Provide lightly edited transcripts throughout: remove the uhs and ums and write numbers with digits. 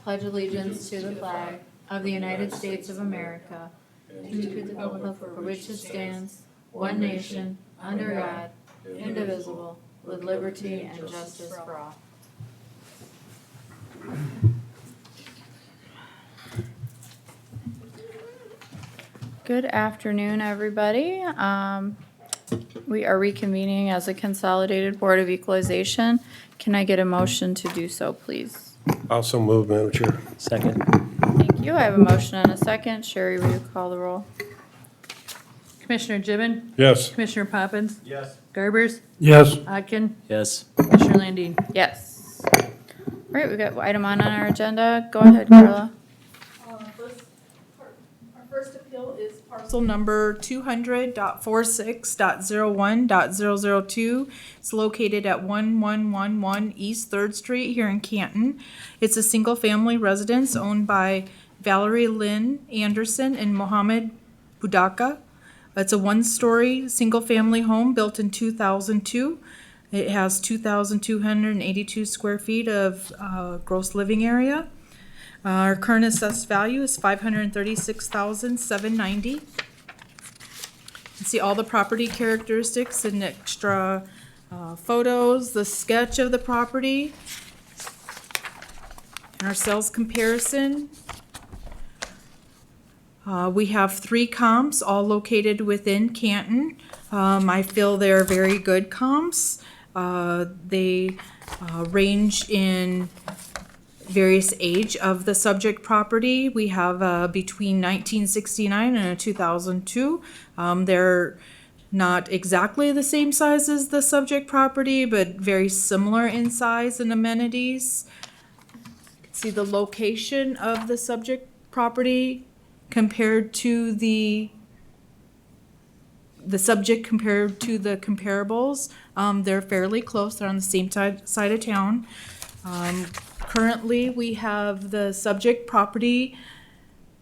pledge allegiance to the flag of the United States of America and to the republic for which it stands, one nation, under God, indivisible, with liberty and justice for all. Good afternoon, everybody. We are reconvening as a Consolidated Board of Equalization. Can I get a motion to do so, please? Also move, Madam Chair. Second. Thank you. I have a motion and a second. Sherry, will you call the roll? Commissioner Gibbon, Yes. Commissioner Poppins, Yes. Garbers, Yes. Odkin, Yes. Commissioner Landine. Yes. All right, we got item on our agenda. Go ahead, Carla. Our first appeal is parcel number 200.46.01.002. It's located at 1111 East 3rd Street here in Canton. It's a single-family residence owned by Valerie Lynn Anderson and Mohammed Budaka. It's a one-story, single-family home built in 2002. It has 2,282 square feet of gross living area. Our current assessed value is $536,790. You can see all the property characteristics and extra photos, the sketch of the property, and our sales comparison. We have 3 comps, all located within Canton. I feel they're very good comps. They range in various age of the subject property. We have between 1969 and 2002. They're not exactly the same size as the subject property, but very similar in size and amenities. See the location of the subject property compared to the subject compared to the comparables. They're fairly close. They're on the same side of town. Currently, we have the subject property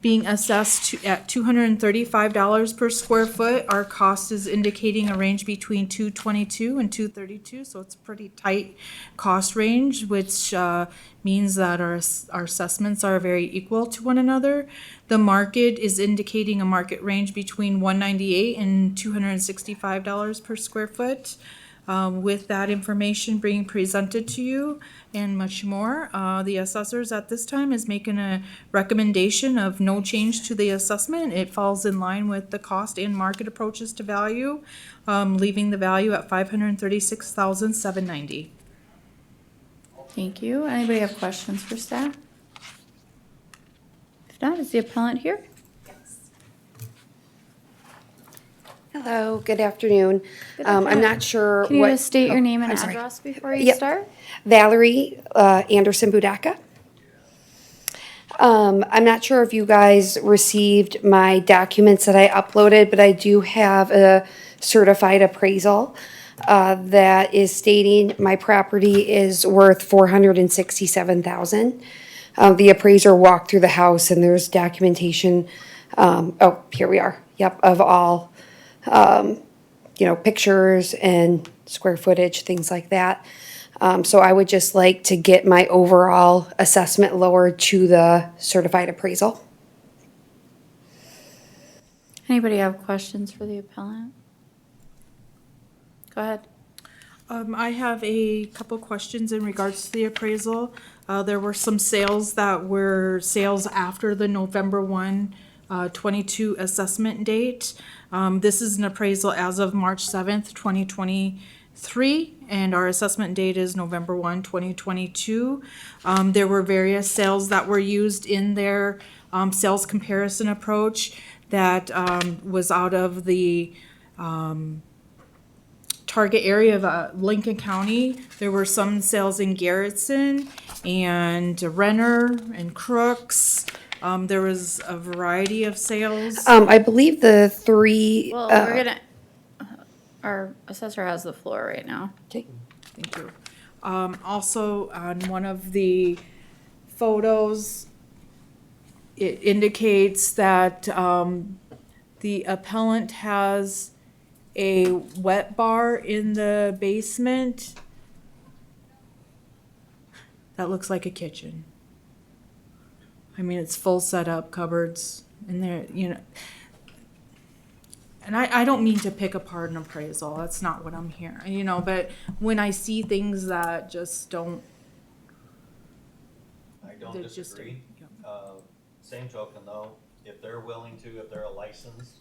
being assessed at $235 per square foot. Our cost is indicating a range between $222 and $232, so it's a pretty tight cost range, which means that our assessments are very equal to one another. The market is indicating a market range between $198 and $265 per square foot. With that information being presented to you and much more, the assessors at this time is making a recommendation of no change to the assessment. It falls in line with the cost and market approaches to value, leaving the value at $536,790. Thank you. Anybody have questions for staff? If not, is the appellant here? Hello, good afternoon. I'm not sure Can you what. just state your name and I'm sorry. address before you Yep. start? Valerie Anderson Budaka. I'm not sure if you guys received my documents that I uploaded, but I do have a certified appraisal that is stating my property is worth $467,000. The appraiser walked through the house and there's documentation. Oh, here we are. Yep, of all. Pictures and square footage, things like that. So I would just like to get my overall assessment lowered to the certified appraisal. Anybody have questions for the appellant? Go ahead. I have a couple questions in regards to the appraisal. There were some sales that were sales after the November 1, 22 assessment date. This is an appraisal as of March 7th, 2023, and our assessment date is November 1, 2022. There were various sales that were used in their sales comparison approach that was out of the target area of Lincoln County. There were some sales in Garrettson and Renner and Crooks. There was a variety of sales. I believe the 3. Well, we're gonna, our assessor has the floor right now. Okay. Thank you. Also, on one of the photos, it indicates that the appellant has a wet bar in the basement that looks like a kitchen. I mean, it's full setup, cupboards, and there, you know. And I don't mean to pick apart an appraisal, that's not what I'm hearing, you know, but when I see things that just don't, I don't They're just- disagree. yeah. Same token though, if they're willing to, if they're a licensed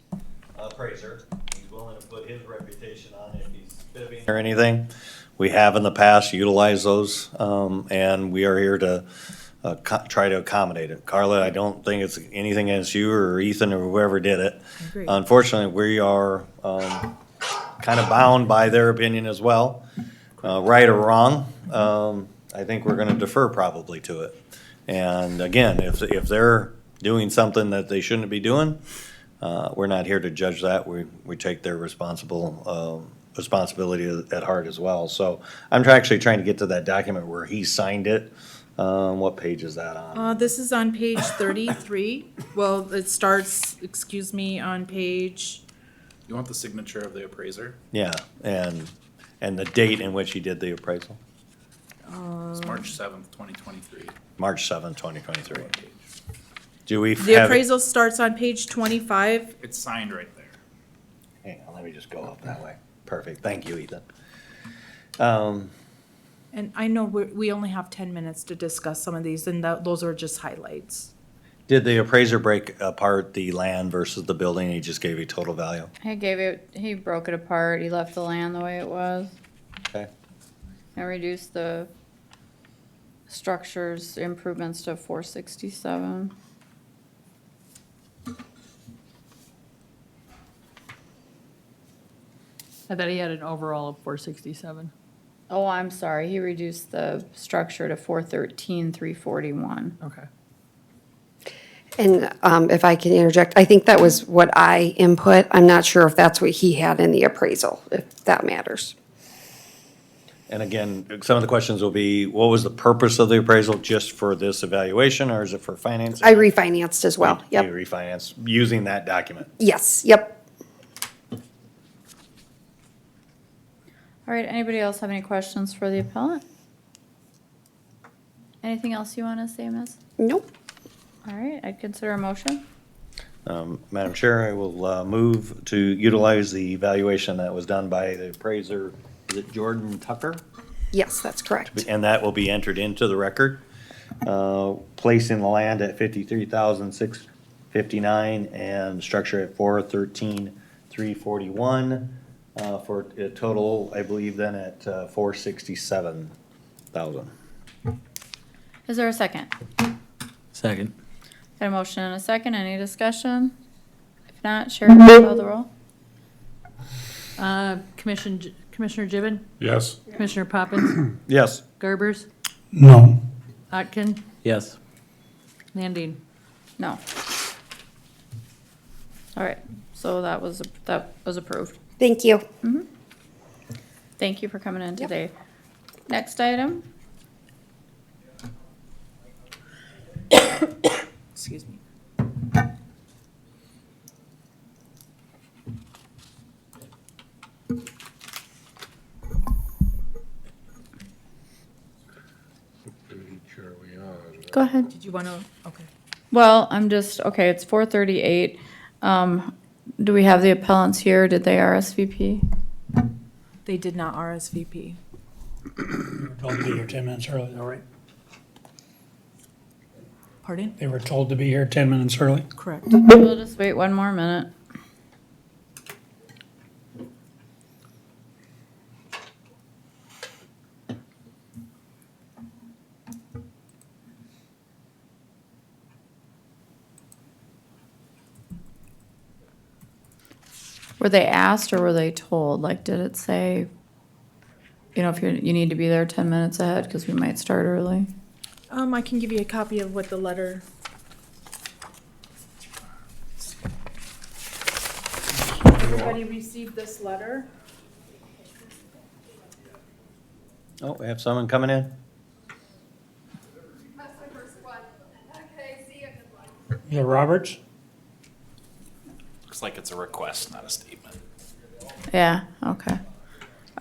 appraiser, he's willing to put his reputation on it, if he's fibbing or anything. We have in the past utilized those, and we are here to try to accommodate it. Carla, I don't think it's anything against you or Ethan or whoever did it. agree. Unfortunately, we are kind of bound by their opinion as well, right or wrong. I think we're gonna defer probably to it. And again, if they're doing something that they shouldn't be doing, we're not here to judge that. We take their responsibility at heart as well. So I'm actually trying to get to that document where he signed it. What page is that on? This is on page 33. Well, it starts, excuse me, on page, You want the signature of the appraiser? Yeah, and the date in which he did the appraisal, It's March 7th, 2023. March 7th, 2023. Do we the have? appraisal starts on page 25. It's signed right there. Hang on, let me just go up that way. Perfect, thank you, Ethan. And I know we only have 10 minutes to discuss some of these, and those are just highlights. Did the appraiser break apart the land versus the building? He just gave you total value? He broke it apart, he left the land the way it was, Okay. and reduced the structures improvements to 467. I thought he had an overall of 467. Oh, I'm sorry, he reduced the structure to 413, 341. Okay. And if I can interject, I think that was what I input. I'm not sure if that's what he had in the appraisal, if that matters. And again, some of the questions will be, what was the purpose of the appraisal, just for this evaluation, or is it for financing? I refinanced as well. You Yep. refinance using that document. Yes, yep. All right, anybody else have any questions for the appellant? Anything else you want to say, Miss? Nope. All right, I'd consider a motion. Madam Chair, I will move to utilize the evaluation that was done by the appraiser, is it Jordan Tucker? Yes, that's correct. And that will be entered into the record, placing the land at 53,659 and structure at 413,341, for a total, I believe then at 467,000. Is there a second? Second. Got a motion and a second, any discussion? If not, Sherry, call the roll. Commissioner Gibbon, Yes. Commissioner Poppins, Yes. Gerbers, No. Otkin, Yes. Landine. No. All right, so that was approved. Thank you. Thank you for coming in today. Next item, Excuse me. go ahead. Did you want to, okay. Well, okay, it's 4:38. Do we have the appellants here? Did they RSVP? They did not RSVP. Told to be here 10 minutes early, all right? Pardon? They were told to be here 10 minutes early. Correct. We'll just wait one more minute. Were they asked or were they told? Like, did it say, if you need to be there 10 minutes ahead because we might start early? I can give you a copy of what the letter. Everybody received this letter? Oh, we have someone coming in? The Roberts? Looks like it's a request, not a statement. Yeah, okay.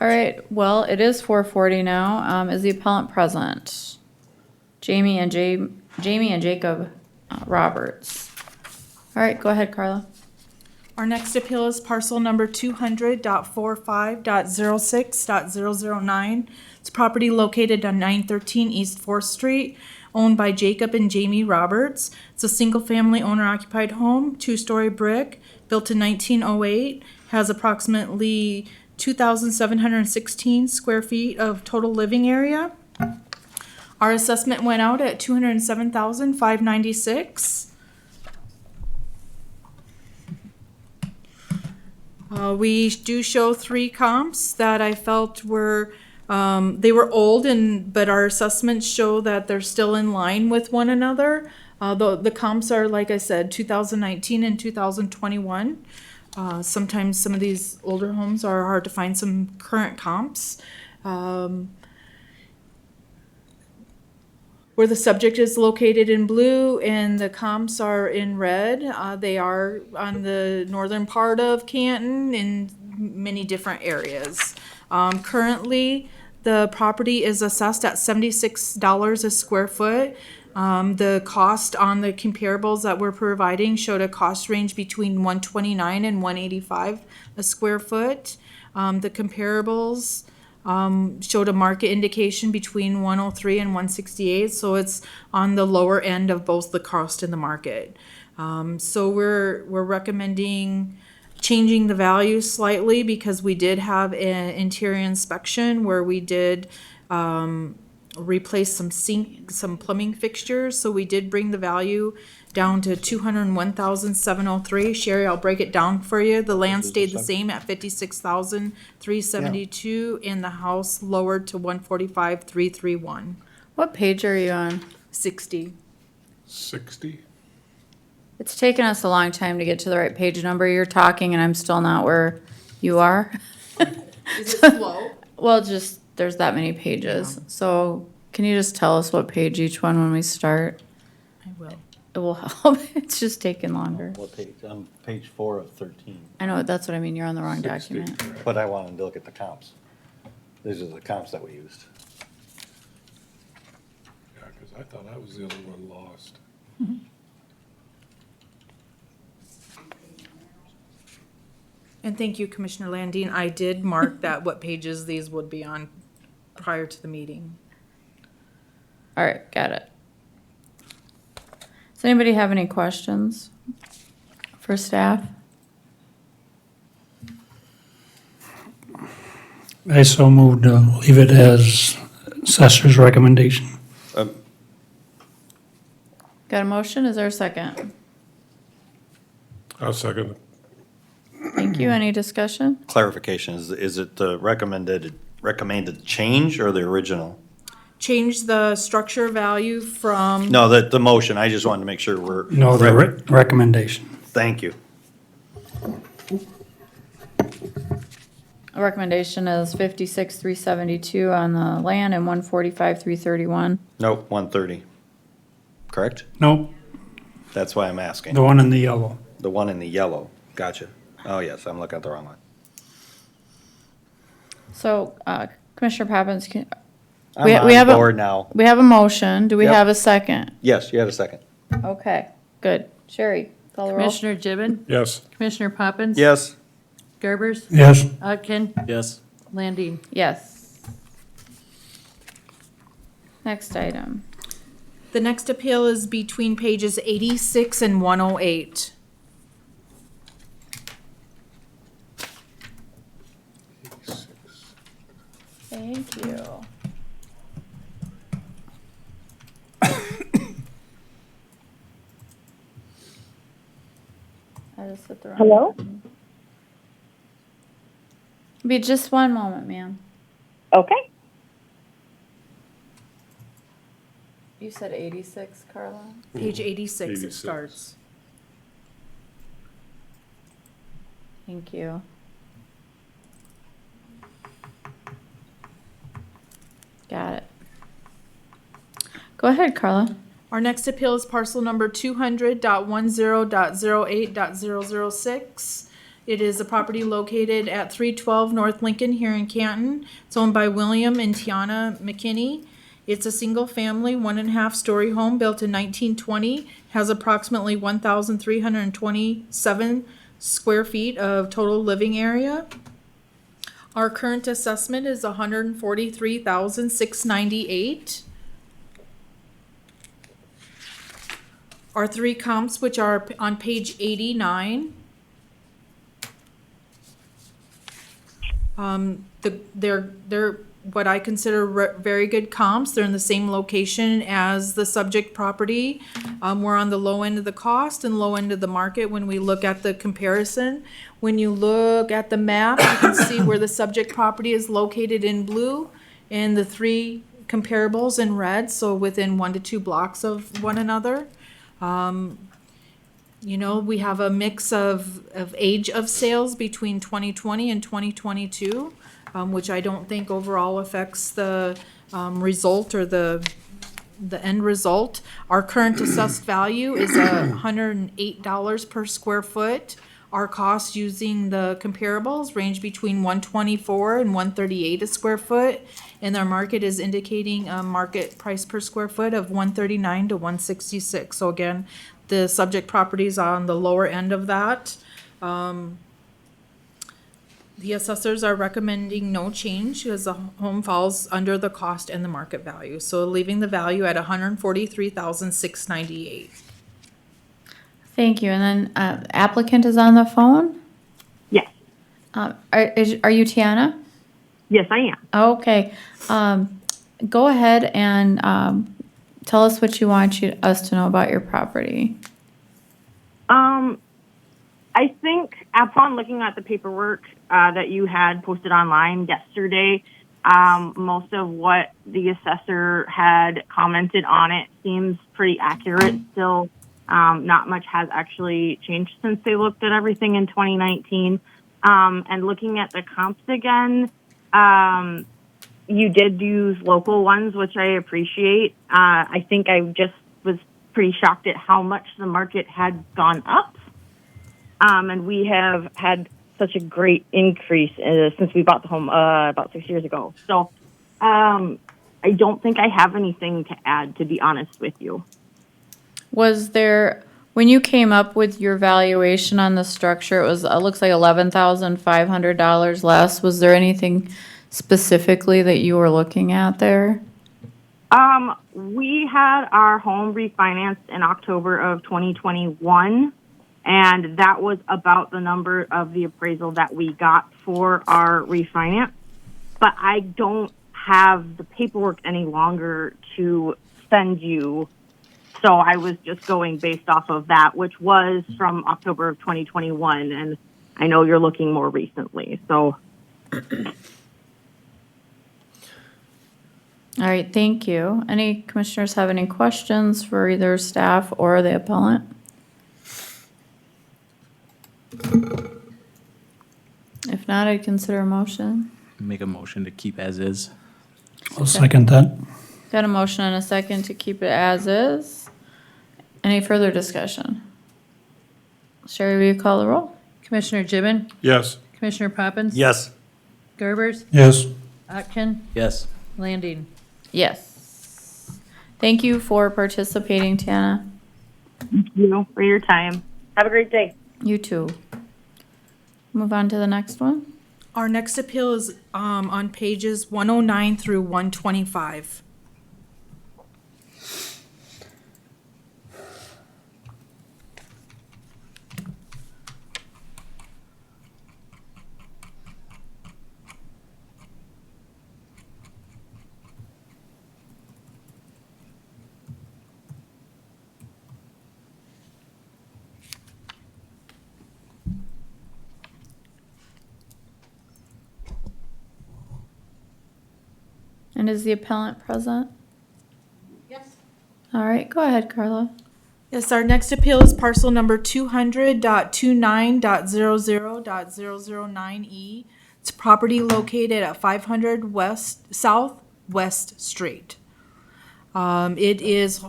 All right, well, it is 4:40 now. Is the appellant present? Jamie and Jacob Roberts. All right, go ahead, Carla. Our next appeal is parcel number 200.45.06.009. It's property located on 913 East 4th Street, owned by Jacob and Jamie Roberts. It's a single-family owner-occupied home, two-story brick, built in 1908, has approximately 2,716 square feet of total living area. Our assessment went out at $207,596. We do show 3 comps that I felt were, they were old but our assessments show that they're still in line with one another. The comps are, like I said, 2019 and 2021. Sometimes some of these older homes are hard to find some current comps. Where the subject is located in blue and the comps are in red. They are on the northern part of Canton in many different areas. Currently, the property is assessed at $76 a square foot. The cost on the comparables that we're providing showed a cost range between $129 and $185 a square foot. The comparables showed a market indication between 103 and 168, so it's on the lower end of both the cost and the market. So we're recommending changing the value slightly because we did have an interior inspection where we did replace some plumbing fixtures, so we did bring the value down to $201,703. Sherry, I'll break it down for you. The land stayed the same at $56,372, and the house lowered to $145,331. What page are you on? 60. 60? It's taken us a long time to get to the right page number. You're talking and I'm still not where you are. Is it slow? Well, just, there's that many pages. So can you just tell us what page each one when we start? I will. It will help. It's just taking longer. What page? I'm page 4 of 13. I know, that's what I mean. You're on the wrong 60. document. But I wanted to look at the comps. These are the comps that we used. Yeah, because I thought I was the only one lost. And thank you, Commissioner Landine. I did mark that what pages these would be on prior to the meeting. All right, got it. Does anybody have any questions for staff? I so moved to leave it as assessor's recommendation. Got a motion? Is there a second? I'll second it. Thank you. Any discussion? Clarification, is it the recommended change or the original? Change the structure value from, No, the motion, I just wanted to make sure we're. No, the recommendation. Thank you. A recommendation is 56,372 on the land and 145,331. Nope, 130. Correct? Nope, That's why I'm asking. the one in the yellow. The one in the yellow. Gotcha. Oh, yes, I'm looking at the wrong one. So, Commissioner Poppins, I'm we on have board now. we have a motion. Do we Yep. have a second? Yes, you had a second. Okay, good. Sherry, call the roll. Commissioner Gibbon, Yes. Commissioner Poppins. Yes. Gerbers, Yes, Utkin, Yes. Landine. Yes. Next item. the next appeal is between pages 86 and 108. Thank you. I just hit the wrong Hello? button. Be just one moment, ma'am. Okay. You said 86, Carla? Page 86 it 86. starts. Thank you. Got it. Go ahead, Carla. Our next appeal is parcel number 200.10.08.006. It is a property located at 312 North Lincoln here in Canton. It's owned by William and Tiana McKinney. It's a single-family, 1.5-story home built in 1920, has approximately 1,327 square feet of total living area. Our current assessment is $143,698. Our three comps, which are on page 89. They're what I consider very good comps. They're in the same location as the subject property. We're on the low end of the cost and low end of the market when we look at the comparison. When you look at the map, you can see where the subject property is located in blue and the three comparables in red, so within 1 to 2 blocks of one another. You know, we have a mix of age of sales between 2020 and 2022, which I don't think overall affects the result or the end result. Our current assessed value is $108 per square foot. Our costs using the comparables range between $124 and $138 a square foot, and our market is indicating a market price per square foot of $139 to $166. So again, the subject property is on the lower end of that. The assessors are recommending no change as the home falls under the cost and the market value. So leaving the value at $143,698. Thank you. And then applicant is on the phone? Yes. Are you Tiana? Yes, I am. Okay. Go ahead and tell us what you want us to know about your property. I think upon looking at the paperwork that you had posted online yesterday, most of what the assessor had commented on it seems pretty accurate still. Not much has actually changed since they looked at everything in 2019. And looking at the comps again, you did use local ones, which I appreciate. I think I just was pretty shocked at how much the market had gone up. And we have had such a great increase since we bought the home about 6 years ago. So I don't think I have anything to add, to be honest with you. Was there, when you came up with your valuation on the structure, it looks like $11,500 less. Was there anything specifically that you were looking at there? We had our home refinanced in October of 2021, and that was about the number of the appraisal that we got for our refinance. But I don't have the paperwork any longer to send you. So I was just going based off of that, which was from October of 2021, and I know you're looking more recently. So, All right, thank you. Any commissioners have any questions for either staff or the appellant? If not, I'd consider a motion. Make a motion to keep as is. I'll second that. Got a motion and a second to keep it as is. Any further discussion? Sherry, will you call the roll? Commissioner Gibbon, Yes. Commissioner Poppins. Yes. Gerbers, Yes. Atkin, Yes. Landine. Yes. Thank you for participating, Tana. thank you for your time. Have a great day. You too. Move on to the next one. Our next appeal is on pages 109 through 125. And is the appellant present? Yes. All right, go ahead, Carla. Yes, our next appeal is parcel number 200.29.00.009E. It's property located at 500 South West Street. It is,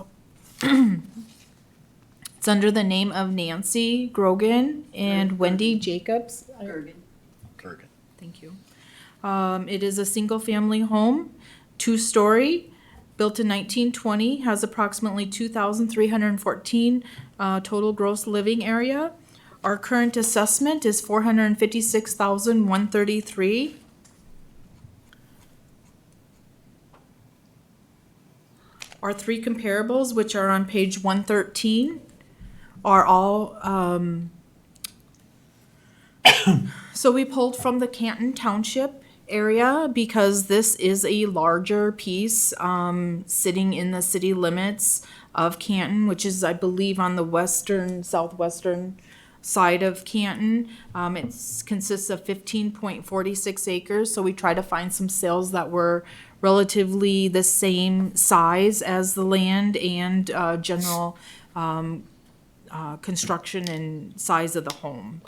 it's under the name of Nancy Grogan and Wendy Jacobs. Kurgan. Thank you. It is a single-family home, 2-story, built in 1920, has approximately 2,314 total gross living area. Our current assessment is 456,133. Our three comparables, which are on page 113, are all, so we pulled from the Canton Township area because this is a larger piece, sitting in the city limits of Canton, which is, I believe, on the southwestern side of Canton. It consists of 15.46 acres, so we try to find some sales that were relatively the same size as the land and general construction and size of the home.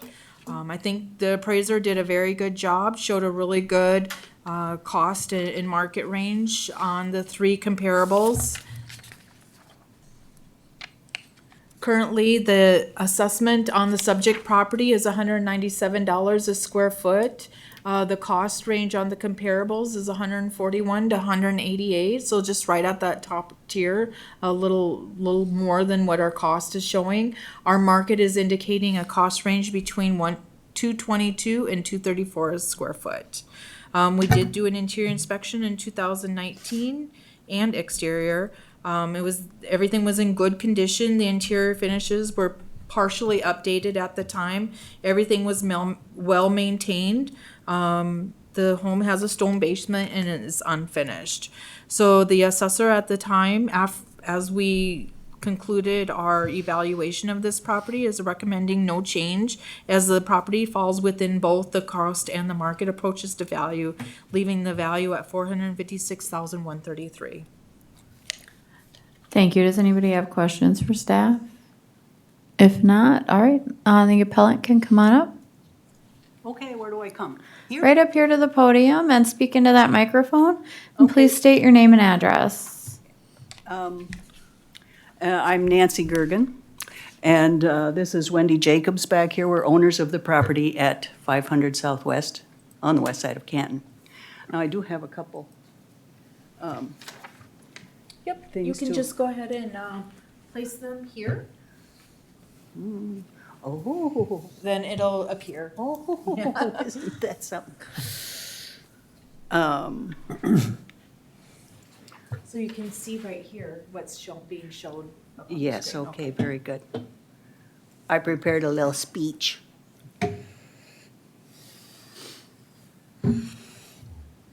I think the appraiser did a very good job, showed a really good cost and market range on the three comparables. Currently, the assessment on the subject property is $197 a square foot. The cost range on the comparables is $141 to $188, so just right at that top tier, a little more than what our cost is showing. Our market is indicating a cost range between $222 and $234 a square foot. We did do an interior inspection in 2019 and exterior. Everything was in good condition. The interior finishes were partially updated at the time. Everything was well maintained. The home has a stone basement and it is unfinished. So the assessor at the time, as we concluded our evaluation of this property, is recommending no change as the property falls within both the cost and the market approaches to value, leaving the value at $456,133. Thank you. Does anybody have questions for staff? If not, all right, the appellant can come on up. Okay, where do I come? Here? Right up here to the podium and speak into that microphone. And please state your name and address. I'm Nancy Gergen, and this is Wendy Jacobs back here. We're owners of the property at 500 Southwest on the west side of Canton. Now, I do have a couple Yep, things you can to- just go ahead and place them here, Oh, then it'll appear. isn't that something? So you can see right here what's being shown. up on the Yes, screen. okay, very good. I prepared a little speech.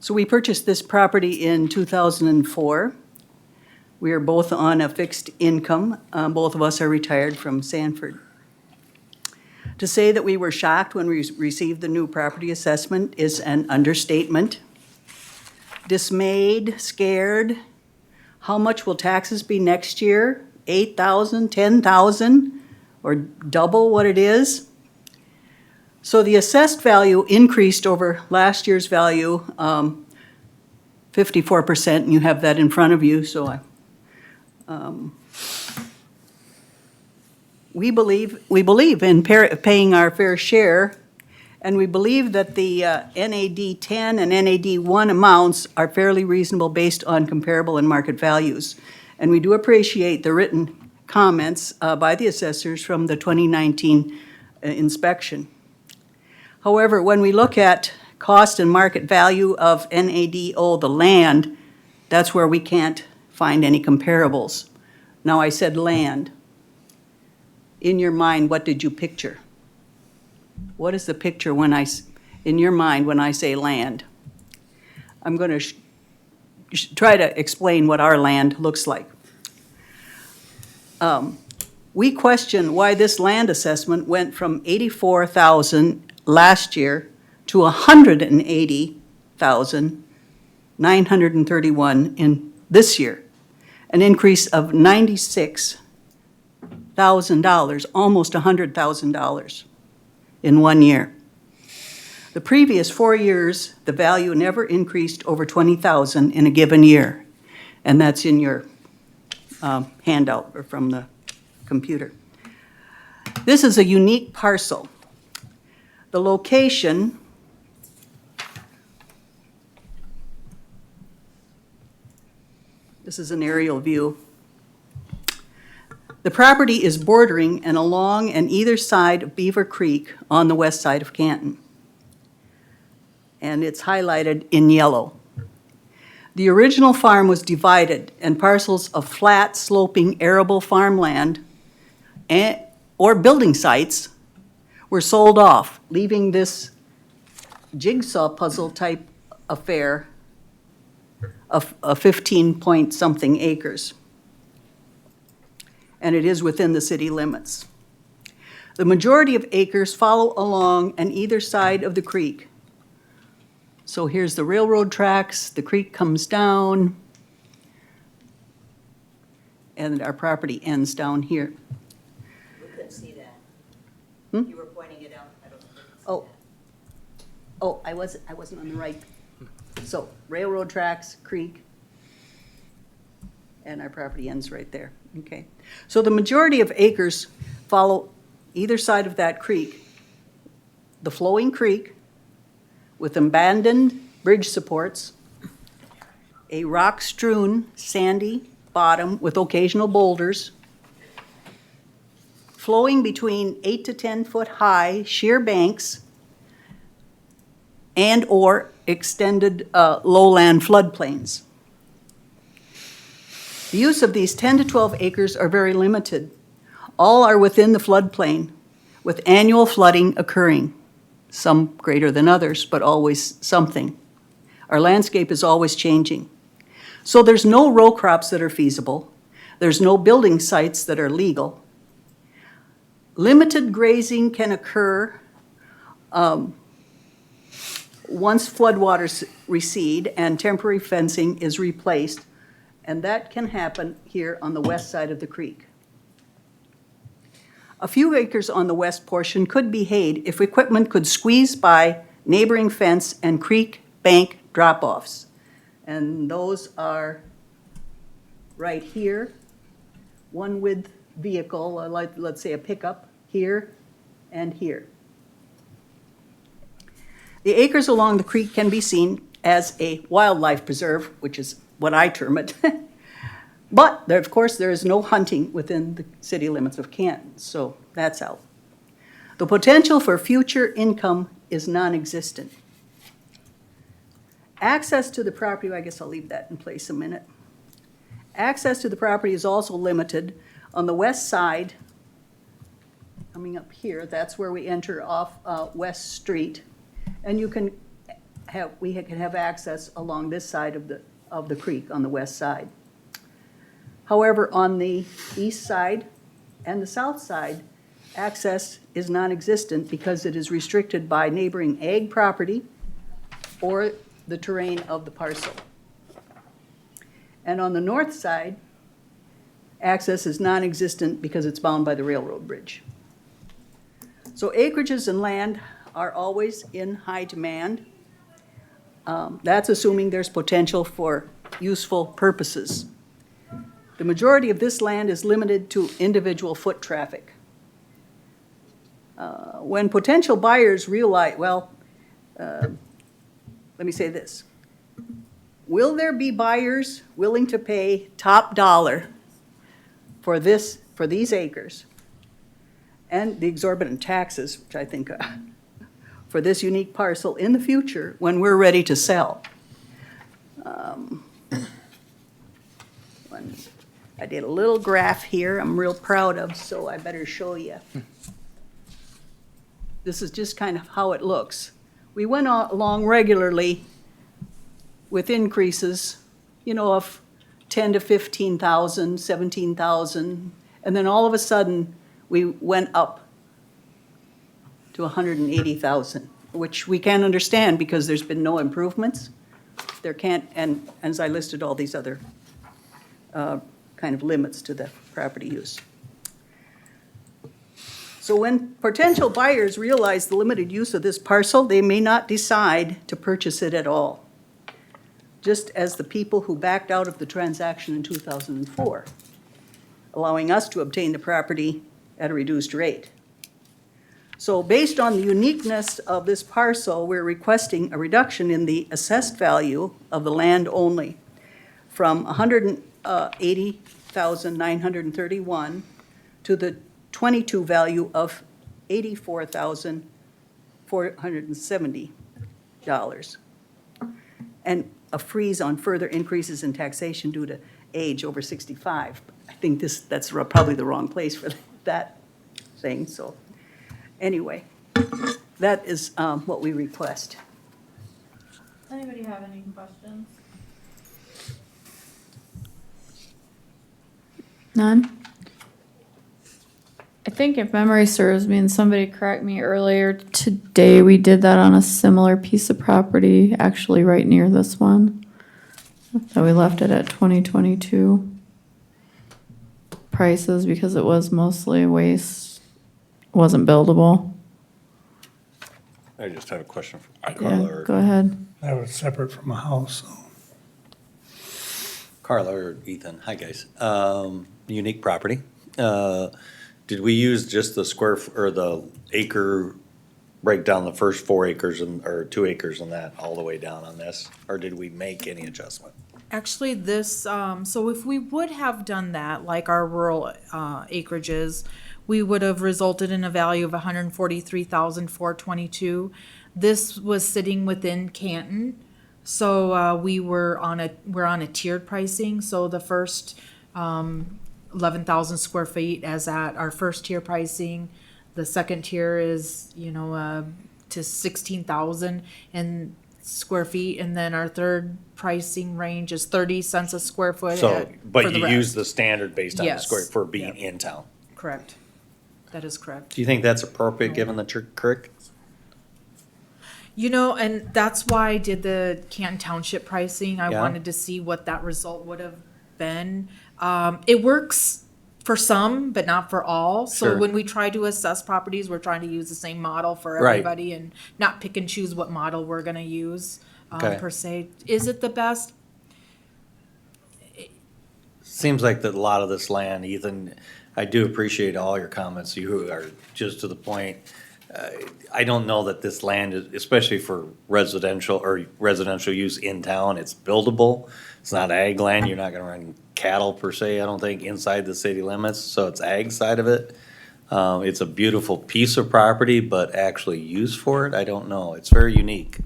So we purchased this property in 2004. We are both on a fixed income. Both of us are retired from Sanford. To say that we were shocked when we received the new property assessment is an understatement. Dismayed, scared. How much will taxes be next year? 8,000, 10,000, or double what it is? So the assessed value increased over last year's value 54%, and you have that in front of you, so we believe in paying our fair share, and we believe that the NAD 10 and NAD 1 amounts are fairly reasonable based on comparable and market values. And we do appreciate the written comments by the assessors from the 2019 inspection. However, when we look at cost and market value of NADO, the land, that's where we can't find any comparables. Now, I said land. In your mind, what did you picture? What is the picture in your mind when I say land? I'm going to try to explain what our land looks like. We question why this land assessment went from $84,000 last year to $180,931 in this year, an increase of $96,000, almost $100,000 in 1 year. The previous 4 years, the value never increased over $20,000 in a given year, and that's in your handout or from the computer. This is a unique parcel. The location This is an aerial view. The property is bordering and along and either side of Beaver Creek on the west side of Canton. And it's highlighted in yellow. The original farm was divided, and parcels of flat, sloping, arable farmland or building sites were sold off, leaving this jigsaw puzzle type affair of 15-point-something acres. And it is within the city limits. The majority of acres follow along and either side of the creek. So here's the railroad tracks, the creek comes down, and our property ends down here. We couldn't see that. You were pointing it out. I don't think we could see that. Oh, I wasn't on the right. So railroad tracks, creek, and our property ends right there. Okay. So the majority of acres follow either side of that creek. The flowing creek with abandoned bridge supports, a rock-strewn sandy bottom with occasional boulders, flowing between 8 to 10 foot high sheer banks and or extended lowland floodplains. The use of these 10 to 12 acres are very limited. All are within the floodplain, with annual flooding occurring, some greater than others, but always something. Our landscape is always changing. So there's no row crops that are feasible. There's no building sites that are legal. Limited grazing can occur once floodwaters recede and temporary fencing is replaced, and that can happen here on the west side of the creek. A few acres on the west portion could be hayed if equipment could squeeze by neighboring fence and creek bank drop-offs. And those are right here, one width vehicle, let's say a pickup, here and here. The acres along the creek can be seen as a wildlife preserve, which is what I term it. But, there, of course, there is no hunting within the city limits of Canton, so that's out. The potential for future income is non-existent. Access to the property, I guess I'll leave that in place a minute. Access to the property is also limited. On the west side, coming up here, that's where we enter off West Street. And we can have access along this side of the creek on the west side. However, on the east side and the south side, access is non-existent because it is restricted by neighboring ag property or the terrain of the parcel. And on the north side, access is non-existent because it's bound by the railroad bridge. So acreages and land are always in high demand. That's assuming there's potential for useful purposes. The majority of this land is limited to individual foot traffic. When potential buyers realize, let me say this. Will there be buyers willing to pay top dollar for these acres and the exorbitant taxes, which I think for this unique parcel in the future when we're ready to sell? I did a little graph here I'm real proud of, so I better show you. This is just kind of how it looks. We went along regularly with increases, of 10 to 15,000, 17,000, and then all of a sudden we went up to 180,000, which we can't understand because there's been no improvements. There can't, and as I listed all these other kind of limits to the property use. So when potential buyers realize the limited use of this parcel, they may not decide to purchase it at all, just as the people who backed out of the transaction in 2004, allowing us to obtain the property at a reduced rate. So based on the uniqueness of this parcel, we're requesting a reduction in the assessed value of the land only from $80,931 to the 22 value of $84,470. And a freeze on further increases in taxation due to age over 65. I think that's probably the wrong place for that thing, so, anyway, that is what we request. Anybody have any questions? None? I think if memory serves me, and somebody correct me earlier today, we did that on a similar piece of property, actually right near this one. That we left it at 2022 prices because it was mostly waste, wasn't buildable. I just have a question for Yeah, Carla or go ahead. That was separate from a house, so. Carla or Ethan. Hi, guys. Unique property. Did we use just the or the acre, break down the first 4 acres or 2 acres and that all the way down on this? Or did we make any adjustment? Actually, this, so if we would have done that, like our rural acreages, we would have resulted in a value of $143,422. This was sitting within Canton, so we're on a tiered pricing. So the first 11,000 square feet as at our first tier pricing. The second tier is, to 16,000 and square feet, and then our third pricing range is 30 cents a square foot. So, for but the you rest. use the standard based on the Yes. square for being Yep. in town. Correct. That is correct. Do you think that's appropriate given the creek? And that's why I did the Canton Township pricing. I Yeah. wanted to see what that result would have been. It works for some, but not for all. So Sure. when we try to assess properties, we're trying to use the same model for Right. everybody and not pick and choose what model we're gonna use, Okay. per se. Is it the best? Seems like that a lot of this land, Ethan, I do appreciate all your comments. You are just to the point. I don't know that this land is, especially for residential use in town, it's buildable. It's not ag land. You're not gonna run cattle per se, I don't think, inside the city limits, so it's ag side of it. It's a beautiful piece of property, but actually used for it, I don't know. It's very unique.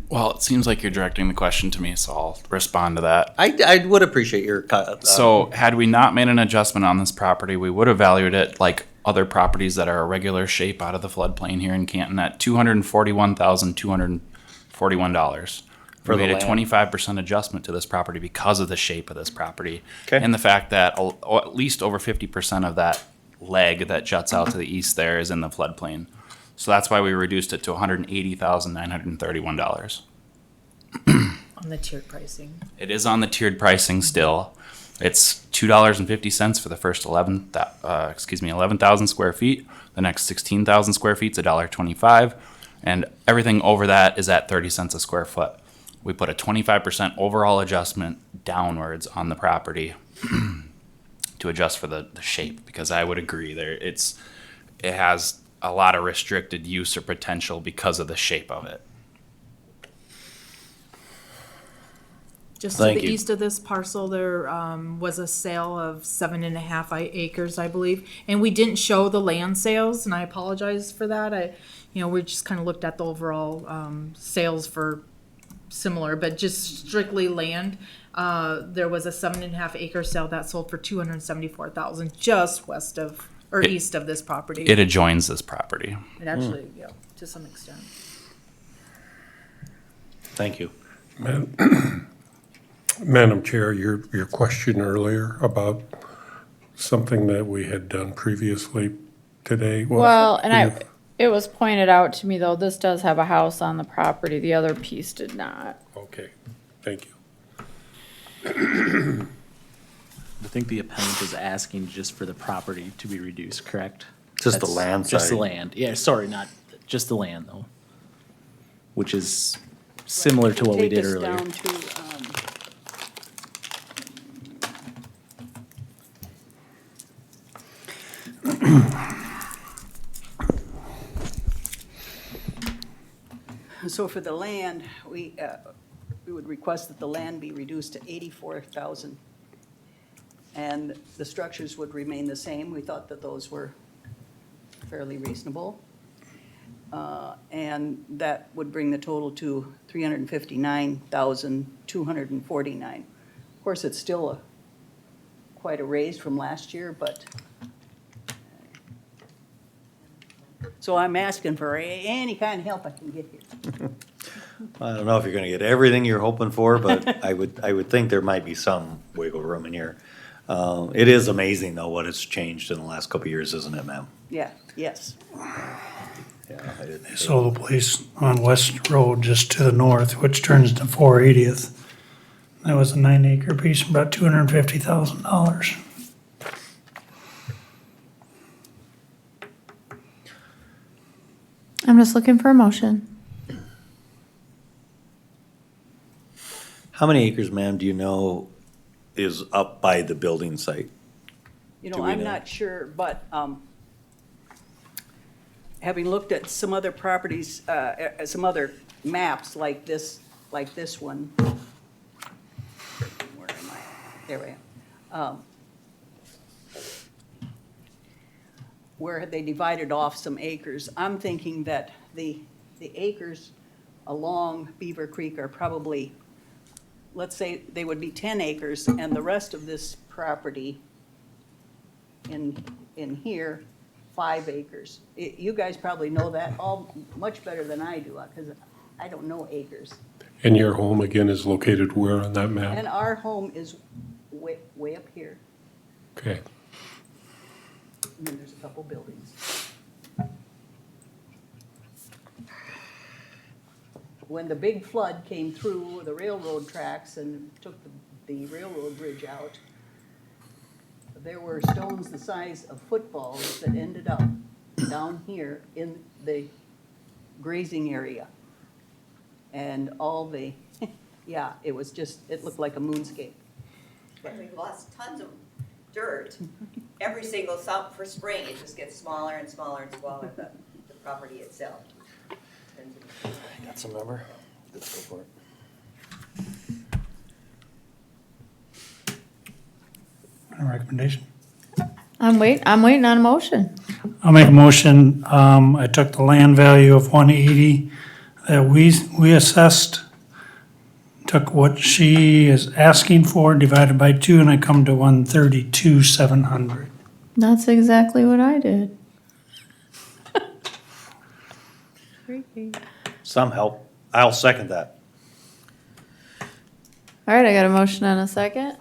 Well, it seems like you're directing the question to me, so I'll respond to that. I would appreciate your. So had we not made an adjustment on this property, we would have valued it like other properties that are a regular shape out of the floodplain here in Canton at $241,241. For We the made a land. 25% adjustment to this property because of the shape of this property. Okay. And the fact that at least over 50% of that leg that juts out to the east there is in the floodplain. So that's why we reduced it to $180,931. On the tiered pricing. It is on the tiered pricing still. It's $2.50 for the first 11,000 square feet. The next 16,000 square feet is $1.25, and everything over that is at 30 cents a square foot. We put a 25% overall adjustment downwards on the property to adjust for the shape, because I would agree it has a lot of restricted use or potential because of the shape of it. Just to Thank the you. east of this parcel, there was a sale of 7.5 acres, I believe. And we didn't show the land sales, and I apologize for that. We just kind of looked at the overall sales for similar, but just strictly land. There was a 7.5 acre sale that sold for $274,000 just west of, or east of this property. It adjoins this property. It actually, yeah, to some extent. Thank you. Madam Chair, your question earlier about something that we had done previously today. Well, and it was pointed out to me, though, this does have a house on the property. The other piece did not. Okay, thank you. I think the appellant is asking just for the property to be reduced, correct? Just the That's- land Just the side. land. Yeah, sorry, not, just the land though. Which is similar to what we did Take us earlier. down to, so for the land, we would request that the land be reduced to 84,000 and the structures would remain the same. We thought that those were fairly reasonable. And that would bring the total to $359,249. Of course, it's still quite a raise from last year, but, so I'm asking for any kind of help I can get here. I don't know if you're gonna get everything you're hoping for, but I would think there might be some wiggle room in here. It is amazing though what has changed in the last couple of years, isn't it, ma'am? Yeah, yes. Yeah, They sold the place on West Road just to the north, which turns to 480th. That was a 9-acre piece, about $250,000. I'm just looking for a motion. How many acres, ma'am, do you know is up by the building site? You Do know, we I'm know? not sure, but having looked at some other properties, some other maps like this one. Where am I? There I am. Where they divided off some acres. I'm thinking that the acres along Beaver Creek are probably, let's say they would be 10 acres, and the rest of this property in here, 5 acres. You guys probably know that all much better than I do, because I don't know acres. And your home again is located where on that And map? our home is way up here, Okay. and then there's a couple buildings. When the big flood came through the railroad tracks and took the railroad bridge out, there were stones the size of footballs that ended up down here in the grazing area. And all the, yeah, it was just, it looked like a moonscape. And we've lost tons of dirt. Every single for spring, it just gets smaller and smaller and smaller, the property itself. Got some number? Let's go for it. A recommendation? I'm waiting on a motion. I'll make a motion, I took the land value of 180 that we assessed, took what she is asking for, divided by 2, and I come to 132,700. That's exactly what I did. Some help. I'll second that. All right, I got a motion and a second.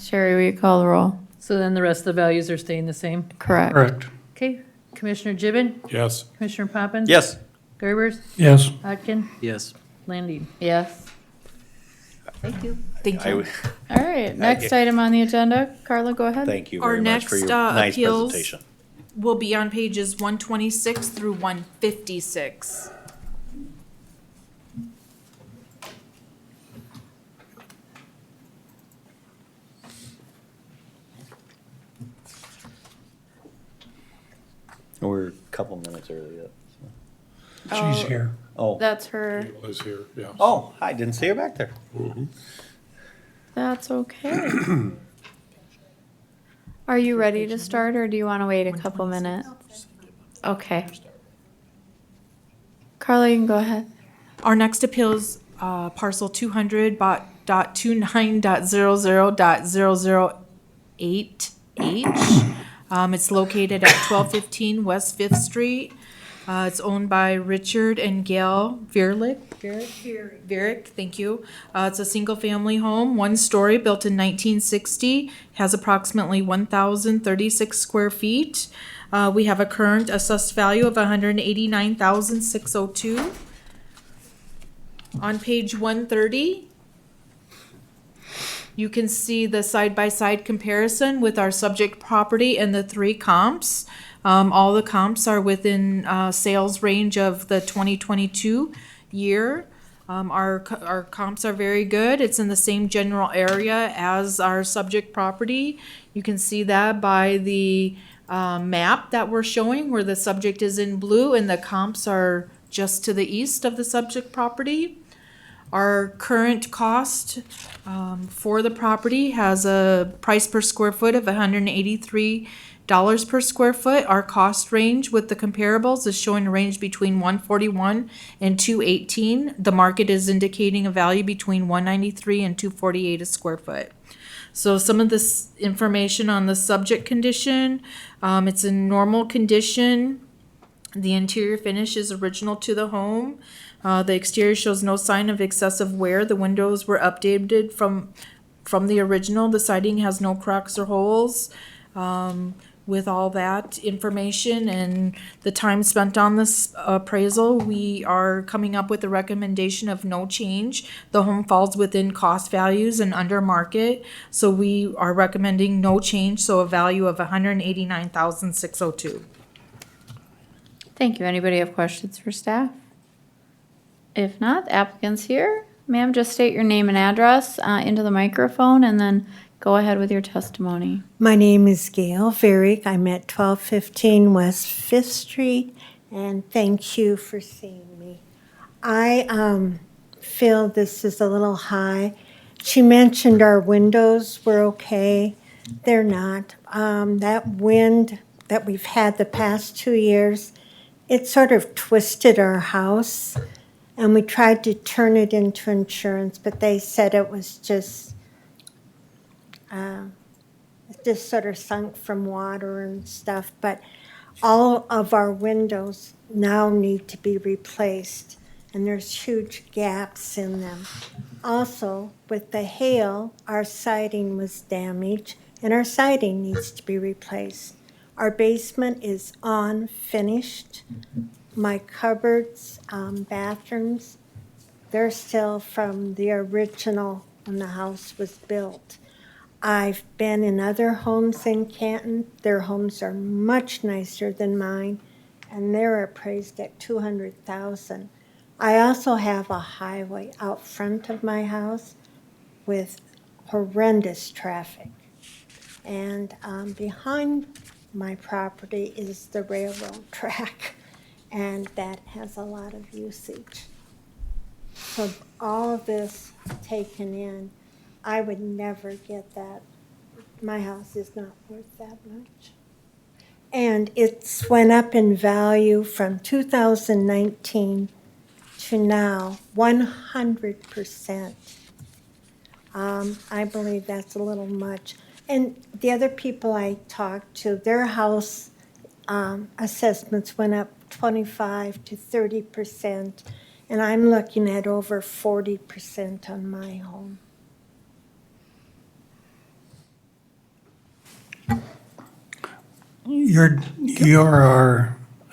Sherry, will you call the roll? So then the rest of the values are staying the same? Correct. Correct. Okay, Commissioner Gibbon, Yes. Commissioner Poppins? Yes. Gerbers, Yes. Atkin, Yes. Landine. Yes. Thank you. Thank I you. would- All right, next item on the agenda. Carla, go ahead. Thank you Our very much for next, your nice appeals- presentation. Will be on pages 126 through 156. We're a couple minutes early yet. She's here. Oh, That's her. Was here, yeah. oh, I didn't see her back there. That's okay. Are you ready to start, or do you want to wait a couple minutes? Okay. Carla, you can go ahead. Our next appeal is parcel 200.29.00.008H. It's located at 1215 West Fifth Street. It's owned by Richard and Gail Vierlick. Vierick, thank you. It's a single-family home, one story, built in 1960, has approximately 1,036 square feet. We have a current assessed value of $189,602. On page 130, you can see the side-by-side comparison with our subject property and the 3 comps. All the comps are within sales range of the 2022 year. Our comps are very good. It's in the same general area as our subject property. You can see that by the map that we're showing, where the subject is in blue and the comps are just to the east of the subject property. Our current cost for the property has a price per square foot of $183 per square foot. Our cost range with the comparables is showing a range between 141 and 218. The market is indicating a value between 193 and 248 a square foot. So some of this information on the subject condition, it's in normal condition. The interior finish is original to the home. The exterior shows no sign of excessive wear. The windows were updated from the original. The siding has no cracks or holes. With all that information and the time spent on this appraisal, we are coming up with a recommendation of no change. The home falls within cost values and under market, so we are recommending no change, so a value of $189,602. Thank you. Anybody have questions for staff? If not, the applicant's here. Ma'am, just state your name and address into the microphone and then go ahead with your testimony. My name is Gail Varick. I'm at 1215 West 5th Street, and thank you for seeing me. I feel this is a little high. She mentioned our windows were okay. They're not. That wind that we've had the past 2 years, it sort of twisted our house, and we tried to turn it into insurance, but they said it was just sort of sunk from water and stuff. But all of our windows now need to be replaced, and there's huge gaps in them. Also, with the hail, our siding was damaged, and our siding needs to be replaced. Our basement is unfinished. My cupboards, bathrooms, they're still from the original when the house was built. I've been in other homes in Canton. Their homes are much nicer than mine, and they're appraised at $200,000. I also have a highway out front of my house with horrendous traffic. And behind my property is the railroad track, and that has a lot of usage. So all of this taken in, I would never get that. My house is not worth that much. And it's went up in value from 2019 to now, 100%. I believe that's a little much. And the other people I talked to, their house assessments went up 25 to 30%, and I'm looking at over 40% on my home. You're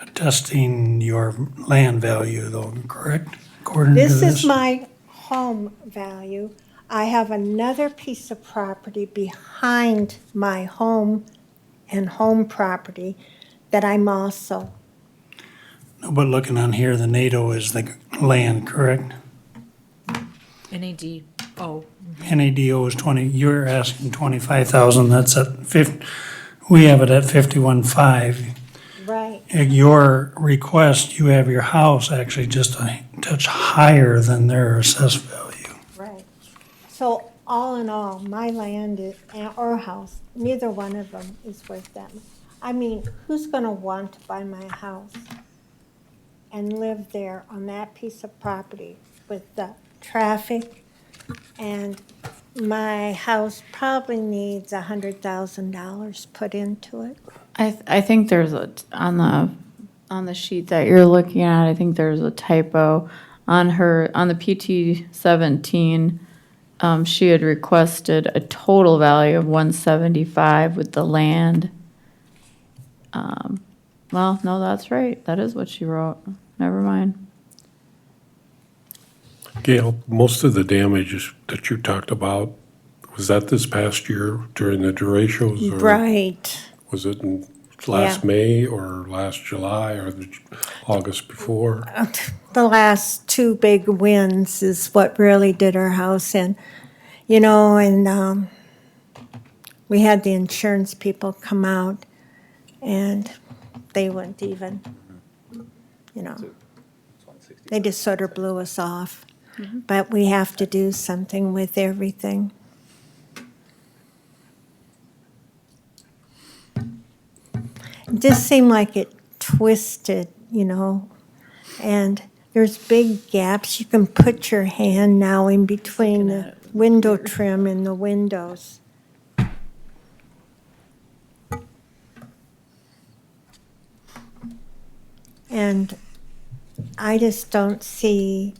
adjusting your land value though, correct? According to This this? is my home value. I have another piece of property behind my home and home property that I'm also. No, but looking on here, the NATO is the land, correct? NAD, oh. NADO is 20, you're asking 25,000, that's at 50, we have it at 51.5. Right. At your request, you have your house actually just a touch higher than their assessed value. Right. So all in all, my land is, or house, neither one of them is worth that much. I mean, who's gonna want to buy my house and live there on that piece of property with the traffic? And my house probably needs $100,000 put into it. I think there's on the sheet that you're looking at, I think there's a typo on the PT 17. She had requested a total value of 175 with the land. Well, no, that's right. That is what she wrote. Never mind. Gail, most of the damages that you talked about, was that this past year during the derechos? Or Right. was it in last Yeah. May or last July or the August before? The last two big wins is what really did our house in, you know, and we had the insurance people come out and they wouldn't even, you know, they just sort of blew us off. but we have to do something with everything. It just seemed like it twisted, and there's big gaps. You can put your hand now in between the window trim and the windows. And I just don't see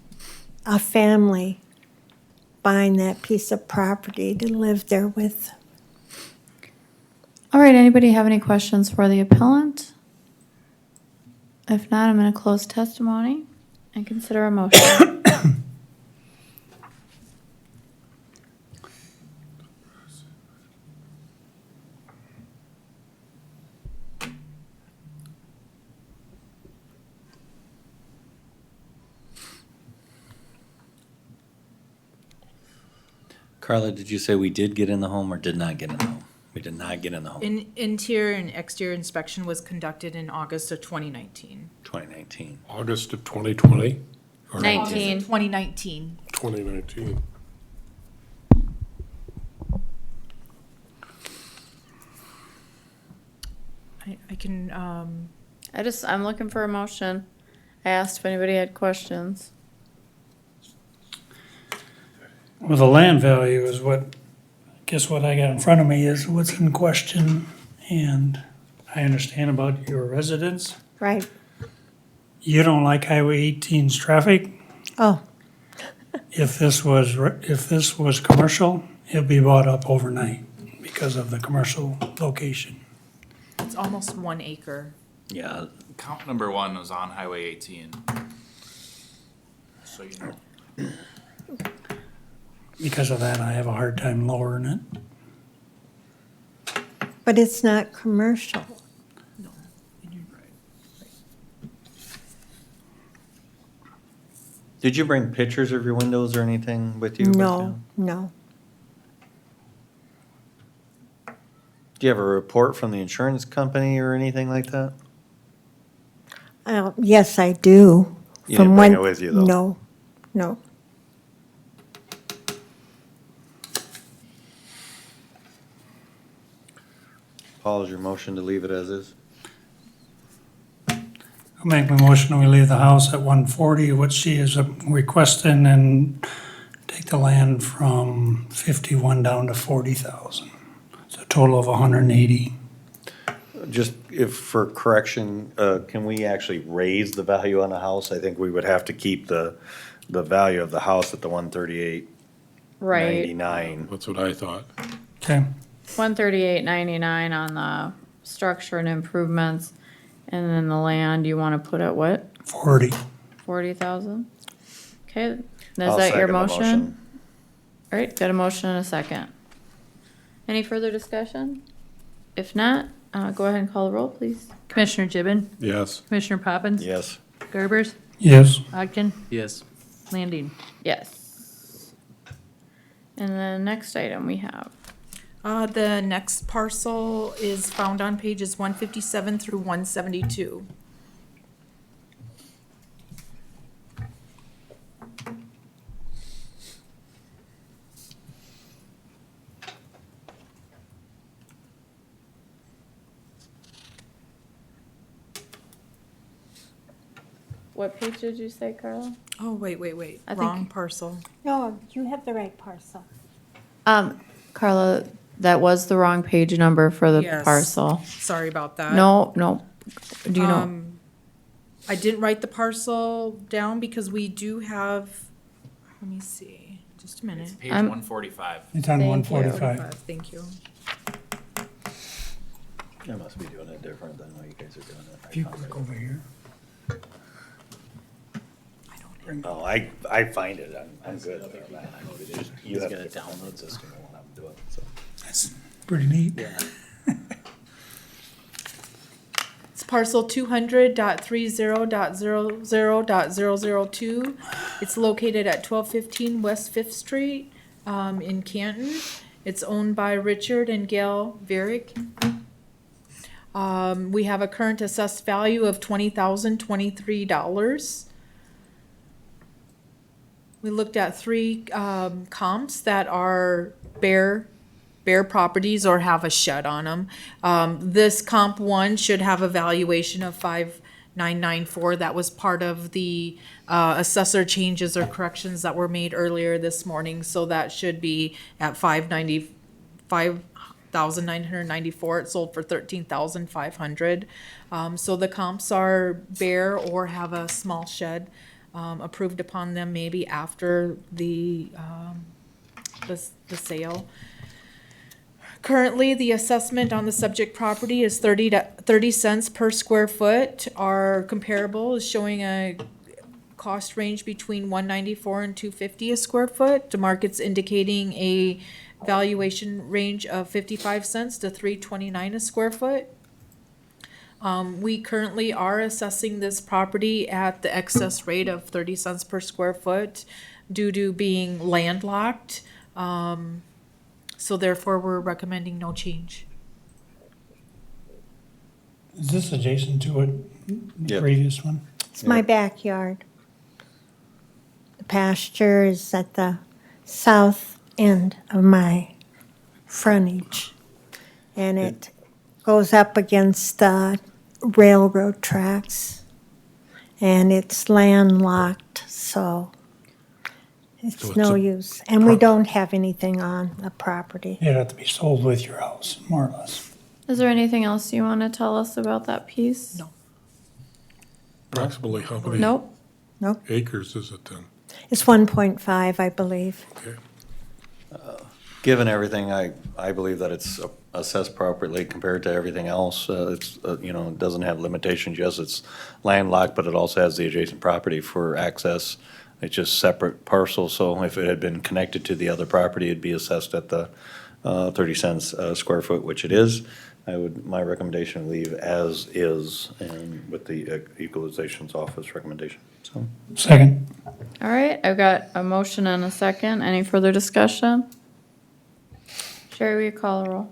a family buying that piece of property to live there with. All right, anybody have any questions for the appellant? If not, I'm going to close testimony and consider a motion. Carla, did you say we did get in the home or did not get in the home? We did not get in the home. Interior and exterior inspection was conducted in August of 2019. 2019. August of 2020 or 19. 2019. 2019? I can, I'm looking for a motion. I asked if anybody had questions. Well, the land value is what, guess what I got in front of me is what's in question. And I understand about your residents. Right. You don't like Highway 18's traffic. Oh, If this was commercial, it'd be bought up overnight because of the commercial location. it's almost 1 acre. Yeah, Count number 1 was on Highway 18. So you know. Because of that, I have a hard time lowering it. but it's not commercial. did you bring pictures of your windows or anything with you? No, no. Do you have a report from the insurance company or anything like that? Yes, I do. You From didn't bring when- it with you, though? No, no. Paul, is your motion to leave it as is? I'll make my motion, we leave the house at 140, what she is requesting, and take the land from 51 down to 40,000. It's a total of 180. Just if for correction, can we actually raise the value on the house? I think we would have to keep the value of the house at the 138.99. That's what I thought. Okay, 138.99 on the structure and improvements, and then the land you want to put at what? 40. 40,000. Okay, is I'll that your second the motion? All right, got a motion and a second. Any further discussion? If not, go ahead and call the roll, please. Commissioner Gibbon, Yes. Commissioner Poppins. Yes. Gerbers, Yes. Ogden, Yes. Landine. Yes. And the next item we have. The next parcel is found on pages 157 through 172. What page did you say, Carla? Oh, wait, I think- wrong parcel. No, you have the right parcel. Carla, that was the wrong page number for the Yes. parcel. Sorry about that. No. Do you know? I didn't write the parcel down because we do have, let me see, just a minute. Page I'm- 145. It's on Thank you. 145. Thank you. I must be doing it different than what you guys are doing it. If you click over here. No, I find it, I'm good with it, man. Just- You He's have got a to download system. when I'm doing it, so. That's pretty neat. It's parcel 200.30.00.002. It's located at 1215 West Fifth Street, in Canton. It's owned by Richard and Gail Varick. We have a current assessed value of $20,023. We looked at three comps that are bare properties or have a shed on them. This comp one should have a valuation of 5,994. That was part of the assessor changes or corrections that were made earlier this morning. So that should be at 5,994. It sold for 13,500. So the comps are bare or have a small shed. Approved upon them maybe after the sale. Currently, the assessment on the subject property is 30 cents per square foot. Our comparable is showing a cost range between 194 and 250 a square foot. The market's indicating a valuation range of 55 cents to 329 a square foot. We currently are assessing this property at the excess rate of 30 cents per square foot due to being landlocked. So therefore, we're recommending no change. Is this adjacent to it, the Yep. previous one? It's my backyard. The pasture is at the south end of my frontage. And it goes up against the railroad tracks. And it's landlocked, so it's So it's no a use. And we don't have anything on the property. It'd have to be sold with your house, more or less. Is there anything else you want to tell us about that piece? No. Approximately how many Nope. acres is it then? It's 1.5, I believe. Okay. Given everything, I believe that it's assessed properly compared to everything else. It's, it doesn't have limitations. Yes, it's landlocked, but it also has the adjacent property for access. It's just separate parcels, so if it had been connected to the other property, it'd be assessed at the 30 cents a square foot, which it is. My recommendation would leave as is and with the Equalization's office recommendation, so. Second. All right, I've got a motion and a second. Any further discussion? Sherry, will you call the roll?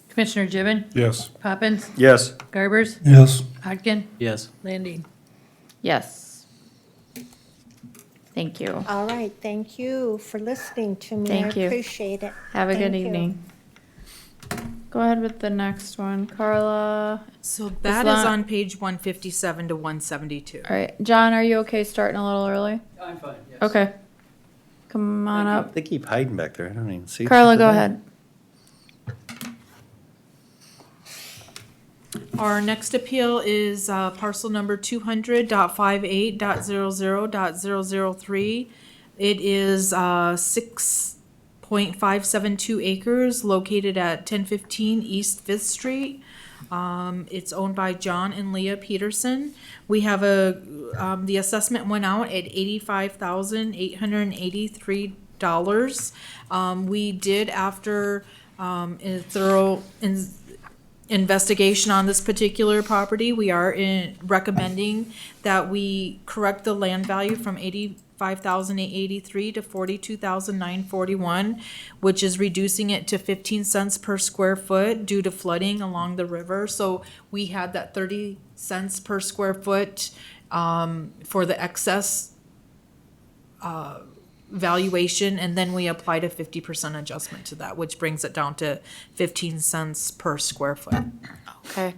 Commissioner Gibbon, Yes. Poppins, Yes. Garbers, Yes. Hodgkin, Yes. Landine. Yes. Thank you. All right, thank you for listening to me. Thank I you. appreciate it. Have a good Thank you. evening. Go ahead with the next one, Carla. So that is that- on page 157 to 172. All right, John, are you okay starting a little early? I'm fine, yes. Okay. Come on up. They keep hiding back there. I don't even see. Carla, go ahead. Our next appeal is parcel number 200.58.00.003. It is 6.572 acres located at 1015 East Fifth Street. It's owned by John and Leah Peterson. We have the assessment went out at $85,883. We did, after a thorough investigation on this particular property, we are recommending that we correct the land value from 85,883 to 42,941, which is reducing it to 15 cents per square foot due to flooding along the river. So we had that 30 cents per square foot for the excess valuation, and then we applied a 50% adjustment to that, which brings it down to 15 cents per square foot. Okay.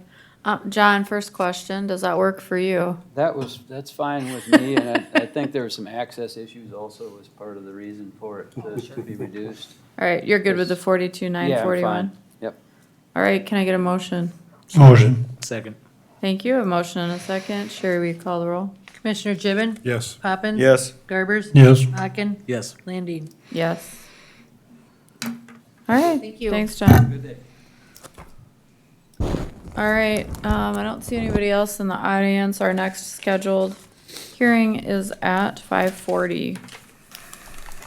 John, first question, does that work for you? That's fine with me, and I think there were some access issues also as part of the reason for it to be reduced. All right, you're good with the 42,941? Yeah, I'm fine. Yep. All right, can I get a motion? Motion. Second. Thank you. A motion and a second. Sherry, will you call the roll? Commissioner Gibbon, Yes. Poppins. Yes. Garbers. Yes. Hodgkin, Yes. Landine. Yes. All right. Thank you. Thanks, John. Good day. All right, I don't see anybody else in the audience. Our next scheduled hearing is at 5:40.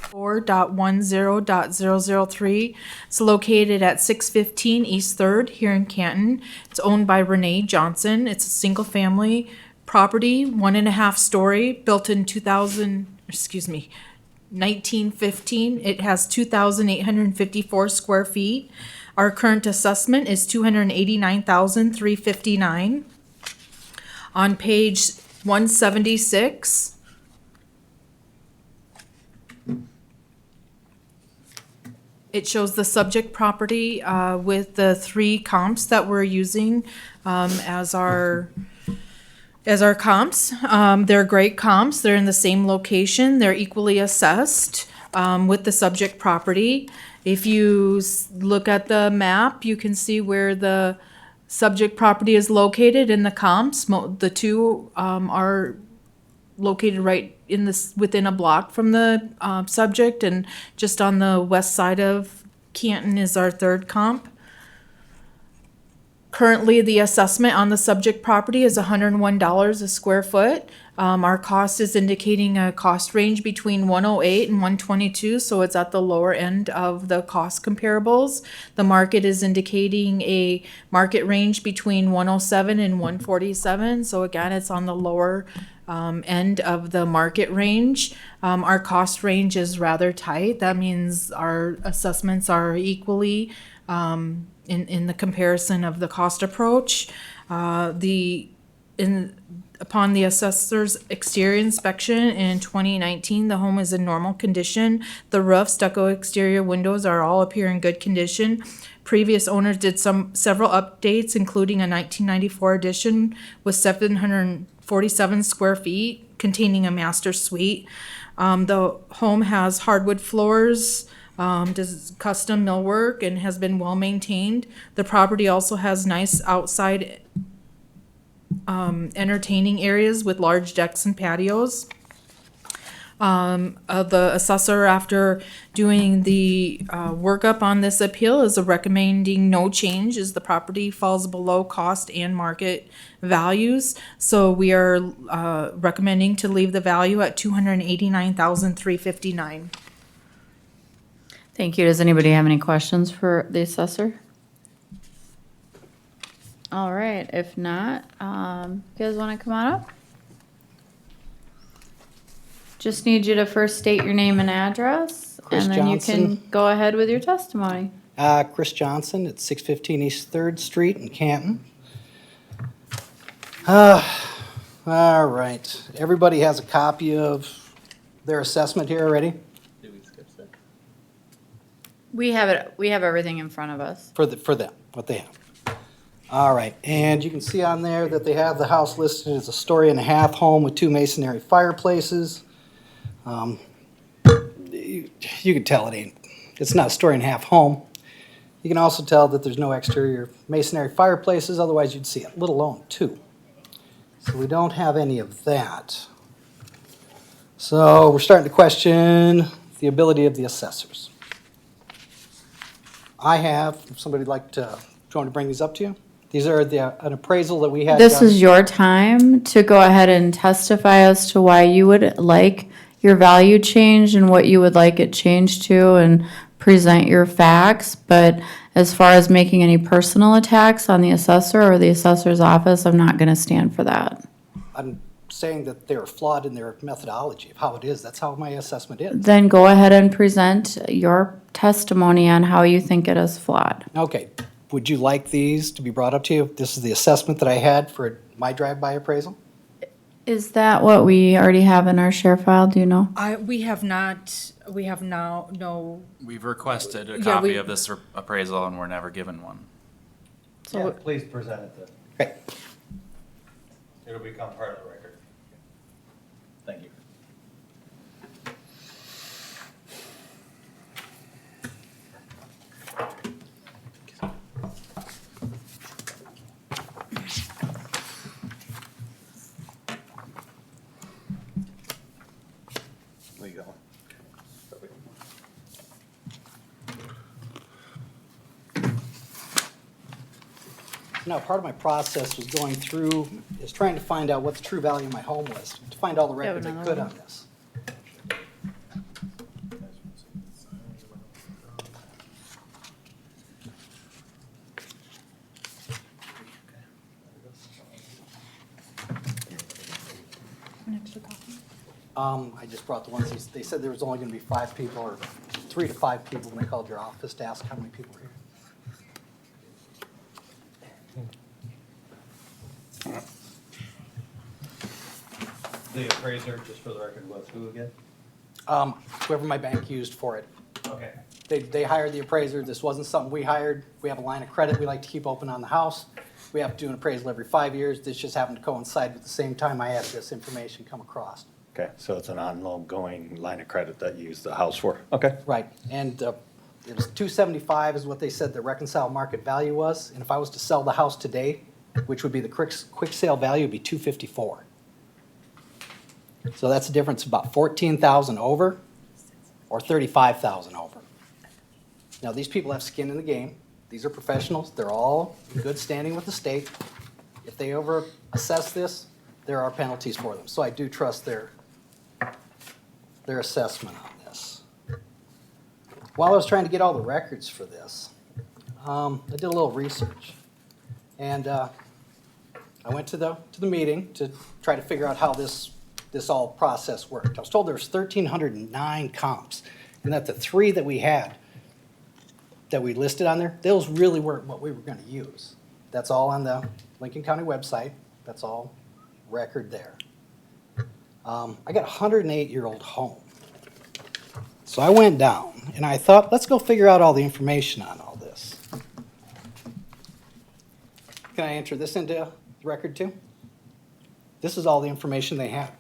4.10.003. It's located at 615 East Third here in Canton. It's owned by Renee Johnson. It's a single-family property, 1.5 story, built in 1915. It has 2,854 square feet. Our current assessment is $289,359. On page 176, it shows the subject property with the 3 comps that we're using as our comps. They're great comps. They're in the same location. They're equally assessed with the subject property. If you look at the map, you can see where the subject property is located in the comps. The 2 are located right in this, within a block from the subject, and just on the west side of Canton is our 3rd comp. Currently, the assessment on the subject property is $101 a square foot. Our cost is indicating a cost range between 108 and 122, so it's at the lower end of the cost comparables. The market is indicating a market range between 107 and 147, so again, it's on the lower end of the market range. Our cost range is rather tight. That means our assessments are equally in the comparison of the cost approach. Upon the assessor's exterior inspection in 2019, the home is in normal condition. The roof, stucco exterior windows are all appear in good condition. Previous owners did several updates, including a 1994 addition with 747 square feet containing a master suite. The home has hardwood floors, does custom millwork, and has been well maintained. The property also has nice outside entertaining areas with large decks and patios. The assessor, after doing the workup on this appeal, is recommending no change as the property falls below cost and market values. So we are recommending to leave the value at $289,359. Thank you. Does anybody have any questions for the assessor? All right, if not, you guys want to come on up? Just need you to first state your name and address, Chris and then you Johnson. can go ahead with your testimony. Chris Johnson at 615 East 3rd Street in Canton. All right. Everybody has a copy of their assessment here already We have it. We have everything in front of us. for them, what they have. All right. And you can see on there that they have the house listed as a 1.5-story home with 2 masonry fireplaces. You can tell it's not a 1.5-story home. You can also tell that there's no exterior masonry fireplaces, otherwise you'd see it, let alone 2. So we don't have any of that. So we're starting to question the ability of the assessors. I have, if somebody'd like to, do you want me to bring these up to you? These are an appraisal that we had This done. is your time to go ahead and testify as to why you would like your value changed and what you would like it changed to, and present your facts. But as far as making any personal attacks on the assessor or the assessor's office, I'm not going to stand for that. I'm saying that they're flawed in their methodology of how it is. That's how my assessment is. Then go ahead and present your testimony on how you think it is flawed. Okay. Would you like these to be brought up to you? This is the assessment that I had for my drive-by appraisal. Is that what we already have in our share file? Do you know? We have now, no. We've requested a Yeah, copy we- of this appraisal and we're never given one. So Yeah, please present it then. Okay. It'll become part of the record. Thank you. There you go. Now, part of my process was going through, is trying to find out what the true value of my home was, to find all the You have records I another could one? on this. I just brought the ones, they said there was only gonna be 5 people, or 3 to 5 people, when they called your office to ask how many people were here. The appraiser, just for the record, was who again? Whoever my bank used for it. Okay. They hired the appraiser. This wasn't something we hired. We have a line of credit we like to keep open on the house. We have to do an appraisal every 5 years. This just happened to coincide with the same time I had this information come across. Okay, so it's an ongoing line of credit that you use the house for? Okay. Right, and it was 275 is what they said the reconciled market value was, and if I was to sell the house today, which would be the quick sale value, would be 254. So that's a difference of about 14,000 over or 35,000 over. Now, these people have skin in the game. These are professionals. They're all in good standing with the state. If they over assess this, there are penalties for them. So I do trust their assessment on this. While I was trying to get all the records for this, I did a little research. And I went to the meeting to try to figure out how this all process worked. I was told there was 1,309 comps, and that the 3 that we had that we listed on there, those really weren't what we were going to use. That's all on the Lincoln County website. That's all record there. I got a 108-year-old home. So I went down and I thought, let's go figure out all the information on all this. Can I enter this into the record too? This is all the information they have.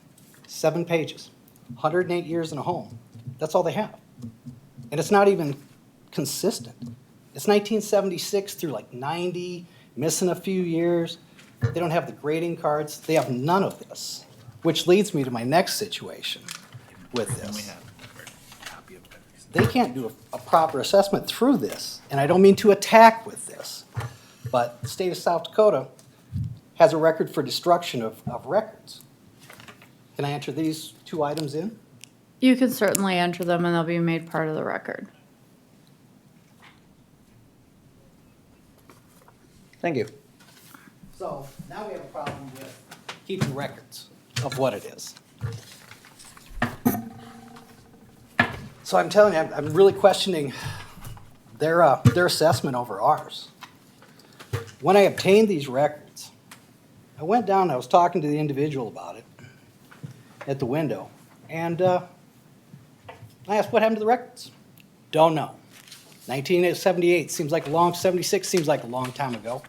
7 pages, 108 years in a home. That's all they have. And it's not even consistent. It's 1976 through like 90, missing a few years. They don't have the grading cards. They have none of this, which leads me to my next situation with this. They can't do a proper assessment through this, and I don't mean to attack with this, but the state of South Dakota has a record for destruction of records. Can I enter these 2 items in? You can certainly enter them and they'll be made part of the record. Thank you. So now we have a problem with keeping records of what it is. So I'm telling you, I'm really questioning their assessment over ours. When I obtained these records, I went down and I was talking to the individual about it at the window, and I asked what happened to the records. Don't know. 1978 seems like 76 seems like a long time ago.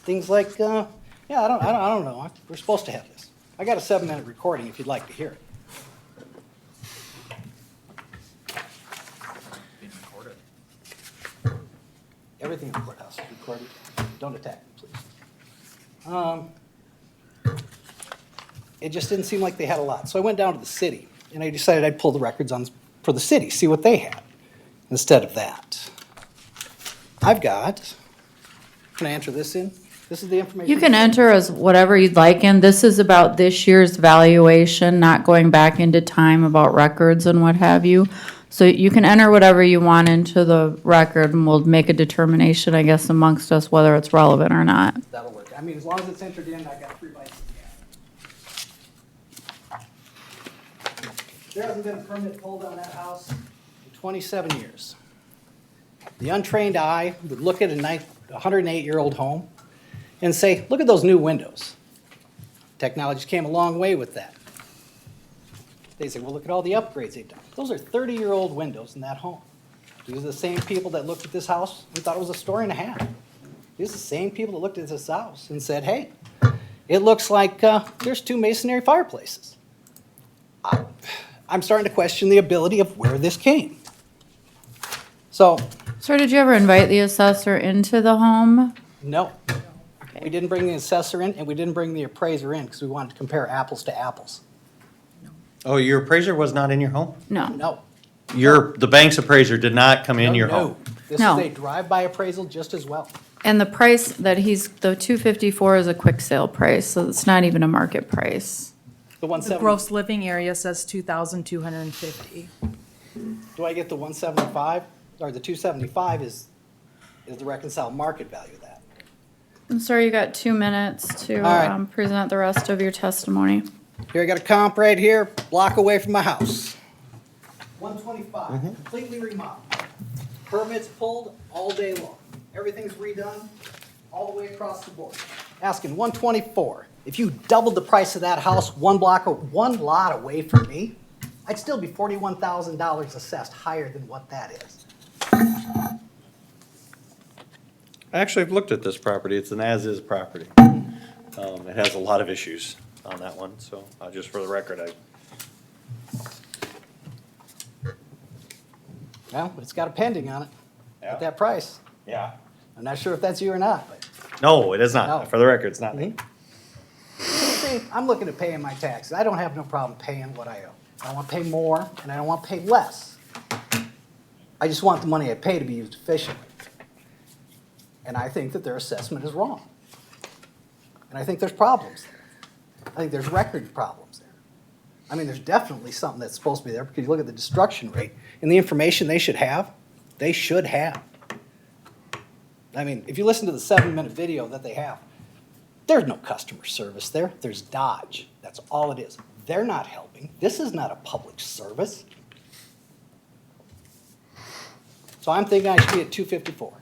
Things like, yeah, I don't know. We're supposed to have this. I got a 7-minute recording if you'd like to hear it. Everything in the courthouse is recorded. Don't attack me, please. It just didn't seem like they had a lot. So I went down to the city, and I decided I'd pull the records for the city, see what they had instead of that. I've got, can I enter this in? This is the information. You can enter as whatever you'd like in. This is about this year's valuation, not going back into time about records and what have you. So you can enter whatever you want into the record and we'll make a determination, I guess, amongst us whether it's relevant or not. That'll work. I mean, as long as it's entered in, I got 3 bites of the apple. There hasn't been a permit pulled on that house in 27 years. The untrained eye would look at a 108-year-old home and say, look at those new windows. Technology came a long way with that. They say, well, look at all the upgrades they've done. Those are 30-year-old windows in that home. These are the same people that looked at this house and thought it was a story and a half. These are the same people that looked at this house and said, hey, it looks like there's 2 masonry fireplaces. I'm starting to question the ability of where this came. So, Sir, did you ever invite the assessor into the home? no. We didn't bring the assessor in, and we didn't bring the appraiser in because we wanted to compare apples to apples. Oh, your appraiser was not in your home? No. No. The bank's appraiser did not come in your No. home? This No. is a drive-by appraisal just as well. And the price that the 254 is a quick sale price, so it's not even a market price. The The 170, gross living area says 2,250. do I get the 175? Or the 275 is the reconciled market value of that. And sir, you got 2 minutes to All right. present the rest of your testimony. Here, I got a comp right here, block away from my house. 125, completely remodeled. Permits pulled all day long. Everything's redone all the way across the board. Asking 124. If you doubled the price of that house one lot away from me, I'd still be $41,000 assessed higher than what that is. I actually have looked at this property. It's an as-is property. It has a lot of issues on that one, so just for the record, Well, it's got a pending on it Yeah. at that price. Yeah. I'm not sure if that's you or not, but No, it is not. No. For the record, it's not me. see, I'm looking at paying my taxes. I don't have no problem paying what I owe. I don't want to pay more, and I don't want to pay less. I just want the money I pay to be used efficiently. And I think that their assessment is wrong. And I think there's problems there. I think there's record problems there. I mean, there's definitely something that's supposed to be there, because you look at the destruction rate and the information they should have. I mean, if you listen to the 7-minute video that they have, there's no customer service there. There's Dodge. That's all it is. They're not helping. This is not a public service. So I'm thinking I should be at $254.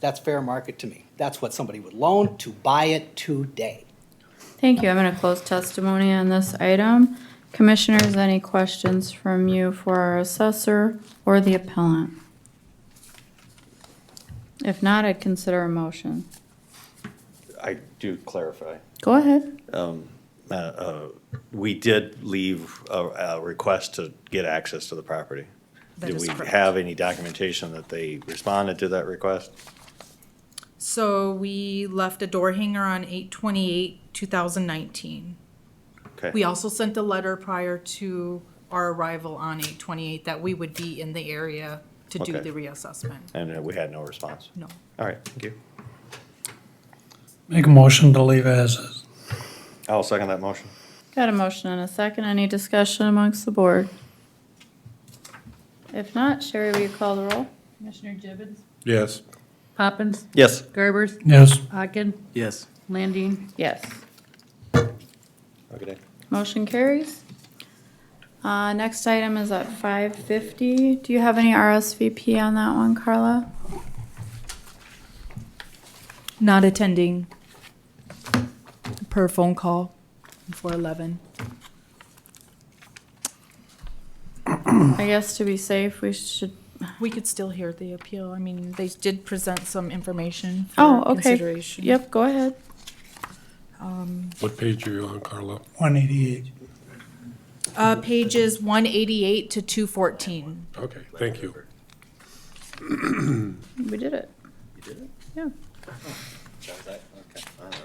That's fair market to me. That's what somebody would loan to buy it today. Thank you. I'm going to close testimony on this item. Commissioners, any questions from you for our assessor or the appellant? If not, I'd consider a motion. I do clarify. Go ahead. We did leave a request to get access to the property. That Did is we correct. have any documentation that they responded to that request? So we left a door hanger on 8/28/2019. Okay. We also sent a letter prior to our arrival on 8/28 that we would be in the area to do Okay. the reassessment. And we had no response? No. All right, thank you. Make a motion to leave as is. I'll second that motion. Got a motion and a second. Any discussion amongst the board? If not, Sherry, will you call the roll? Commissioner Gibbons, Yes. Poppins, Yes. Gerbers, Yes. Otkin, Yes. Landine. Yes. Okay. Motion carries. Next item is at 5:50. Do you have any RSVP on that one, Carla? Not attending per phone call before 11. I guess to be safe, we should. We could still hear the appeal. I mean, they did present some information Oh, for okay. consideration. Yep, go ahead. What page are you on, Carla? 188. Pages 188 to 214. Okay, thank you. We did it. You did it? Yeah. Okay. All right.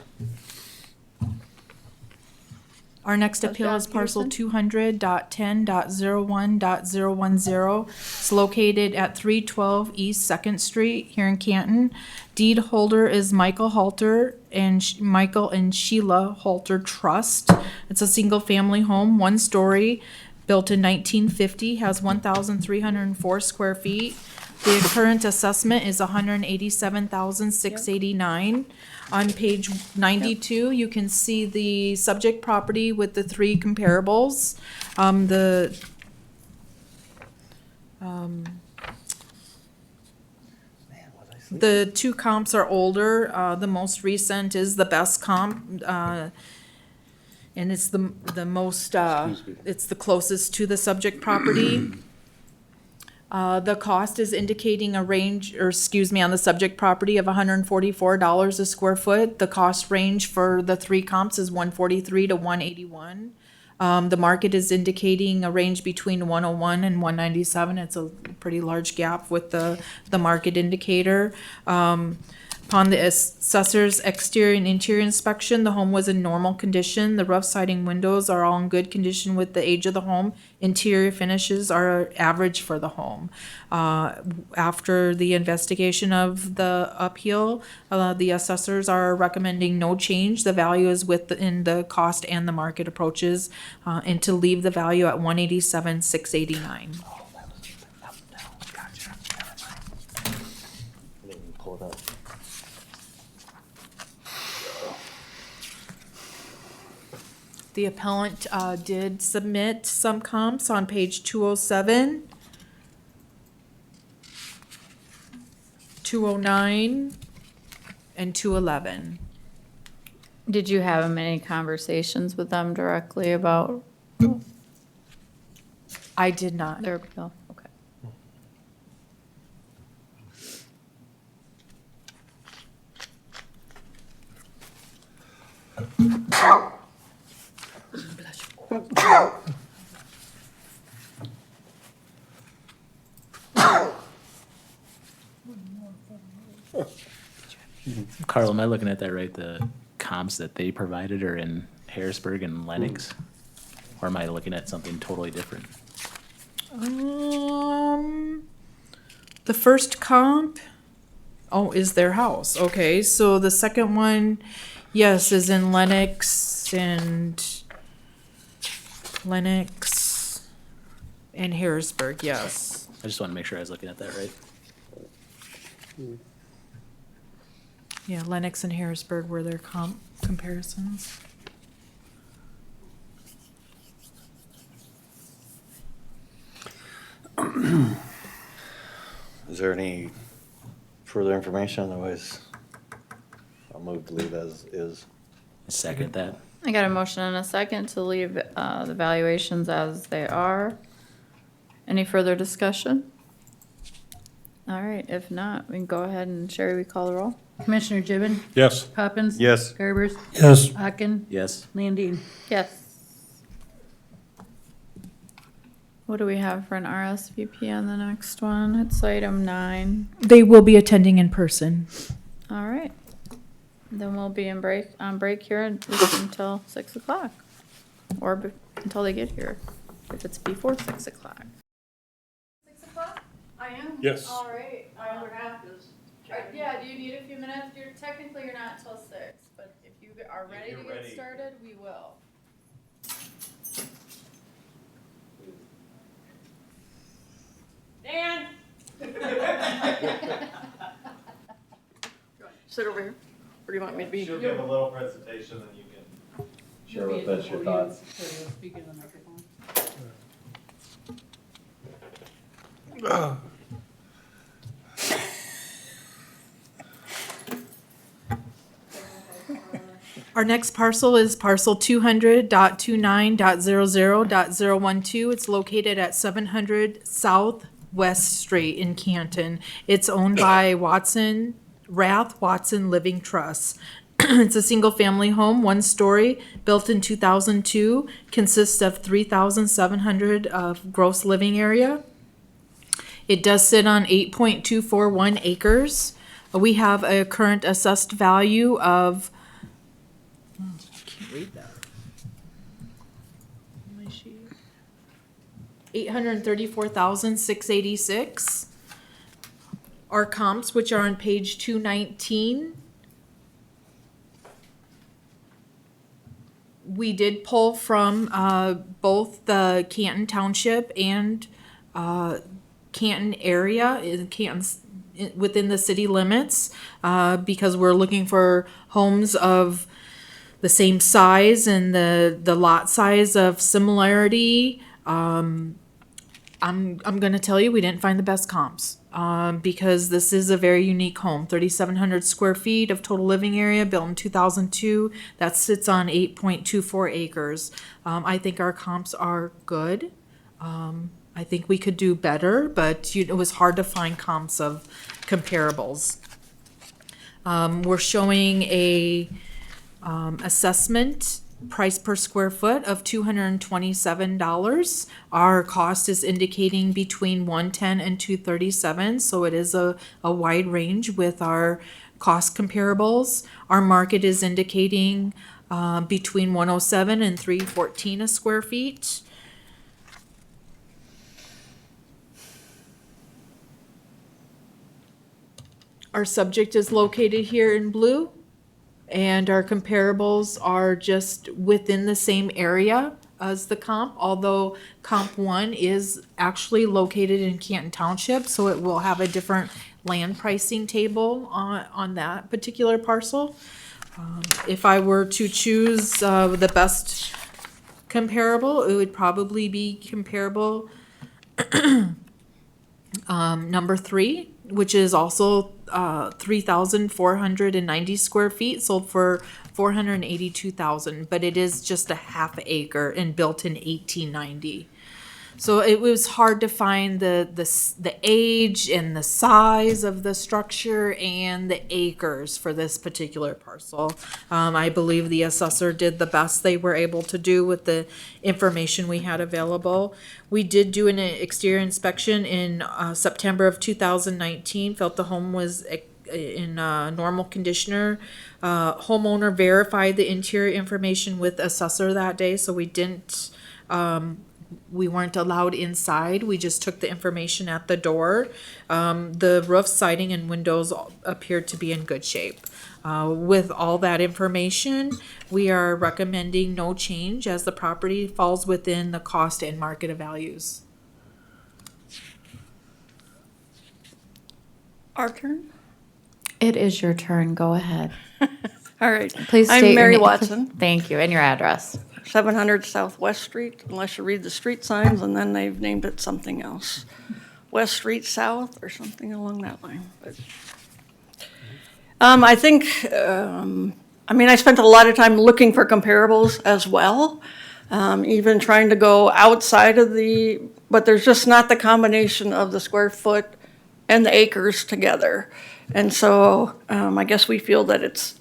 Our next That's appeal John is parcel Peterson? 200.10.01.010. It's located at 312 East Second Street here in Canton. Deed holder is Michael Halter and Michael and Sheila Halter Trust. It's a single-family home, 1-story, built in 1950, has 1,304 square feet. The current assessment is $187,689. On page 92, you can see the subject property with the 3 comparables. The 2 comps are older. The most recent is the best comp, and it's the most, it's the closest to the subject property. The cost is indicating a range, or excuse me, on the subject property of $144 a square foot. The cost range for the 3 comps is $143 to $181. The market is indicating a range between 101 and 197. It's a pretty large gap with the market indicator. Upon the assessor's exterior and interior inspection, the home was in normal condition. The rough siding windows are all in good condition with the age of the home. Interior finishes are average for the home. After the investigation of the appeal, the assessors are recommending no change. The value is within the cost and the market approaches, and to leave the value at $187,689. Pull it up. The appellant did submit some comps on page 207, 209, and 211. Did you have any conversations with them directly about I did not. There we go, okay. Carl, am I looking at that right? The comps that they provided are in Harrisburg and Lennox? Or am I looking at something totally different? The first comp, is their house. Okay, so the second one, yes, is in Lennox and Harrisburg, yes. I just want to make sure I was looking at that right. Yeah, Lennox and Harrisburg were their comparisons. Is there any further information? Otherwise, I'll move to leave as is. Second that. I got a motion and a second to leave the valuations as they are. Any further discussion? All right, if not, we can go ahead and Sherry, we call the roll. Commissioner Gibbon, Yes. Poppins. Yes. Gerbers, Yes. Hawken, Yes. Landine. Yes. What do we have for an RSVP on the next one? It's item 9. They will be attending in person. All right. Then we'll be on break here just until 6 o'clock. Or until they get here, if it's before 6 o'clock. 6 o'clock? I am? Yes. All right. Yeah, do you need a few minutes? Technically, you're not till 6, but if you are ready to get started, we will. Dan! Sit over here. Where do you want me to be? She'll give a little presentation and you can share with us your thoughts. Speak in the microphone. Our next parcel is parcel 200.29.00.012. It's located at 700 South West Street in Canton. It's owned by Watson Living Trust. It's a single-family home, one story, built in 2002, consists of 3,700 of gross living area. It does sit on 8.241 acres. We have a current assessed value of $834,686. Our comps, which are on page 219. We did pull from both the Canton Township and Canton area, within the city limits, because we're looking for homes of the same size and the lot size of similarity. I'm gonna tell you, we didn't find the best comps, because this is a very unique home, 3,700 square feet of total living area, built in 2002. That sits on 8.24 acres. I think our comps are good. I think we could do better, but it was hard to find comps of comparables. We're showing a assessment price per square foot of $227. Our cost is indicating between $110 and $237, so it is a wide range with our cost comparables. Our market is indicating between $107 and $314 a square feet. Our subject is located here in blue, and our comparables are just within the same area as the comp, although comp 1 is actually located in Canton Township, so it will have a different land pricing table on that particular parcel. If I were to choose the best comparable, it would probably be comparable number 3, which is also 3,490 square feet, sold for 482,000, but it is just a half acre and built in 1890. So it was hard to find the age and the size of the structure and the acres for this particular parcel. I believe the assessor did the best they were able to do with the information we had available. We did do an exterior inspection in September of 2019, felt the home was in normal conditioner. Homeowner verified the interior information with assessor that day, so we didn't we weren't allowed inside. We just took the information at the door. The roof, siding, and windows appeared to be in good shape. With all that information, we are recommending no change as the property falls within the cost and market values. Our turn? It is your turn. Go ahead. All right. Please I'm state your Mary name. Watson, Thank you, and your address. 700 Southwest Street, unless you read the street signs, and then they've named it something else. West Street South or something along that line. But, I think, I spent a lot of time looking for comparables as well, even trying to go outside of but there's just not the combination of the square foot and the acres together. And so I guess we feel that it's,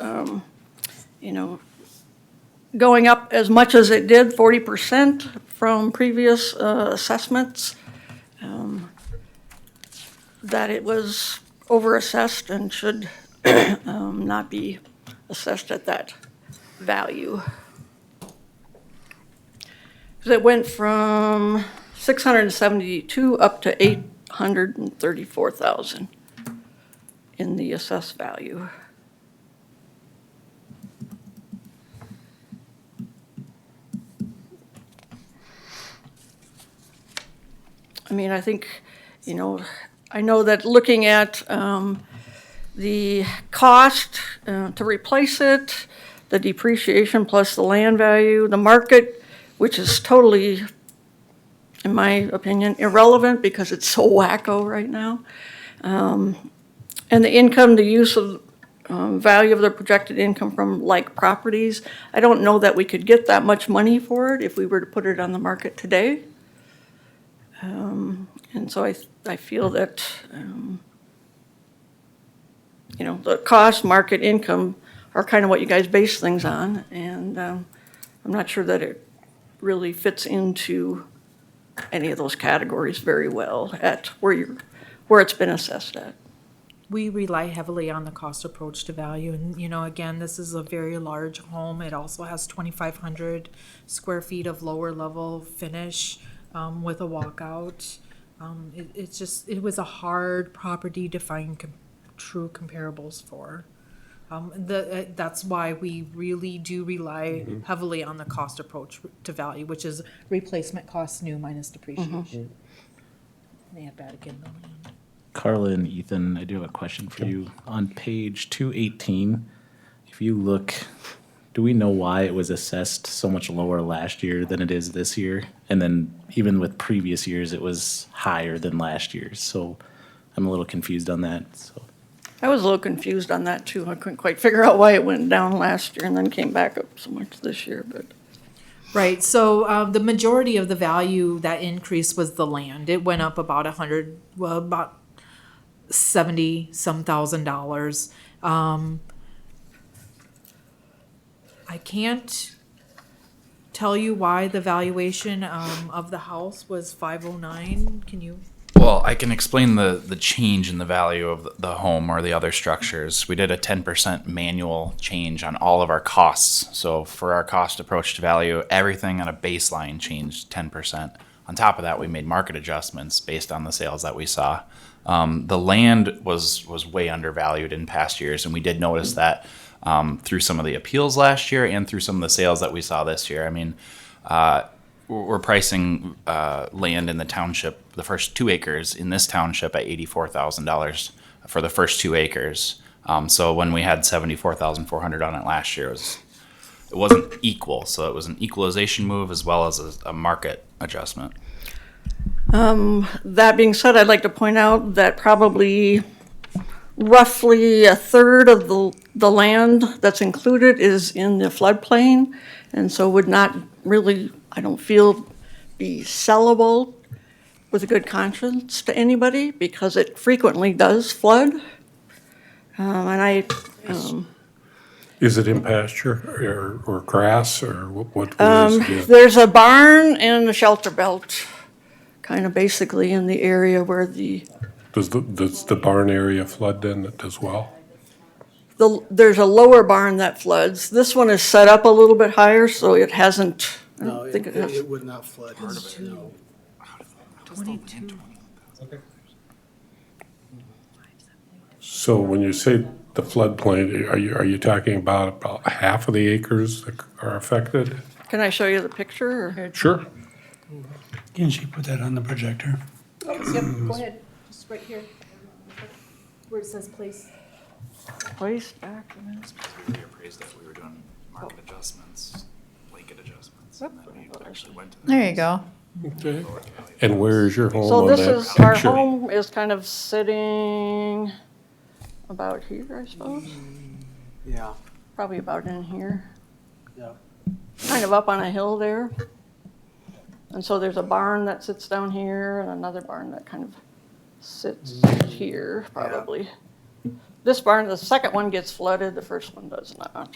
going up as much as it did, 40% from previous assessments, that it was overassessed and should not be assessed at that value. So it went from 672 up to 834,000 in the assessed value. I think, I know that looking at the cost to replace it, the depreciation plus the land value, the market, which is totally, in my opinion, irrelevant because it's so wacko right now, and the income, the use of value of the projected income from like properties, I don't know that we could get that much money for it if we were to put it on the market today. And so I feel that, the cost, market, income are kind of what you guys base things on. And I'm not sure that it really fits into any of those categories very well at where it's been assessed at. We rely heavily on the cost approach to value. And, again, this is a very large home. It also has 2,500 square feet of lower level finish with a walkout. It was a hard property to find true comparables for. That's why we really do rely heavily on the cost approach to value, which is replacement cost new minus depreciation. And add back in the land. Carla and Ethan, I do have a question for you. On page 218, if you look, do we know why it was assessed so much lower last year than it is this year? And then even with previous years, it was higher than last year's. So I'm a little confused on that. So I was a little confused on that too. I couldn't quite figure out why it went down last year and then came back up so much this year, but. Right, so the majority of the value that increase was the land. It went up about about $70-some thousand. I can't tell you why the valuation of the house was 509. Can you? Well, I can explain the change in the value of the home or the other structures. We did a 10% manual change on all of our costs. So for our cost approach to value, everything on a baseline changed 10%. On top of that, we made market adjustments based on the sales that we saw. The land was way undervalued in past years, and we did notice that through some of the appeals last year and through some of the sales that we saw this year. We're pricing land in the township, the first 2 acres in this township at $84,000 for the first 2 acres. So when we had $74,400 on it last year, it wasn't equal. So it was an equalization move as well as a market adjustment. That being said, I'd like to point out that probably roughly a third of the land that's included is in the floodplain, and so would not really, I don't feel, be sellable with a good conscience to anybody, because it frequently does flood. Is it in pasture or grass or what is it? There's a barn and a shelter belt, kind of basically in the area where Does the barn area flood then as well? there's a lower barn that floods. This one is set up a little bit higher, so it hasn't, I No, don't think it has. it would not flood. No. So when you say the floodplain, are you talking about half of the acres that are affected? Can I show you the picture? Or? Sure. Can she put that on the projector? Yep, go ahead, just right here, where it says place. Place back. We appraised that we were doing market adjustments, blanket adjustments, and then we actually went to. There you go. Okay. And where is your home So on this that is, our picture? home is kind of sitting about here, I suppose. Yeah, Probably about in here. yeah. Kind of up on a hill there. And so there's a barn that sits down here and another barn that kind of sits here, probably. This barn, the second one gets flooded, the first one does not.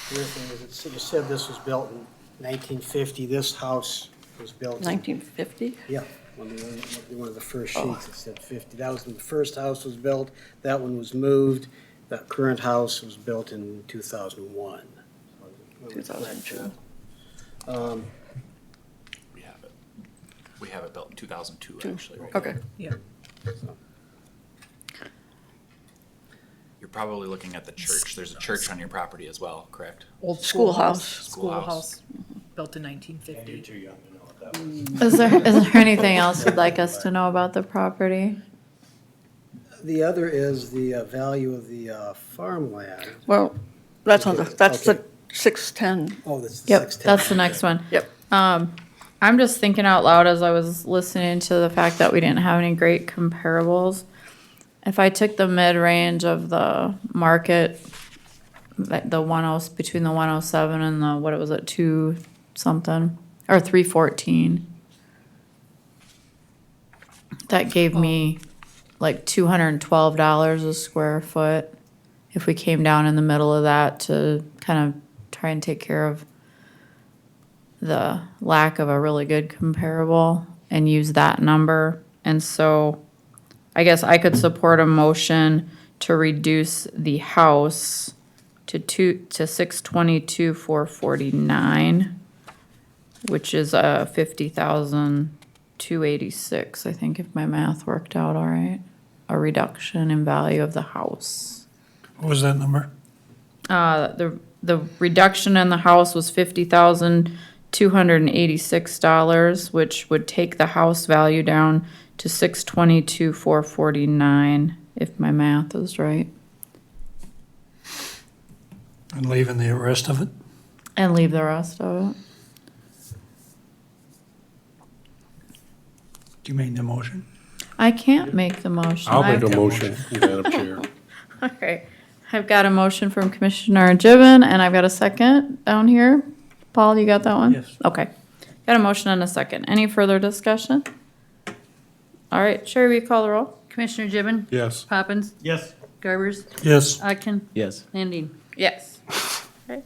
The other thing is, you said this was built in 1950. This house was built in 1950? Yeah, one of the first sheets, it said 50. That was when the first house was built, that one was moved, that current house was built in 2001. 2002. We have it built in 2002, actually. Right? Okay. Yeah. You're probably looking at the church. There's a church on your property as well, correct? Old Schoolhouse. Schoolhouse, built in 1950. Is there anything else you'd like us to know about the property? The other is the value of the farmland. Well, that's on the, that's Okay. the 610. Oh, that's the Yep, 610. that's the next one. Yep. I'm just thinking out loud as I was listening to the fact that we didn't have any great comparables. If I took the mid-range of the market, like the 10, between the 107 and the, what was it, 2 something, or 314. That gave me like $212 a square foot. If we came down in the middle of that to kind of try and take care of the lack of a really good comparable and use that number. And so I guess I could support a motion to reduce the house to 622,449, which is 50,286, I think, if my math worked out all right. A reduction in value of the house. What was that number? The reduction in the house was $50,286, which would take the house value down to $622,449, if my math is right. And leaving the rest of it? And leave the rest of it. You made the motion? I can't make the motion. I'll I make have a to- motion, Madam Chair. Okay, I've got a motion from Commissioner Gibbon, and I've got a second down here. Paul, you got that one? Yes. Okay, got a motion and a second. Any further discussion? All right, Sherry, will you call the roll? Commissioner Gibbon, Yes. Poppins, Yes. Garbers, Yes. Atkin, Yes. Landine. Yes. Okay.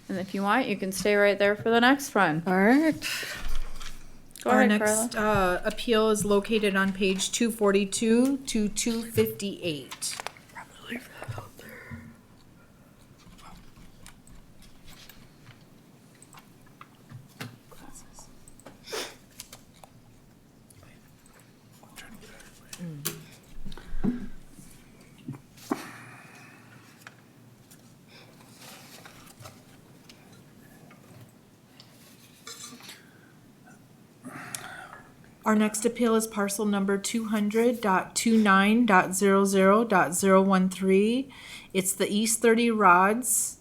And if you want, you can stay right there for the next one. All right. Go Our ahead, next Carla. appeal is located on page 242 to 258. Our next appeal is parcel number 200.29.00.013. It's the East 30 Rods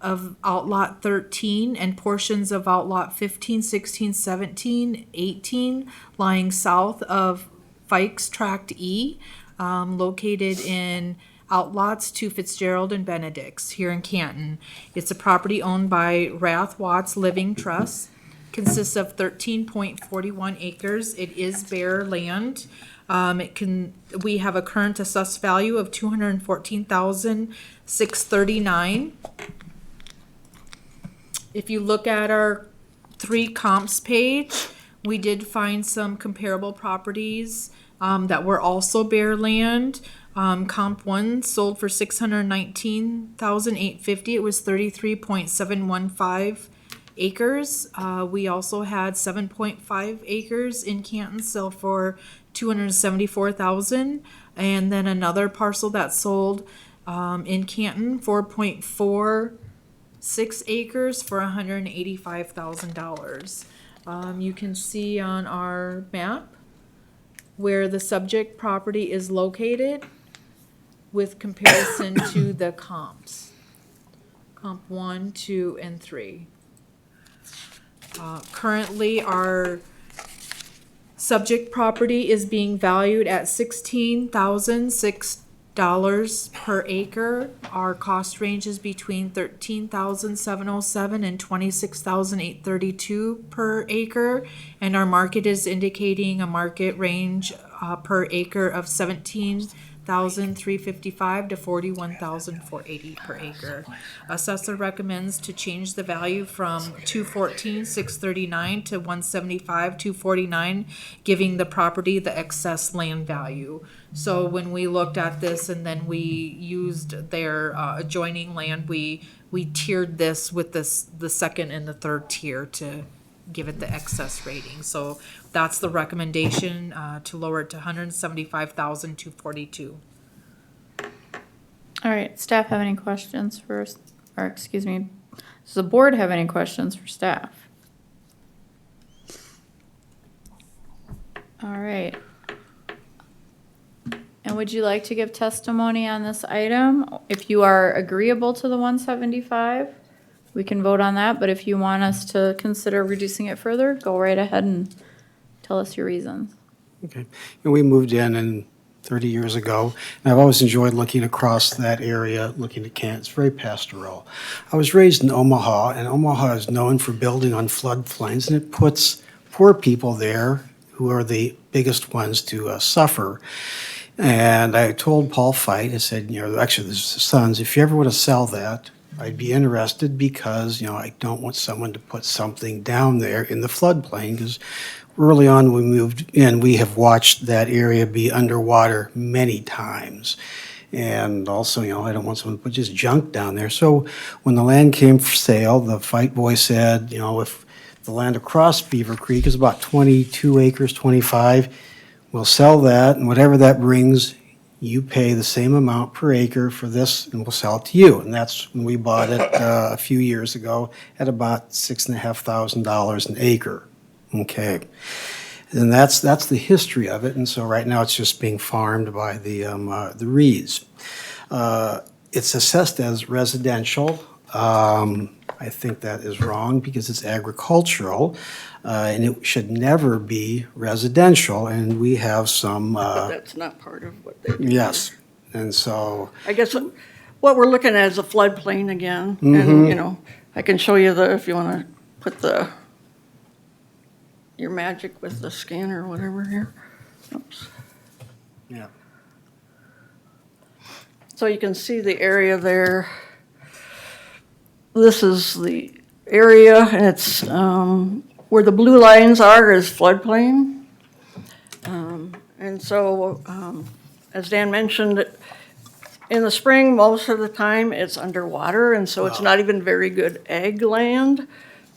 of Outlot 13 and portions of Outlot 15, 16, 17, 18, lying south of Fikes Tract E, located in Outlots to Fitzgerald and Benedict's here in Canton. It's a property owned by Rath Watts Living Trust. Consists of 13.41 acres. It is bare land. We have a current assessed value of $214,639. If you look at our 3 comps page, we did find some comparable properties that were also bare land. Comp 1 sold for $619,850. It was 33.715 acres. We also had 7.5 acres in Canton sell for $274,000, and then another parcel that sold in Canton 4.46 acres for $185,000. You can see on our map where the subject property is located with comparison to the comps. Comp 1, 2, and 3. Currently, our subject property is being valued at $16,006 per acre. Our cost range is between $13,707 and $26,832 per acre, and our market is indicating a market range per acre of $17,355 to $41,480 per acre. Assessor recommends to change the value from $214,639 to $175,249, giving the property the excess land value. So when we looked at this and then we used their adjoining land, we tiered this with the second and the third tier to give it the excess rating. So that's the recommendation, to lower it to $175,242. All right, staff have any questions for, or excuse me, does the board have any questions for staff? All right. And would you like to give testimony on this item? If you are agreeable to the 175, we can vote on that, but if you want us to consider reducing it further, go right ahead and tell us your reasons. Okay. And we moved in 30 years ago, and I've always enjoyed looking across that area, looking at Canton. It's very pastoral. I was raised in Omaha, and Omaha is known for building on floodplains, and it puts poor people there who are the biggest ones to suffer. And I told Paul Feit, I said, actually, there's sons, if you ever want to sell that, I'd be interested because, I don't want someone to put something down there in the floodplain, because early on when we moved in, we have watched that area be underwater many times. And also, I don't want someone to put just junk down there. So when the land came for sale, the Feit boy said, if the land across Beaver Creek is about 22 acres, 25, we'll sell that, and whatever that brings, you pay the same amount per acre for this, and we'll sell it to you. And that's when we bought it a few years ago at about $6,500 an acre. Okay. And that's the history of it. And so right now it's just being farmed by the Reeds. It's assessed as residential. I think that is wrong because it's agricultural, and it should never be residential. And we have some. But that's not part of what they do. Yes, and so. I guess what we're looking at is a floodplain again, Mhm. and, I can show you if you want to put your magic with the scanner or whatever here. Oops. Yeah. So you can see the area there. This is the area, and it's where the blue lines are is floodplain. And so, as Dan mentioned, in the spring, most of the time, it's underwater, and so it's not even very good ag land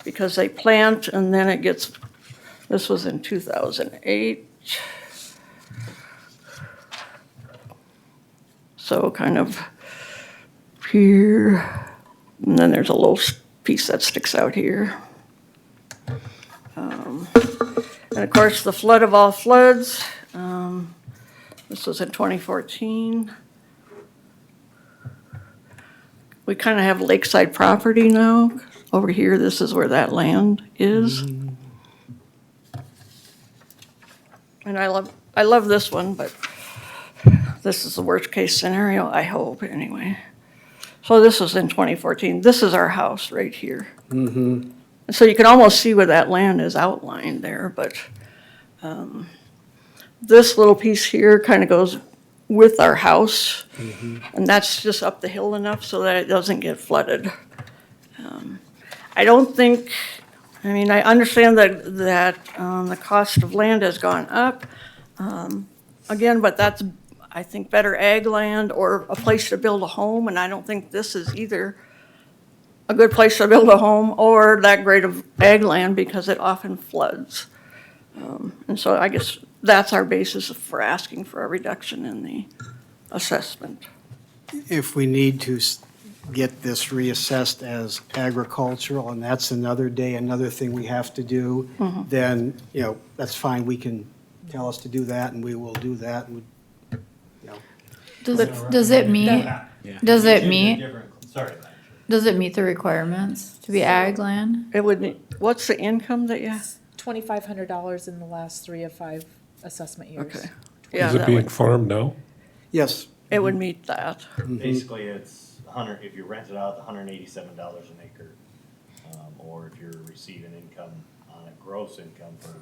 because they plant and then it gets, this was in 2008. So kind of here, and then there's a little piece that sticks out here. And of course, the flood of all floods, this was in 2014. we kind of have lakeside property now. Over here, this is where that land is. And I love this one, but this is the worst case scenario, I hope, anyway. So this was in 2014. This is our house right here. Mm-hmm. And so you can almost see where that land is outlined there, but this little piece here kind of goes with our house. And that's just up the hill enough so that it doesn't get flooded. I don't think, I mean, I understand that the cost of land has gone up. Again, but that's, I think, better ag land or a place to build a home, and I don't think this is either a good place to build a home or that great of ag land because it often floods. And so I guess that's our basis for asking for a reduction in the assessment. If we need to get this reassessed as agricultural, and that's another day, another thing we have to do, then, you know, that's fine. We can tell us to do that, and we will do that. And, you know. Does it meet, does it meet, Sorry. does it meet the requirements to be ag land? It would, what's the income that you, $2,500 in the last 3 of 5 assessment years. okay. Yeah, Is it that being would, farmed now? Yes. it would meet that. Basically, it's 100, if you rent it out, $187 an acre. Or if you're receiving income on a gross income for,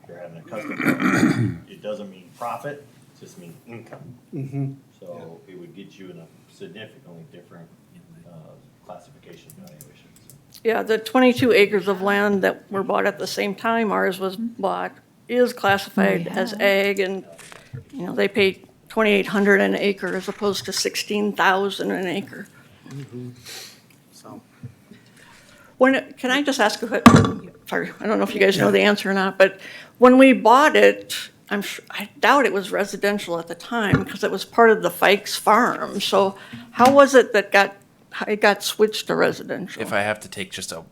if you're having a custom, it doesn't mean profit, it just means income. So it would get you in a significantly different classification valuation. Yeah, the 22 acres of land that were bought at the same time ours was bought is classified as ag, and, you know, they pay $2,800 an acre as opposed to $16,000 an acre. So, Can I just ask a question? Sorry, I don't know if you guys know the answer or not, but when we bought it, I doubt it was residential at the time because it was part of the Fikes farm. So how was it that it got switched to residential? If I have to take just a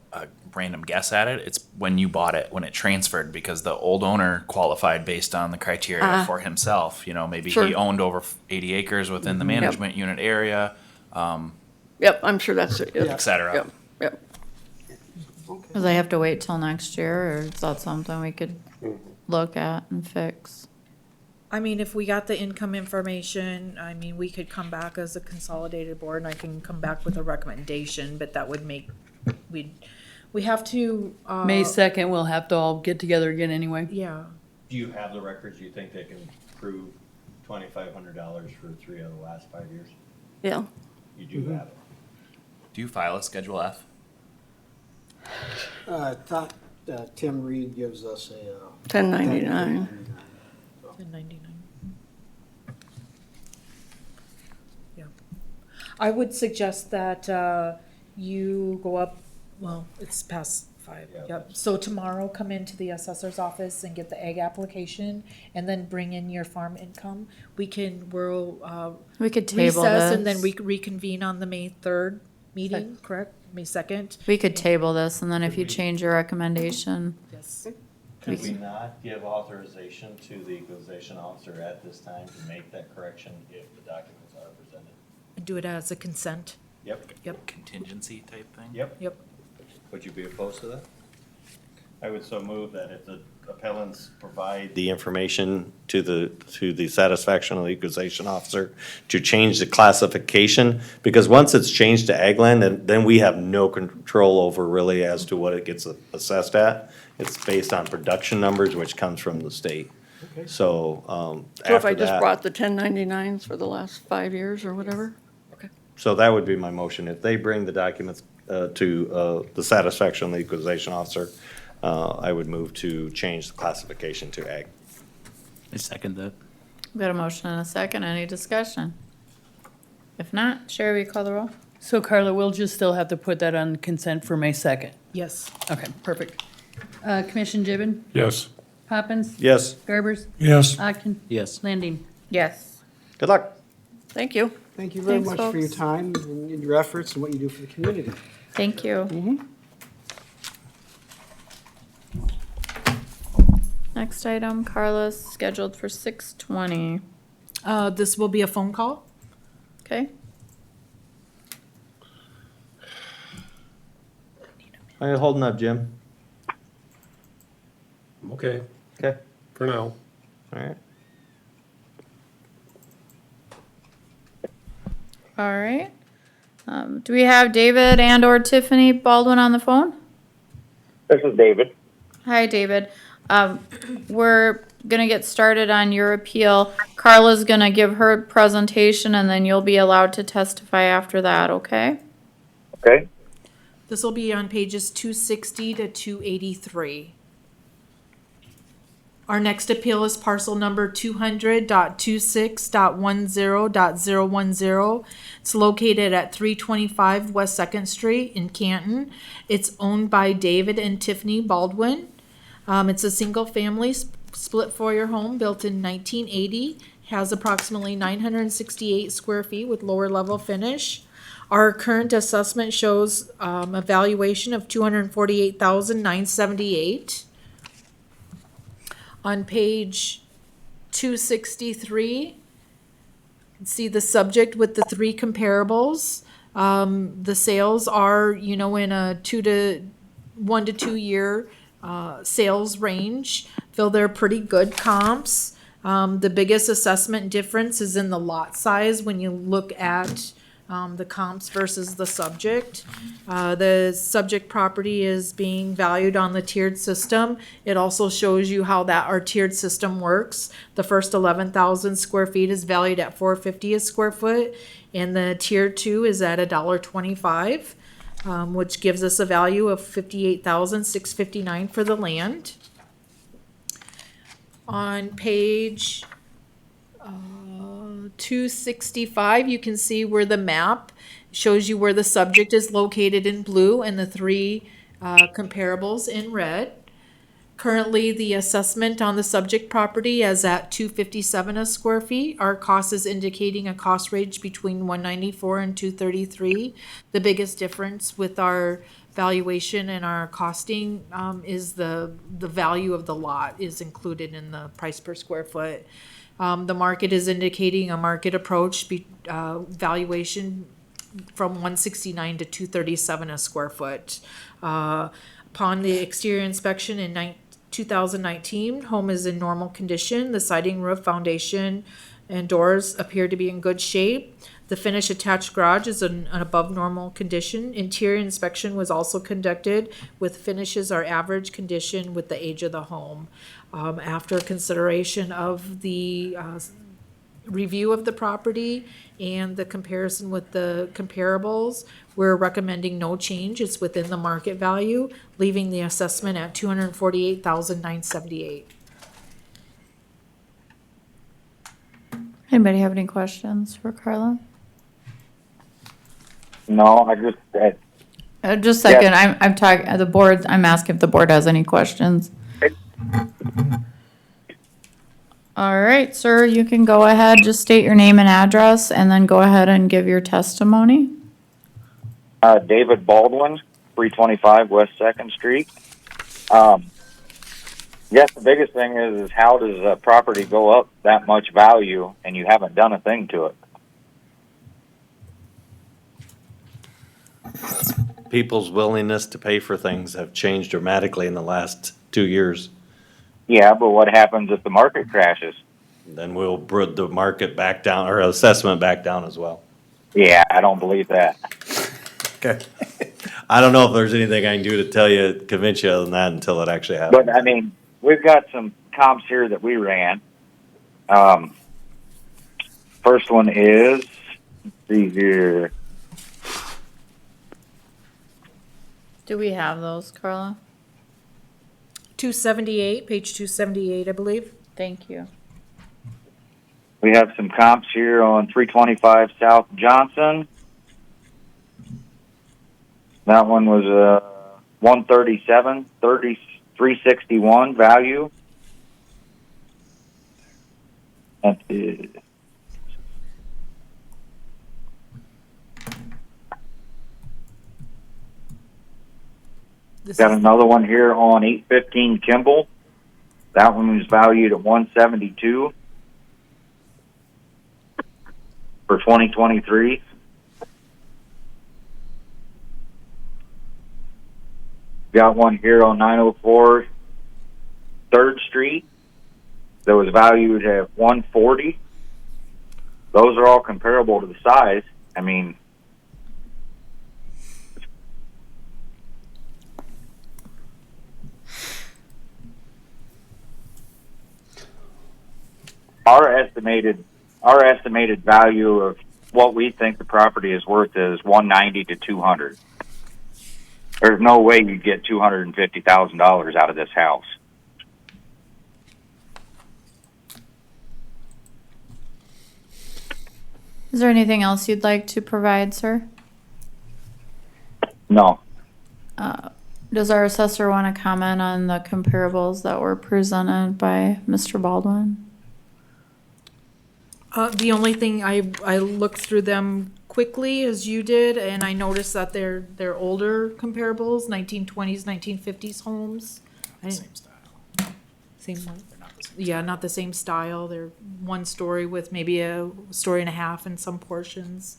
random guess at it, it's when you bought it, when it transferred, because the old owner qualified based on the criteria for himself. You know, maybe Sure. he owned over 80 acres within the management unit area, Yep, I'm sure that's it. et cetera. Yep, yep. Do they have to wait till next year, or is that something we could look at and fix? I mean, if we got the income information, I mean, we could come back as a consolidated board and I can come back with a recommendation, but that would make, we have to, May 2nd, we'll have to all get together again anyway. yeah. Do you have the records you think they can prove $2,500 for 3 of the last 5 years? Yeah. You do have it. Do you file a Schedule F? I thought Tim Reed gives us a 1099. 1099. Yeah. I would suggest that you go up, well, it's past 5, yep. So tomorrow, come into the assessor's office and get the egg application, and then bring in your farm income. We could table recess, and then this. we reconvene on the May 3rd meeting, correct? May 2nd? We could table this, and then if you change your recommendation, Yes. Could we not give authorization to the equalization officer at this time to make that correction if the documents are presented? And do it as a consent? Yep. Yep. Contingency type thing? Yep. Yep. Would you be opposed to that? I would so move that if the appellants provide the information to the satisfaction of the equalization officer to change the classification, because once it's changed to ag land, then we have no control over really as to what it gets assessed at. It's based on production numbers, which comes from the state. So, So if I after just that, brought the 1099s for the last 5 years or whatever? so that would be my motion. If they bring the documents to the satisfaction of the equalization officer, I would move to change the classification to ag. I second that. we got a motion and a second. Any discussion? If not, Sherry, will you call the roll? So Carla, we'll just still have to put that on consent for May 2nd. Yes. Okay, perfect. Commissioner Gibbon, Yes. Poppins, Yes. Garbers, Yes. Acton, Yes. Landine. Yes. Good luck. Thank you. Thank you very Thanks, much for your folks. time and your efforts and what you do for the community. Thank you. Next item, Carla's scheduled for 6:20. This will be a phone call. Okay? How you holding up, Jim? Okay, Okay, for now. all right. All right. Do we have David and or Tiffany Baldwin on the phone? This is David. Hi, David. We're gonna get started on your appeal. Carla's gonna give her presentation and then you'll be allowed to testify after that, okay? Okay. This will be on pages 260 to 283. Our next appeal is parcel number 200.26.10.010. It's located at 325 West Second Street in Canton. It's owned by David and Tiffany Baldwin. It's a single-family split foyer home built in 1980. Has approximately 968 square feet with lower-level finish. Our current assessment shows a valuation of $248,978. On page 263, you can see the subject with the three comparables. The sales are, in a 1 to 2 year sales range. Feel they're pretty good comps. The biggest assessment difference is in the lot size when you look at the comps versus the subject. The subject property is being valued on the tiered system. It also shows you how our tiered system works. The first 11,000 square feet is valued at $4.50 a square foot, and the tier 2 is at $1.25, which gives us a value of $58,659 for the land. On page 265, you can see where the map shows you where the subject is located in blue and the three comparables in red. Currently, the assessment on the subject property is at $257 a square feet. Our cost is indicating a cost range between $194 and $233. The biggest difference with our valuation and our costing is the value of the lot is included in the price per square foot. The market is indicating a market approach valuation from $169 to $237 a square foot. Upon the exterior inspection in 2019, home is in normal condition. The siding, roof, foundation, and doors appear to be in good shape. The finished attached garage is in an above normal condition. Interior inspection was also conducted with finishes are average condition with the age of the home. After consideration of the review of the property and the comparison with the comparables, we're recommending no change. It's within the market value, leaving the assessment at $248,978. Anybody have any questions for Carla? No, I just, Just a second, I'm talking, the board, I'm asking if the board has any questions. All right, sir, you can go ahead, just state your name and address, and then go ahead and give your testimony. David Baldwin, 325 West 2nd Street. Yes, the biggest thing is how does a property go up that much value and you haven't done a thing to it? People's willingness to pay for things have changed dramatically in the last 2 years. Yeah, but what happens if the market crashes? Then we'll bring the market back down, or assessment back down as well. Yeah, I don't believe that. Okay. I don't know if there's anything I can do to tell you, convince you other than that until it actually happens. But I mean, we've got some comps here that we ran. First one is, let's see here. Do we have those, Carla? 278, page 278, I believe. Thank you. We have some comps here on 325 South Johnson. That one was 137, 361 value. That is. Got another one here on 815 Kimball. That one was valued at 172 for 2023. Got one here on 904 3rd Street that was valued at 140. Those are all comparable to the size. I mean, our estimated value of what we think the property is worth is 190 to 200. There's no way you'd get $250,000 out of this house. Is there anything else you'd like to provide, sir? No. Does our assessor want to comment on the comparables that were presented by Mr. Baldwin? The only thing I looked through them quickly as you did, and I noticed that they're older comparables, 1920s, 1950s homes. Same style. Same one. Yeah, not the same style. They're one story with maybe a story and a half in some portions.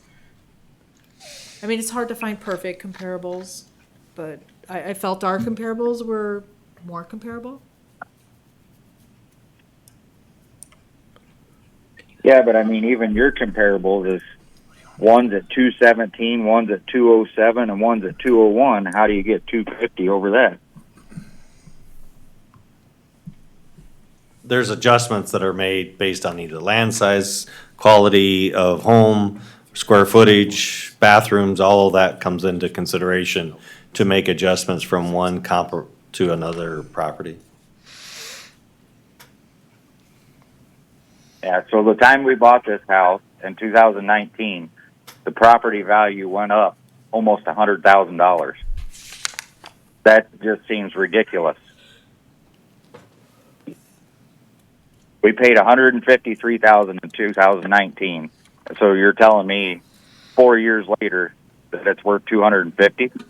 I mean, it's hard to find perfect comparables, but I felt our comparables were more comparable. Yeah, but I mean, even your comparables is one's at 217, one's at 207, and one's at 201. How do you get 250 over that? There's adjustments that are made based on either land size, quality of home, square footage, bathrooms, all of that comes into consideration to make adjustments from one comp to another property. Yeah, so the time we bought this house in 2019, the property value went up almost $100,000. That just seems ridiculous. We paid $153,000 in 2019. So you're telling me 4 years later that it's worth $250,000?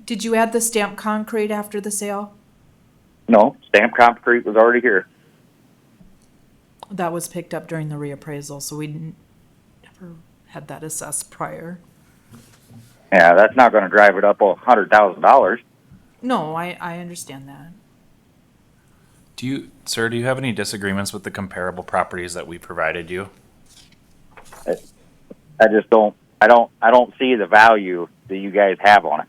Did you add the stamped concrete after the sale? No, stamped concrete was already here. That was picked up during the reappraisal, so we never had that assessed prior. Yeah, that's not going to drive it up $100,000. No, I understand that. Do you, sir, do you have any disagreements with the comparable properties that we provided you? I just don't. I don't see the value that you guys have on it.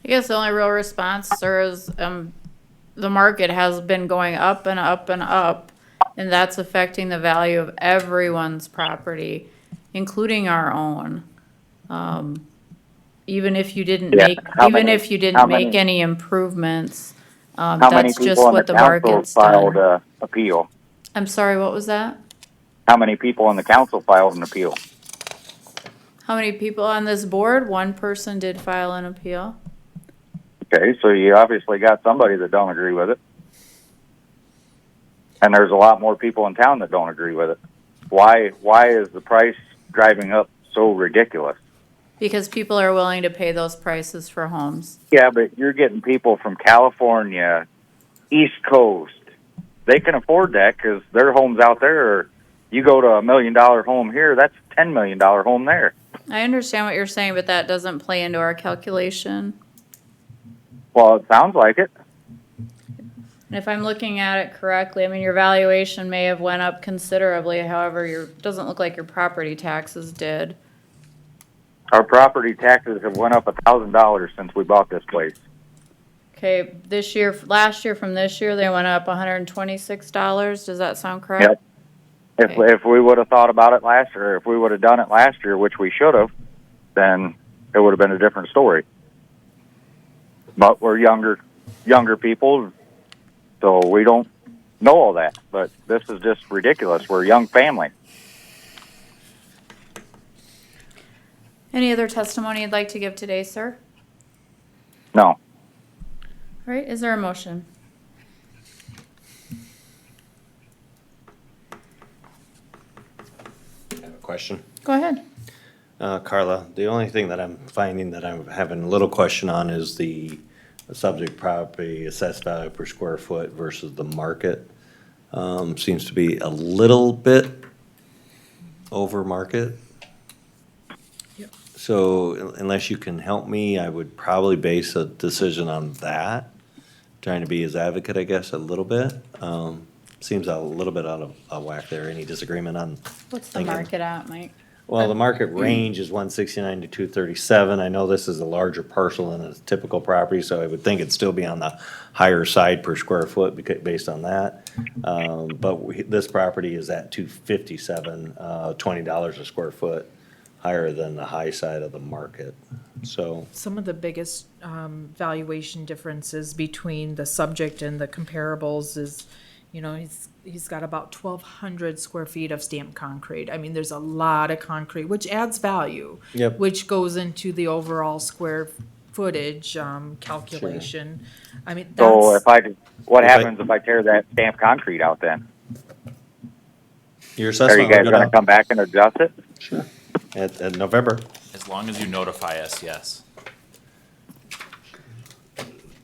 I guess the only real response, sir, is the market has been going up and up and up, and that's affecting the value of everyone's property, including our own. Even if you didn't make, any improvements, that's just what the market's done. Appeal? I'm sorry, what was that? How many people on the council filed an appeal? How many people on this board? One person did file an appeal. Okay, so you obviously got somebody that don't agree with it. And there's a lot more people in town that don't agree with it. Why is the price driving up so ridiculous? Because people are willing to pay those prices for homes. Yeah, but you're getting people from California, East Coast. They can afford that because their homes out there are, you go to $1 million home here, that's a $10 million home there. I understand what you're saying, but that doesn't play into our calculation. Well, it sounds like it. And if I'm looking at it correctly, I mean, your valuation may have went up considerably. However, doesn't look like your property taxes did. Our property taxes have went up $1,000 since we bought this place. Okay, last year from this year, they went up $126. Does that sound correct? Yep. Okay. If we would have thought about it last year, if we would have done it last year, which we should have, then it would have been a different story. But we're younger people, so we don't know all that. But this is just ridiculous. We're a young family. Any other testimony you'd like to give today, sir? No. All right, is there a motion? I have a question. Go ahead. Carla, the only thing that I'm finding that I'm having a little question on is the subject property assessed value per square foot versus the market. Seems to be a little bit over market. So unless you can help me, I would probably base a decision on that. Trying to be his advocate, I guess, a little bit. Seems a little bit out of whack there. Any disagreement on? What's the thinking? market at, Mike? Well, the market range is 169 to 237. I know this is a larger parcel than a typical property, so I would think it'd still be on the higher side per square foot based on that. But this property is at 257, $20 a square foot, higher than the high side of the market. So, Some of the biggest valuation differences between the subject and the comparables is, you know, he's got about 1,200 square feet of stamped concrete. I mean, there's a lot of concrete, which adds value. Yep. Which goes into the overall square footage calculation. I mean, So that's, what happens if I tear that stamped concrete out then? your Are assessment you will guys go gonna down come back and adjust it? at November. As long as you notify us, yes.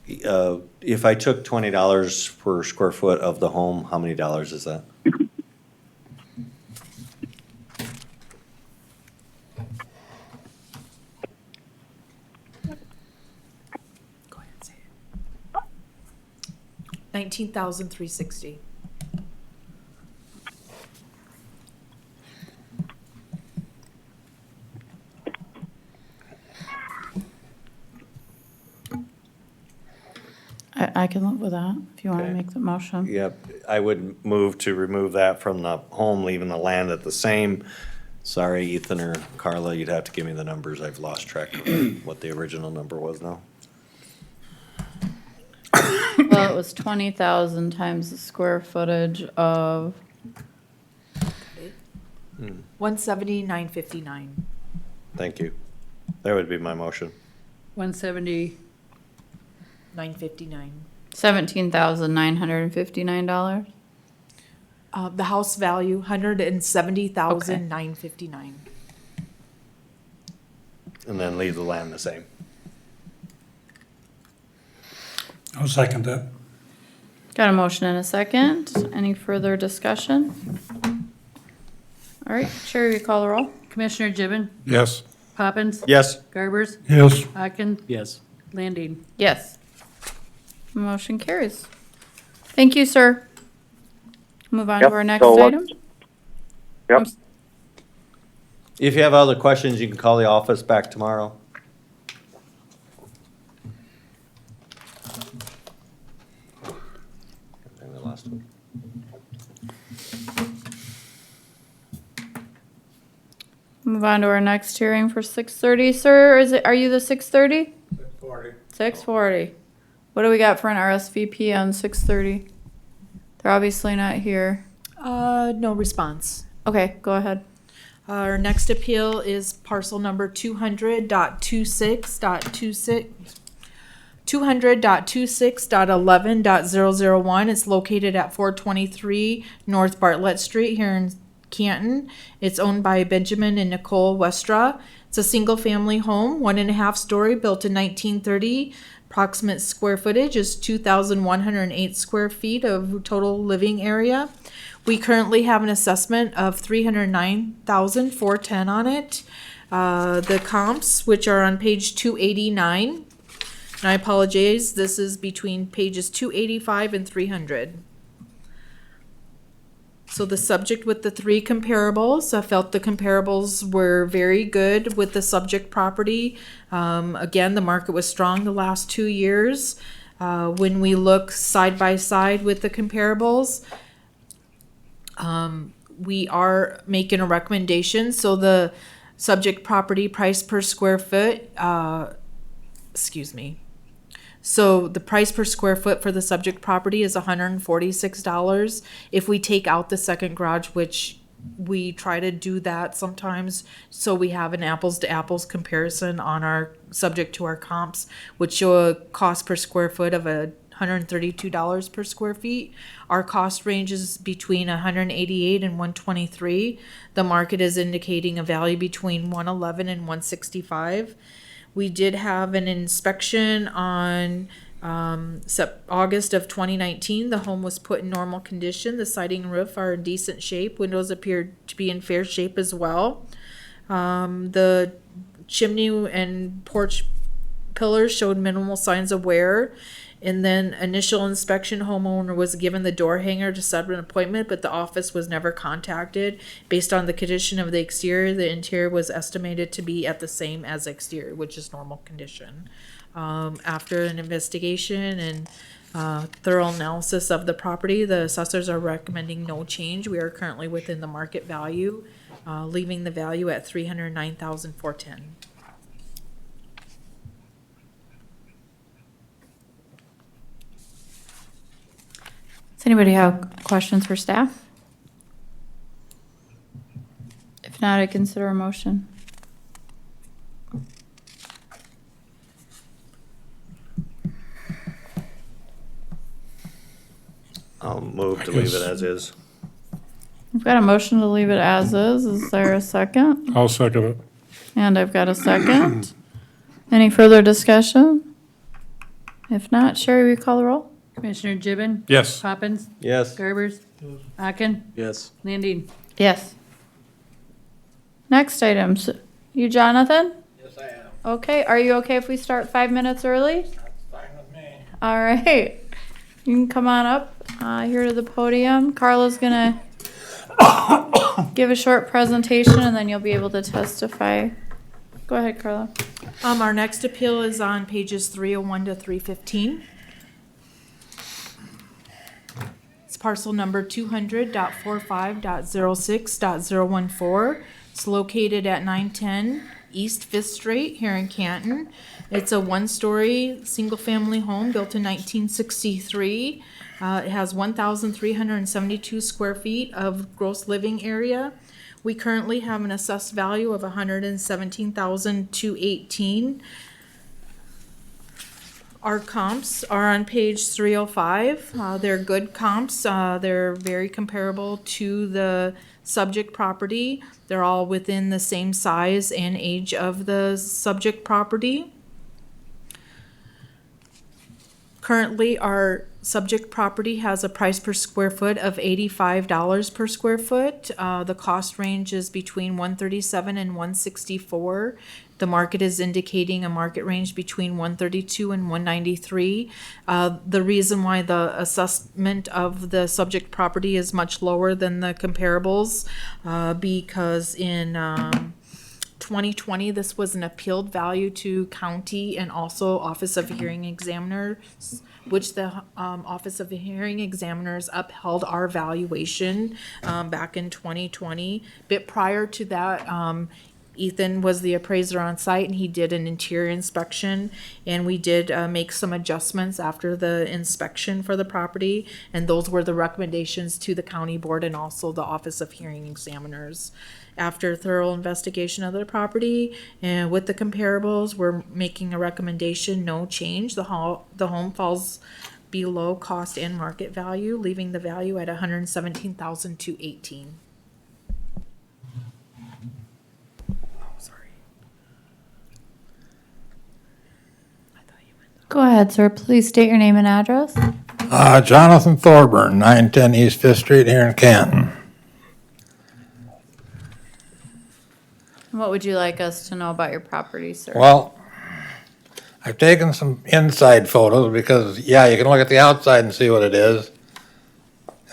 If I took $20 per square foot of the home, how many dollars is that? go ahead and say it. 19,360. I can live with that, if you wanna Okay. make the motion. Yep, I would move to remove that from the home, leaving the land at the same. Sorry, Ethan or Carla, you'd have to give me the numbers. I've lost track of what the original number was now. Well, it was 20,000 times the square footage of, 179.59. Thank you. That would be my motion. 170, 959. $17,959. The house value, 170,959. And then leave the land the same. I'll second that. Got a motion and a second. Any further discussion? All right, Sherry, we call the roll? Commissioner Gibbon, Yes. Poppins. Yes. Garbers, Yes. Atkins, Yes. Landine. Yes. Motion carries. Thank you, sir. Move on to Yep, our next so item. Yep. If you have other questions, you can call the office back tomorrow. And the last one. Move on to our next hearing for 6:30, sir. Are you the 6:30? 6:40. 6:40. What do we got for an RSVP on 6:30? They're obviously not here. No response. Okay, go ahead. Our next appeal is parcel number 200.26.11.001. It's located at 423 North Bartlett Street here in Canton. It's owned by Benjamin and Nicole Westra. It's a single-family home, 1.5 story, built in 1930. Approximate square footage is 2,108 square feet of total living area. We currently have an assessment of $309,410 on it. The comps, which are on page 289, and I apologize, this is between pages 285 and 300. So the subject with the 3 comparables, I felt the comparables were very good with the subject property. Again, the market was strong the last 2 years. When we look side by side with the comparables, we are making a recommendation. So the subject property price per square foot, So the price per square foot for the subject property is $146. If we take out the second garage, which we try to do that sometimes, so we have an apples to apples comparison on our, subject to our comps, which show a cost per square foot of $132 per square feet. Our cost ranges between 188 and 123. The market is indicating a value between 111 and 165. We did have an inspection on August of 2019. The home was put in normal condition. The siding and roof are in decent shape. Windows appeared to be in fair shape as well. The chimney and porch pillars showed minimal signs of wear. And then initial inspection, homeowner was given the door hanger to set an appointment, but the office was never contacted. Based on the condition of the exterior, the interior was estimated to be at the same as exterior, which is normal condition. After an investigation and thorough analysis of the property, the assessors are recommending no change. We are currently within the market value, leaving the value at $309,410. Does anybody have questions for staff? If not, I consider a motion. I'll move to leave it as is. We've got a motion to leave it as is. Is there a second? I'll second it. And I've got a second. Any further discussion? If not, Sherry, will you call the roll? Commissioner Gibbon? Yes. Poppins? Yes. Garbers? Aachen? Yes. Landine? Yes. Next items. You, Jonathan? Yes, I am. Okay, are you okay if we start 5 minutes early? That's fine with me. All right. You can come on up here to the podium. Carla's gonna give a short presentation and then you'll be able to testify. Go ahead, Carla. Our next appeal is on pages 301 to 315. It's parcel number 200.45.06.014. It's located at 910 East 5th Street here in Canton. It's a one-story, single-family home built in 1963. It has 1,372 square feet of gross living area. We currently have an assessed value of $117,218. Our comps are on page 305. They're good comps. They're very comparable to the subject property. They're all within the same size and age of the subject property. Currently, our subject property has a price per square foot of $85 per square foot. The cost range is between $137 and $164. The market is indicating a market range between $132 and $193. The reason why the assessment of the subject property is much lower than the comparables, because in 2020, this was an appealed value to county and also Office of Hearing Examiners, which the Office of Hearing Examiners upheld our valuation back in 2020. But prior to that, Ethan was the appraiser on site and he did an interior inspection, and we did make some adjustments after the inspection for the property, and those were the recommendations to the county board and also the Office of Hearing Examiners. After thorough investigation of the property and with the comparables, we're making a recommendation, no change. The home falls below cost and market value, leaving the value at $117,218. Go ahead, sir. Please state your name and address. Jonathan Thorburn, 910 East 5th Street here in Canton. What would you like us to know about your property, sir? Well, I've taken some inside photos because, yeah, you can look at the outside and see what it is.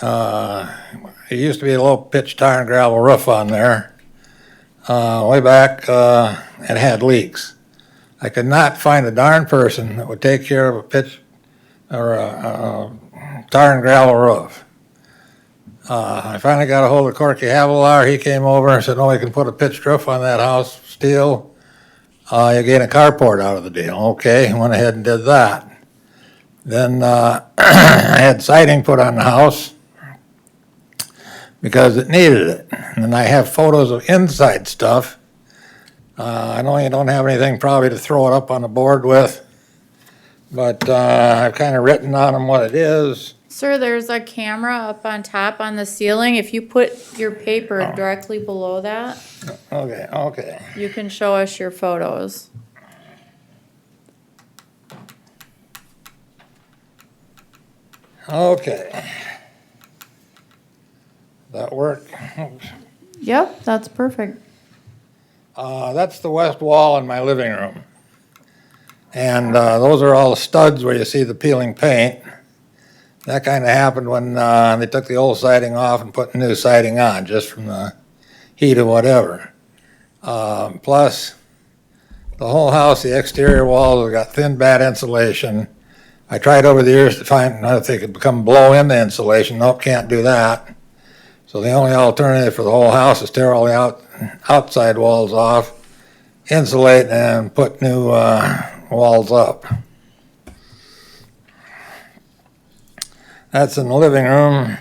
It used to be a little pitch tar and gravel roof on there. Way back, it had leaks. I could not find a darn person that would take care of a pitch or a tar and gravel roof. I finally got a hold of Corky Havilar. He came over and said, "No, you can put a pitched roof on that house, steel. You gain a carport out of the deal." Okay, went ahead and did that. Then I had siding put on the house because it needed it. And then I have photos of inside stuff. I know you don't have anything probably to throw it up on the board with, But I've kind of written on them what it is. Sir, there's a camera up on top on the ceiling. If you put your paper directly below that, Okay. you can show us your photos. Okay. That work? Yep, that's perfect. That's the west wall in my living room. And those are all the studs where you see the peeling paint. That kind of happened when they took the old siding off and put new siding on, just from the heat or whatever. Plus, the whole house, the exterior walls have got thin, bad insulation. I tried over the years to find if they could blow in the insulation. Nope, can't do that. So the only alternative for the whole house is tear all the outside walls off, insulate, and put new walls up. That's in the living room.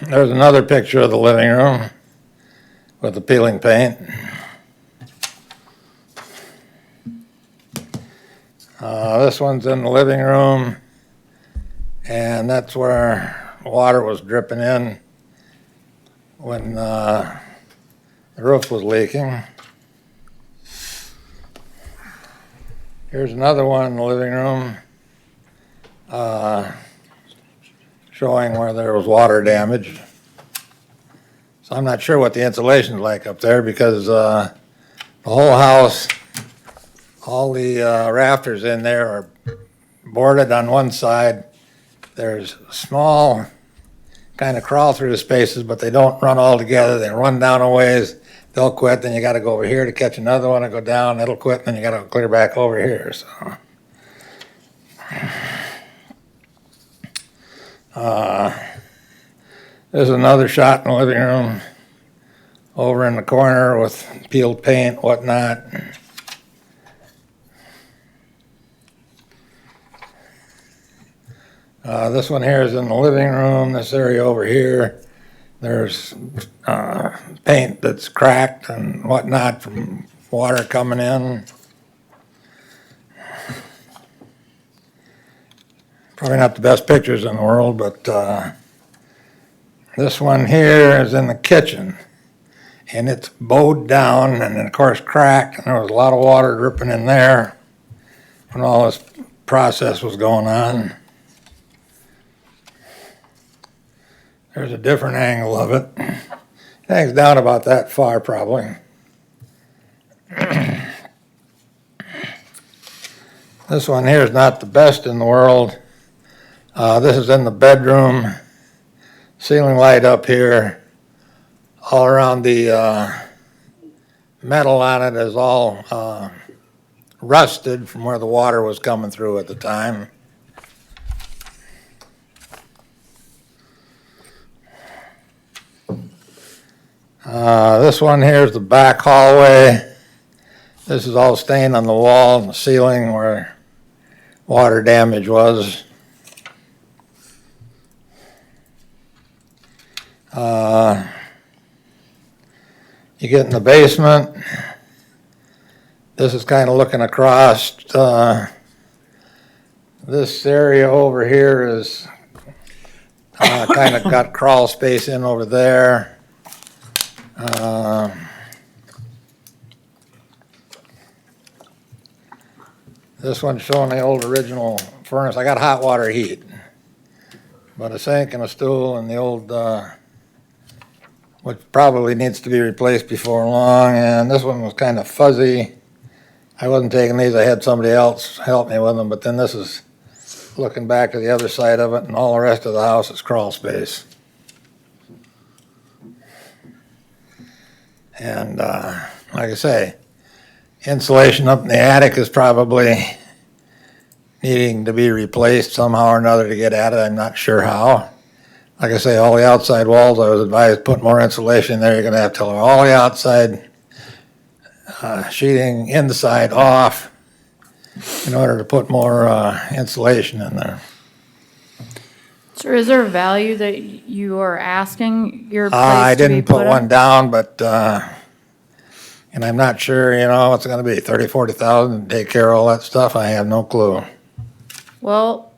There's another picture of the living room with the peeling paint. This one's in the living room, and that's where water was dripping in when the roof was leaking. Here's another one in the living room showing where there was water damage. So I'm not sure what the insulation's like up there because the whole house, all the rafters in there are boarded on one side. There's small kind of crawl through spaces, but they don't run all together. They run down a ways, they'll quit, then you got to go over here to catch another one and go down, it'll quit, and then you got to clear back over here. So there's another shot in the living room over in the corner with peeled paint, whatnot. This one here is in the living room. This area over here, there's paint that's cracked and whatnot from water coming in. Probably not the best pictures in the world, but this one here is in the kitchen. And it's bowed down and then of course cracked, and there was a lot of water dripping in there when all this process was going on. There's a different angle of it. It hangs down about that far probably. This one here is not the best in the world. This is in the bedroom. Ceiling light up here. All around the metal on it is all rusted from where the water was coming through at the time. This one here is the back hallway. This is all stained on the wall and the ceiling where water damage was. You get in the basement. This is kind of looking across. This area over here is kind of got crawl space in over there. This one's showing the old original furnace. I got hot water heat, but a sink and a stool and the old, which probably needs to be replaced before long. And this one was kind of fuzzy. I wasn't taking these. I had somebody else help me with them. But then this is looking back to the other side of it, and all the rest of the house is crawl space. And like I say, insulation up in the attic is probably needing to be replaced somehow or another to get at it. I'm not sure how. Like I say, all the outside walls, I was advised put more insulation there. You're going to have to tell all the outside sheeting inside off in order to put more insulation in there. Sir, is there a value that you are asking your place I to be didn't put put one on? down, but And I'm not sure, what's it gonna be, 30, 40,000 to take care of all that stuff? I have no clue. Well,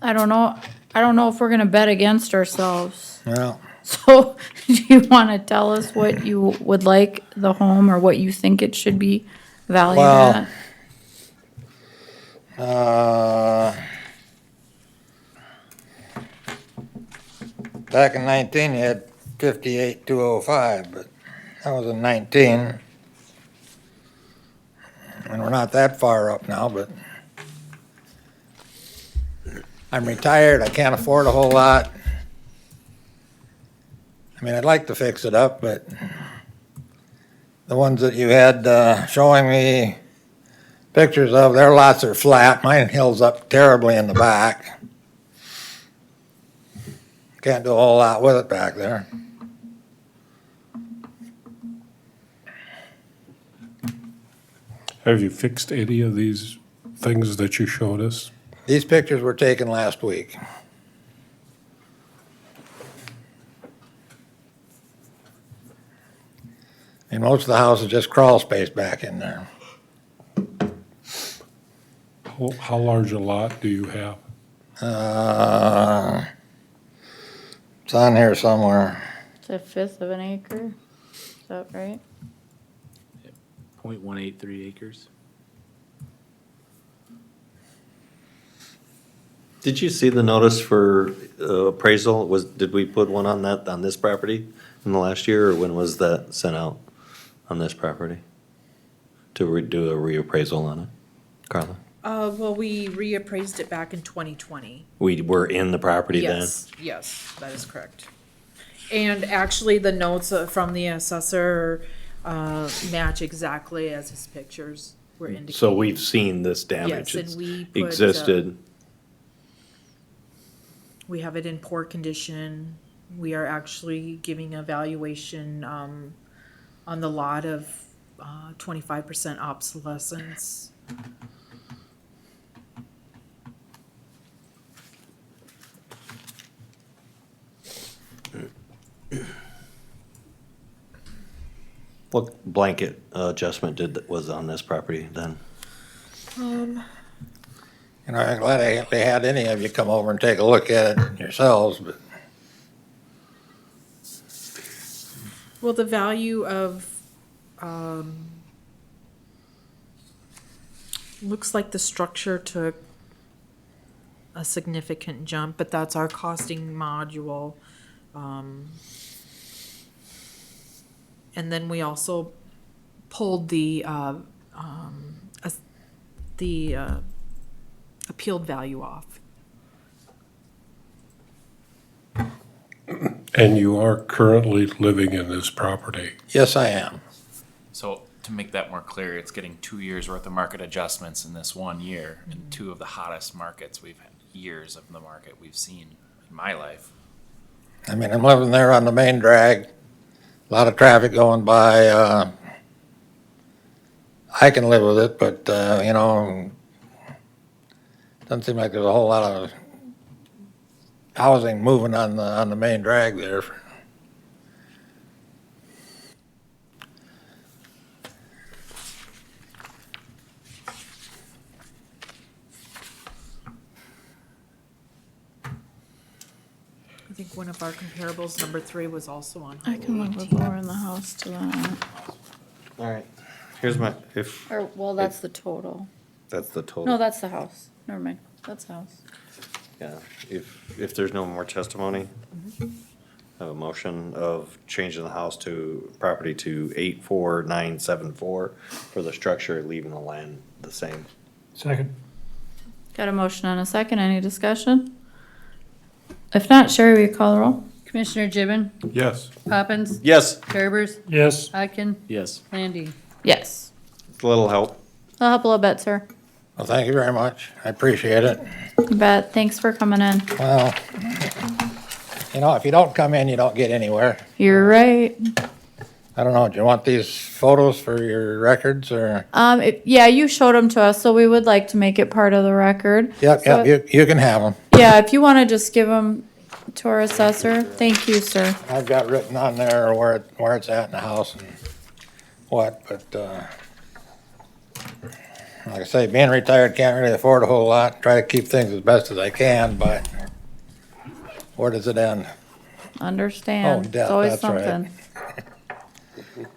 I don't know. I don't know if we're gonna bet against ourselves. Well, So, do you wanna tell us what you would like the home or what you think it should be valued Well, at? Back in 19, you had 58,205, but that was in 19. And we're not that far up now, but I'm retired, I can't afford a whole lot. I mean, I'd like to fix it up, but the ones that you had showing me pictures of, their lots are flat. Mine hills up terribly in the back. Can't do a whole lot with it back there. Have you fixed any of these things that you showed us? These pictures were taken last week. And most of the house is just crawl space back in there. How large a lot do you have? It's on here somewhere. It's a fifth of an acre, is that right? 0.183 acres. Did you see the notice for appraisal? Did we put one on this property in the last year, or when was that sent out on this property? To do a reappraisal on it, Carla? Well, we reappraised it back in 2020. We were in the property then? Yes, that is correct. And actually, the notes from the assessor match exactly as his pictures were indicating. So we've seen this damage. Yes, and we put, existed. We have it in poor condition. We are actually giving a valuation on the lot of 25% obsolescence. What blanket adjustment was on this property then? I'm glad they had any of you come over and take a look at it yourselves, but Well, the value of, looks like the structure took a significant jump, but that's our costing module. And then we also pulled the appealed value off. And you are currently living in this property? yes, I am. So to make that more clear, it's getting 2 years worth of market adjustments in this 1 year, in two of the hottest markets we've had, years of the market we've seen in my life. I mean, I'm living there on the main drag, a lot of traffic going by. I can live with it, but, doesn't seem like there's a whole lot of housing moving on the main drag there. I think one of our comparables, number 3, was also on I can live with more in the house to that. All right, here's my, Or, well, that's the total. that's the total. No, that's the house. Never mind, that's the house. Yeah, if there's no more testimony, I have a motion of changing the house to property to 84974 for the structure, leaving the land the same. Second. Got a motion and a second, any discussion? If not, Sherry, will you call the roll? Commissioner Gibbon, Yes. Poppins, Yes, Berbers, Yes. Hodkin, Yes. Landy. Yes. it's a little help. I'll help a little bit, sir. Well, thank you very much. I appreciate it. You bet, thanks for coming in. Well, if you don't come in, you don't get anywhere. You're right. I don't know, do you want these photos for your records, or? Yeah, you showed them to us, so we would like to make it part of the record. So Yep, you can have them. Yeah, if you wanna just give them to our assessor, thank you, sir. I've got written on there where it's at in the house and what, but, like I say, being retired, can't really afford a whole lot, try to keep things as best as I can, but where does it end? Understand. Oh, death, It's always that's right. something.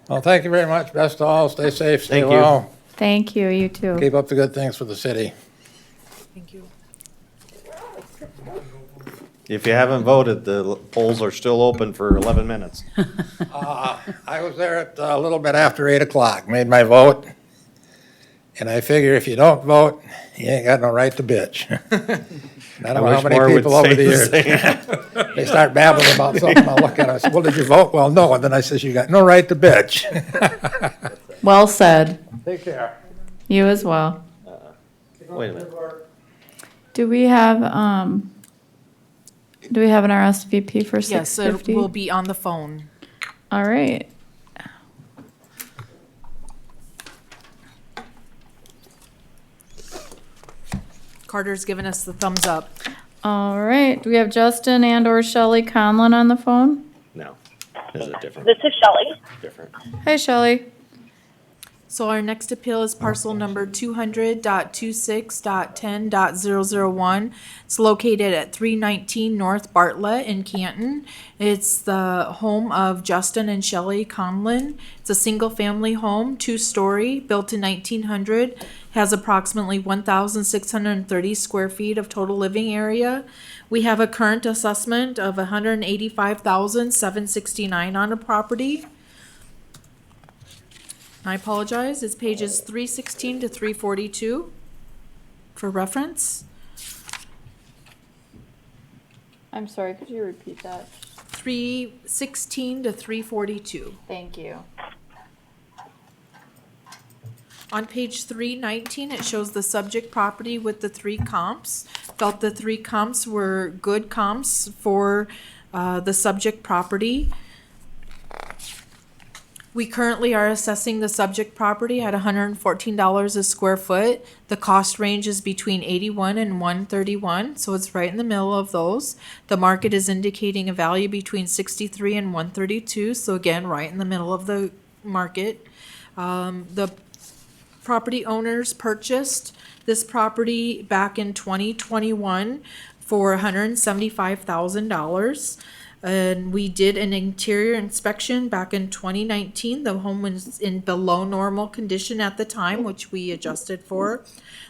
Well, thank you very much, best to all, stay safe, stay Thank you. well, Thank you, you too. keep up the good things for the city. Thank you. If you haven't voted, the polls are still open for 11 minutes. I was there at a little bit after 8 o'clock, made my vote, and I figure if you don't vote, you ain't got no right to bitch. I don't know how wish many more would people over say the the years, same. they start babbling about something, I'll look at them, I say, well, did you vote? Well, no, and then I says, you got no right to bitch. Well said. Take care. You as well. Wait a minute. Do we have an RSVP for Yes, it 6:50? will be on the phone. All right. Carter's given us the thumbs up. All right. Do we have Justin and or Shelley Conlon on the phone? No. Is it different? This is Shelley. Different. Hey, Shelley. So our next appeal is parcel number 200.26.10.001. It's located at 319 North Bartlett in Canton. It's the home of Justin and Shelley Conlon. It's a single-family home, 2-story, built in 1900. Has approximately 1,630 square feet of total living area. We have a current assessment of $185,769 on the property. I apologize, it's pages 316 to 342 for reference. I'm sorry, could you repeat that? 316 to 342. Thank you. On page 319, it shows the subject property with the 3 comps. Felt the 3 comps were good comps for the subject property. We currently are assessing the subject property at $114 a square foot. The cost range is between $81 and $131, so it's right in the middle of those. The market is indicating a value between $63 and $132, so again, right in the middle of the market. The property owners purchased this property back in 2021 for $175,000. And we did an interior inspection back in 2019. The home was in below normal condition at the time, which we adjusted for.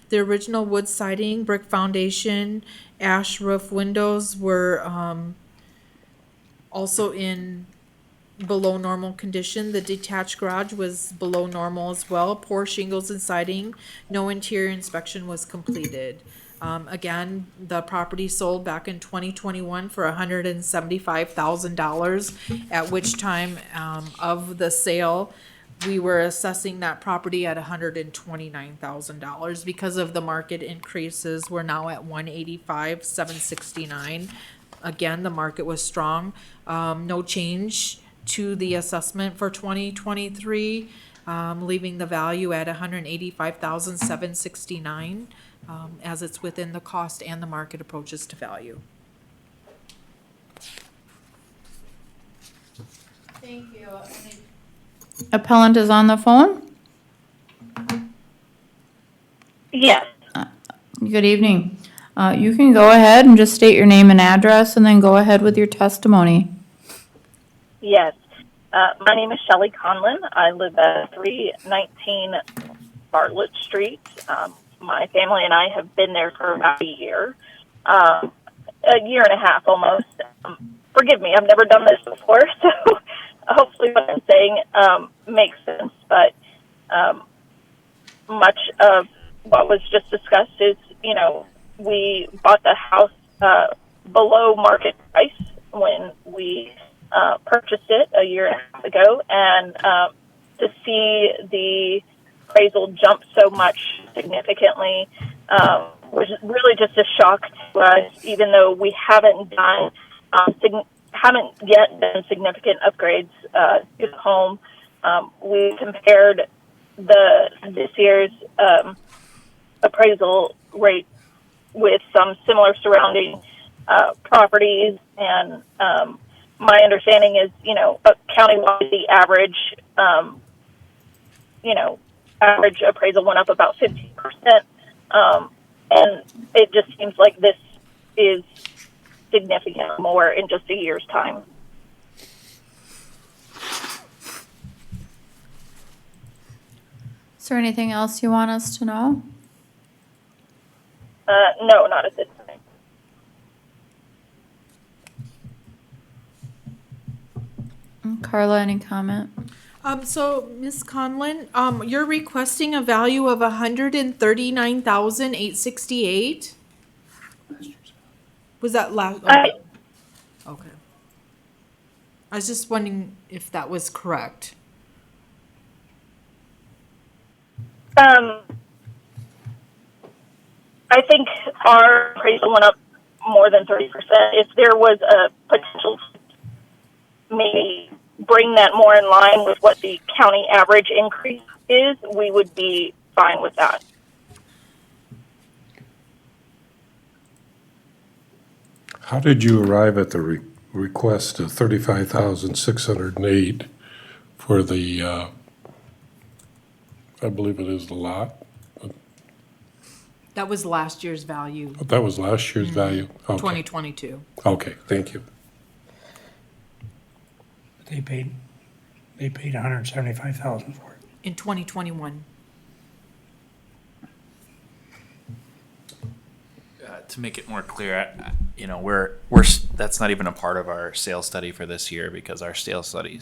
The original wood siding, brick foundation, ash roof windows were also in below normal condition. The detached garage was below normal as well. Poor shingles and siding. No interior inspection was completed. Again, the property sold back in 2021 for $175,000, at which time of the sale, we were assessing that property at $129,000. Because of the market increases, we're now at $185,769. Again, the market was strong. No change to the assessment for 2023, leaving the value at $185,769. As it's within the cost and the market approaches to value. Thank you. Appellant is on the phone? Yes. Good evening. You can go ahead and just state your name and address and then go ahead with your testimony. Yes. My name is Shelley Conlon. I live at 319 Bartlett Street. My family and I have been there for about a year and a half almost. Forgive me, I've never done this before, so hopefully what I'm saying makes sense. But much of what was just discussed is, we bought the house below market price when we purchased it a year and a half ago, and to see the appraisal jump so much significantly was really just a shock to us, even though we haven't yet done significant upgrades to the home. We compared this year's appraisal rate with some similar surrounding properties, and my understanding is, countywide, the average average appraisal went up about 15%. And it just seems like this is significant more in just a year's time. Is there anything else you want us to know? No, not at this time. Carla, any comment? So Ms. Conlon, you're requesting a value of $139,868. Was that last? Okay. Okay. I was just wondering if that was correct. I think our appraisal went up more than 30%. If there was a potential to maybe bring that more in line with what the county average increase is, we would be fine with that. How did you arrive at the request of 35,608 for the, I believe it is the lot? That was last year's value, That was last year's value? Okay. 2022. Okay, thank you. They paid $175,000 for it. In 2021. To make it more clear, that's not even a part of our sales study for this year because our sales study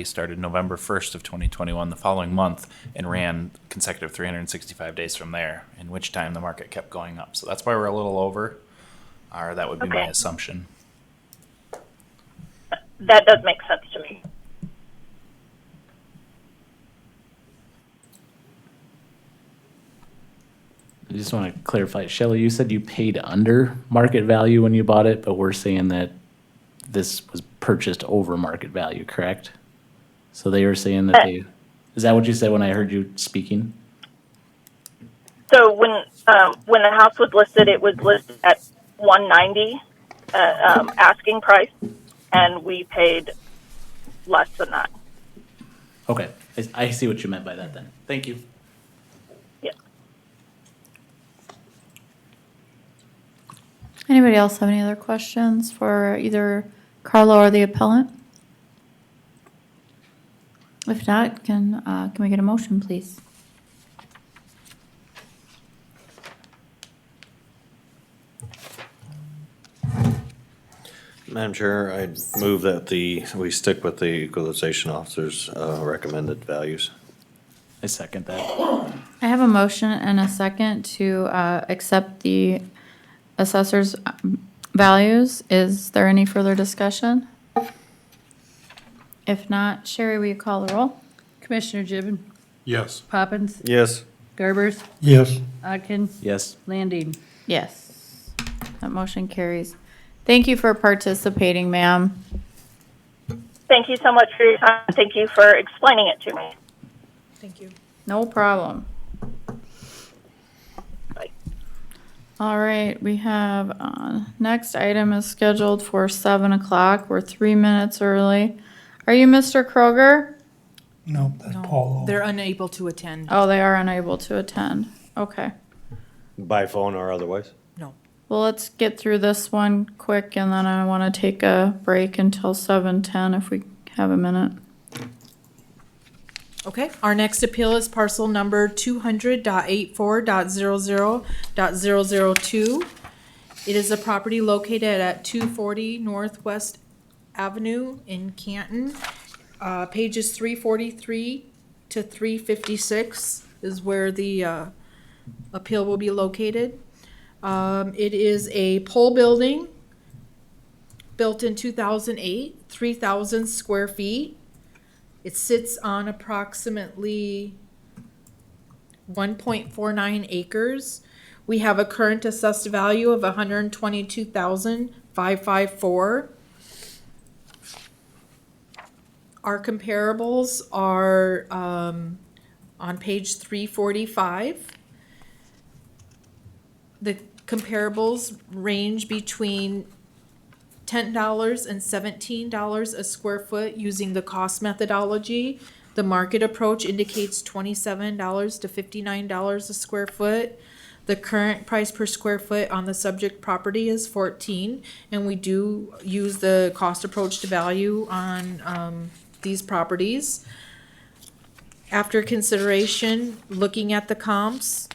started November 1st of 2021, the following month, and ran consecutive 365 days from there, in which time the market kept going up. So that's why we're a little over, or that would be my assumption. That does make sense to me. I just want to clarify, Shelley, you said you paid under market value when you bought it, but we're saying that this was purchased over market value, correct? So they were saying that is that what you said when I heard you speaking? So when the house was listed, it was listed at $190 asking price, and we paid less than that. Okay, I see what you meant by that then. Thank you. Yeah. Anybody else have any other questions for either Carla or the appellant? If not, can we get a motion, please? Madam Chair, I move that we stick with the equalization officer's recommended values. I second that. I have a motion and a second to accept the assessor's values. Is there any further discussion? If not, Sherry, will you call the roll? Commissioner Gibbon, Yes. Poppins, Yes. Garbers, Yes. Odkin, Yes. Landine. Yes. That motion carries. Thank you for participating, ma'am. Thank you so much for your time. Thank you for explaining it to me. Thank you. No problem. Bye. All right, we have, next item is scheduled for 7 o'clock. We're 3 minutes early. Are you Mr. Kroger? Nope, that's Paul. They're unable to attend. Oh, they are unable to attend. Okay. By phone or otherwise? No. Well, let's get through this one quick, and then I want to take a break until 7:10 if we have a minute. Okay, our next appeal is parcel number 200.84.00.002. It is a property located at 240 Northwest Avenue in Canton. Pages 343 to 356 is where the appeal will be located. It is a pole building built in 2008, 3,000 square feet. It sits on approximately 1.49 acres. We have a current assessed value of $122,554. Our comparables are on page 345. The comparables range between $10 and $17 a square foot using the cost methodology. The market approach indicates $27 to $59 a square foot. The current price per square foot on the subject property is 14, and we do use the cost approach to value on these properties. After consideration, looking at the comps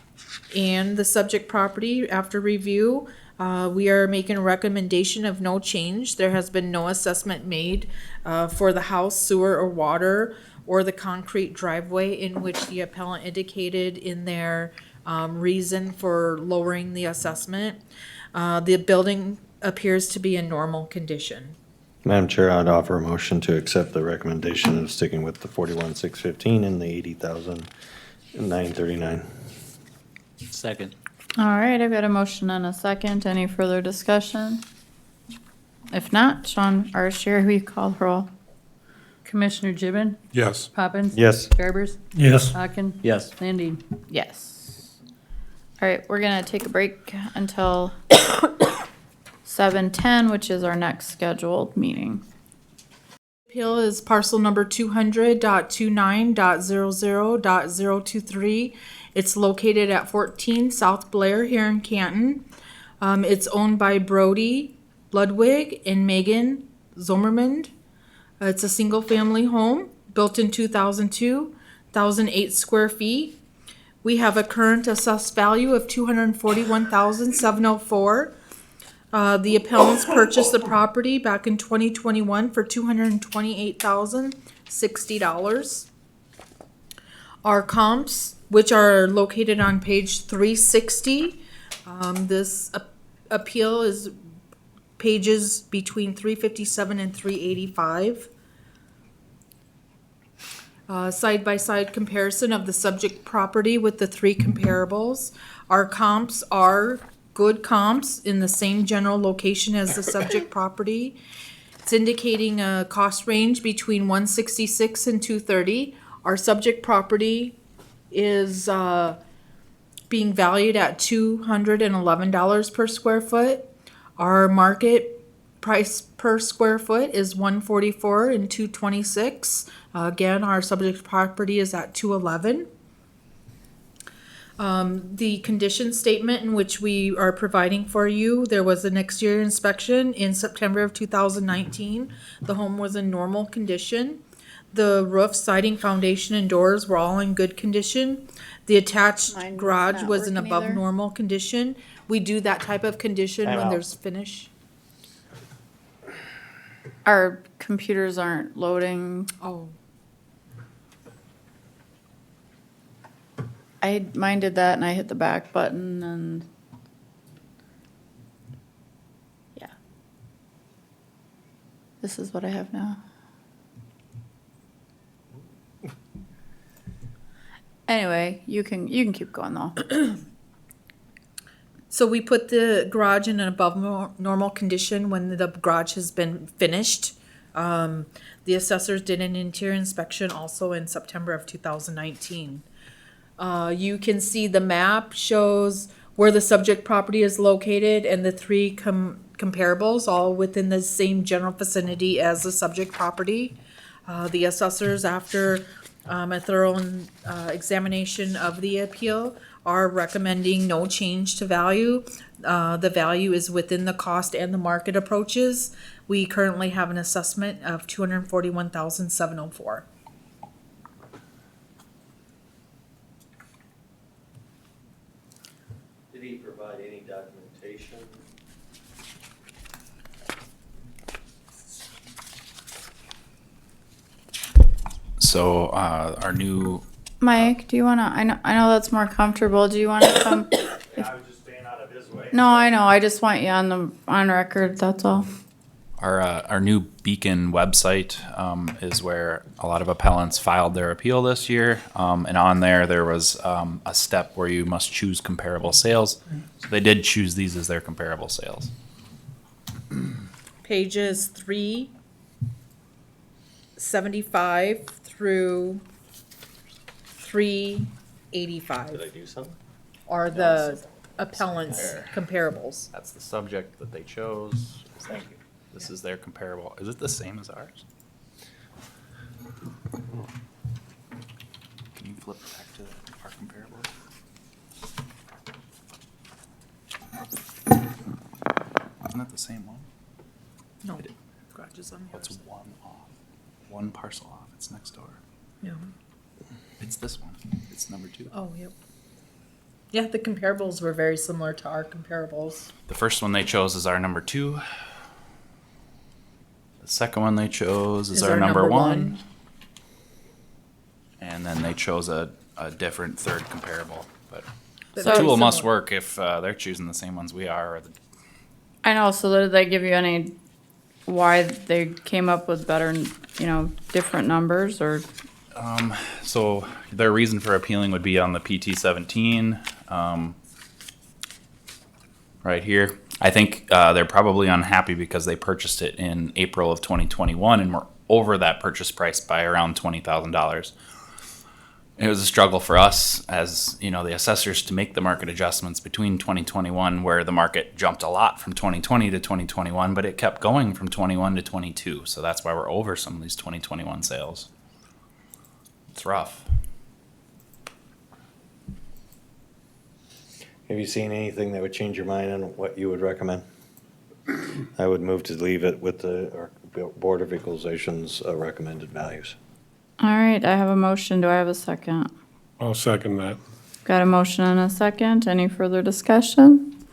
and the subject property after review, we are making a recommendation of no change. There has been no assessment made for the house, sewer, or water, or the concrete driveway in which the appellant indicated in their reason for lowering the assessment. The building appears to be in normal condition. Madam Chair, I'd offer a motion to accept the recommendation of sticking with the 41,615 and the 80,939. Second. All right, I've got a motion and a second. Any further discussion? If not, Sean, our chair, will you call the roll? Commissioner Gibbon, Yes. Poppins. Yes. Garbers, Yes. Hawken, Yes. Landine. Yes. All right, we're gonna take a break until 7:10, which is our next scheduled meeting. Appeal is parcel number 200.29.00.023. It's located at 14 South Blair here in Canton. It's owned by Brody Ludwig and Megan Zomerman. It's a single-family home built in 2002, 1,008 square feet. We have a current assessed value of $241,704. The appellants purchased the property back in 2021 for $228,060. Our comps, which are located on page 360, this appeal is pages between 357 and 385. Side-by-side comparison of the subject property with the three comparables. Our comps are good comps in the same general location as the subject property. It's indicating a cost range between 166 and 230. Our subject property is being valued at $211 per square foot. Our market price per square foot is $144 and $226. Again, our subject property is at $211. The condition statement in which we are providing for you, there was an exterior inspection in September of 2019. The home was in normal condition. The roof, siding, foundation, and doors were all in good condition. The attached Mine was garage not was in working above either. normal condition. We do that type of condition Time when out. there's finish. Our computers aren't loading. Oh. Mine did that and I hit the back button and yeah. This is what I have now. Anyway, you can keep going though. So we put the garage in an above normal condition when the garage has been finished. The assessors did an interior inspection also in September of 2019. You can see the map shows where the subject property is located and the three comparables all within the same general vicinity as the subject property. The assessors, after a thorough examination of the appeal, are recommending no change to value. The value is within the cost and the market approaches. We currently have an assessment of $241,704. Did he provide any documentation? So our new Mike, do you wanna, I know that's more comfortable. Do you wanna come? Yeah, I was just staying out of his way. No, I know. I just want you on record, that's all. Our new Beacon website is where a lot of appellants filed their appeal this year, and on there was a step where you must choose comparable sales. So they did choose these as their comparable sales. Pages 375 through 385 Did I do something? are the appellant's comparables. That's the subject that they chose. Thank you. This is their comparable. Is it the same as ours? flip back to our comparable. Isn't that the same one? No, garage is on the other What's side. one off? One parcel off. It's next door. Yeah. It's this one. It's number 2. Oh, yep. Yeah, the comparables were very similar to our comparables. The first one they chose is our number 2. The second one they chose is our number 1. And then they chose a different third comparable. But the So- tool must work if they're choosing the same ones we are. Or the, I know, so did they give you any, why they came up with better, different numbers, or? so their reason for appealing would be on the PT-17, right here. I think they're probably unhappy because they purchased it in April of 2021 and were over that purchase price by around $20,000. It was a struggle for us as, the assessors to make the market adjustments between 2021, where the market jumped a lot from 2020 to 2021, but it kept going from 21 to 22. So that's why we're over some of these 2021 sales. It's rough. Have you seen anything that would change your mind on what you would recommend? I would move to leave it with our Board of Equalization's recommended values. All right, I have a motion. Do I have a second? I'll second that. Got a motion and a second. Any further discussion?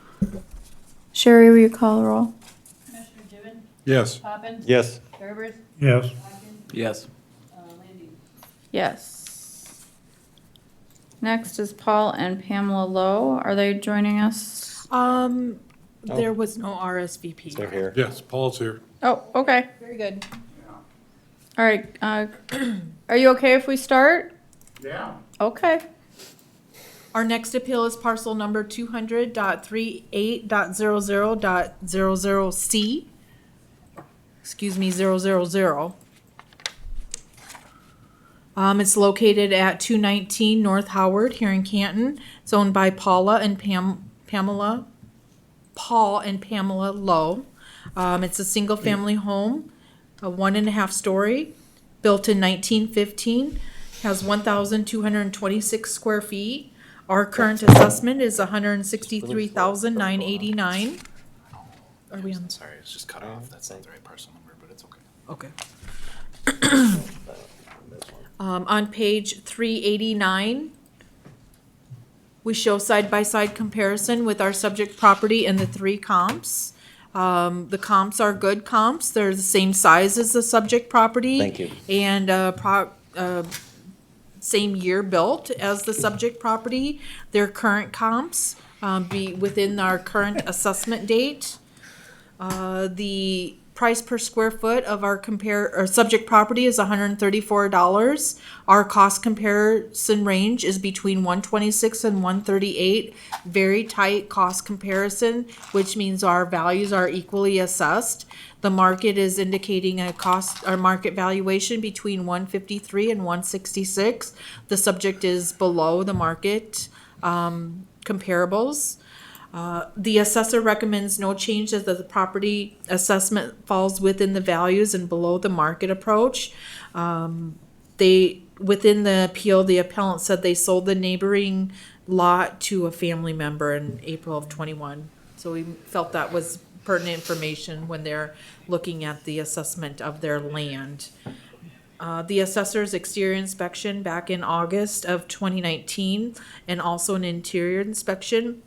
Sherry, will you call the roll? Commissioner Gibbon? Yes. Poppins? Yes. Berbers? Yes. Yes. Landy? Yes. Next is Paul and Pamela Lowe. Are they joining us? There was no RSVP. They're here. Yes, Paul's here. Oh, okay. Very good. All right, are you okay if we start? Yeah. Okay. Our next appeal is parcel number 200.38.00.00C. Excuse me, 000. It's located at 219 North Howard here in Canton. It's owned by Paul and Pamela Lowe. It's a single-family home, a 1.5 story, built in 1915, has 1,226 square feet. Our current assessment is $163,989. Are we on? Sorry, it's just cut off. That's not the right parcel number, but it's okay. Okay. On page 389, we show side-by-side comparison with our subject property and the 3 comps. The comps are good comps. They're the same size as the subject property. Thank you. And same year built as the subject property. Their current comps be within our current assessment date. The price per square foot of our subject property is $134. Our cost comparison range is between $126 and $138. Very tight cost comparison, which means our values are equally assessed. The market is indicating a cost or market valuation between $153 and $166. The subject is below the market comparables. The assessor recommends no change as the property assessment falls within the values and below the market approach. Within the appeal, the appellant said they sold the neighboring lot to a family member in April of 21. So we felt that was pertinent information when they're looking at the assessment of their land. The assessor's exterior inspection back in August of 2019 and also an interior inspection.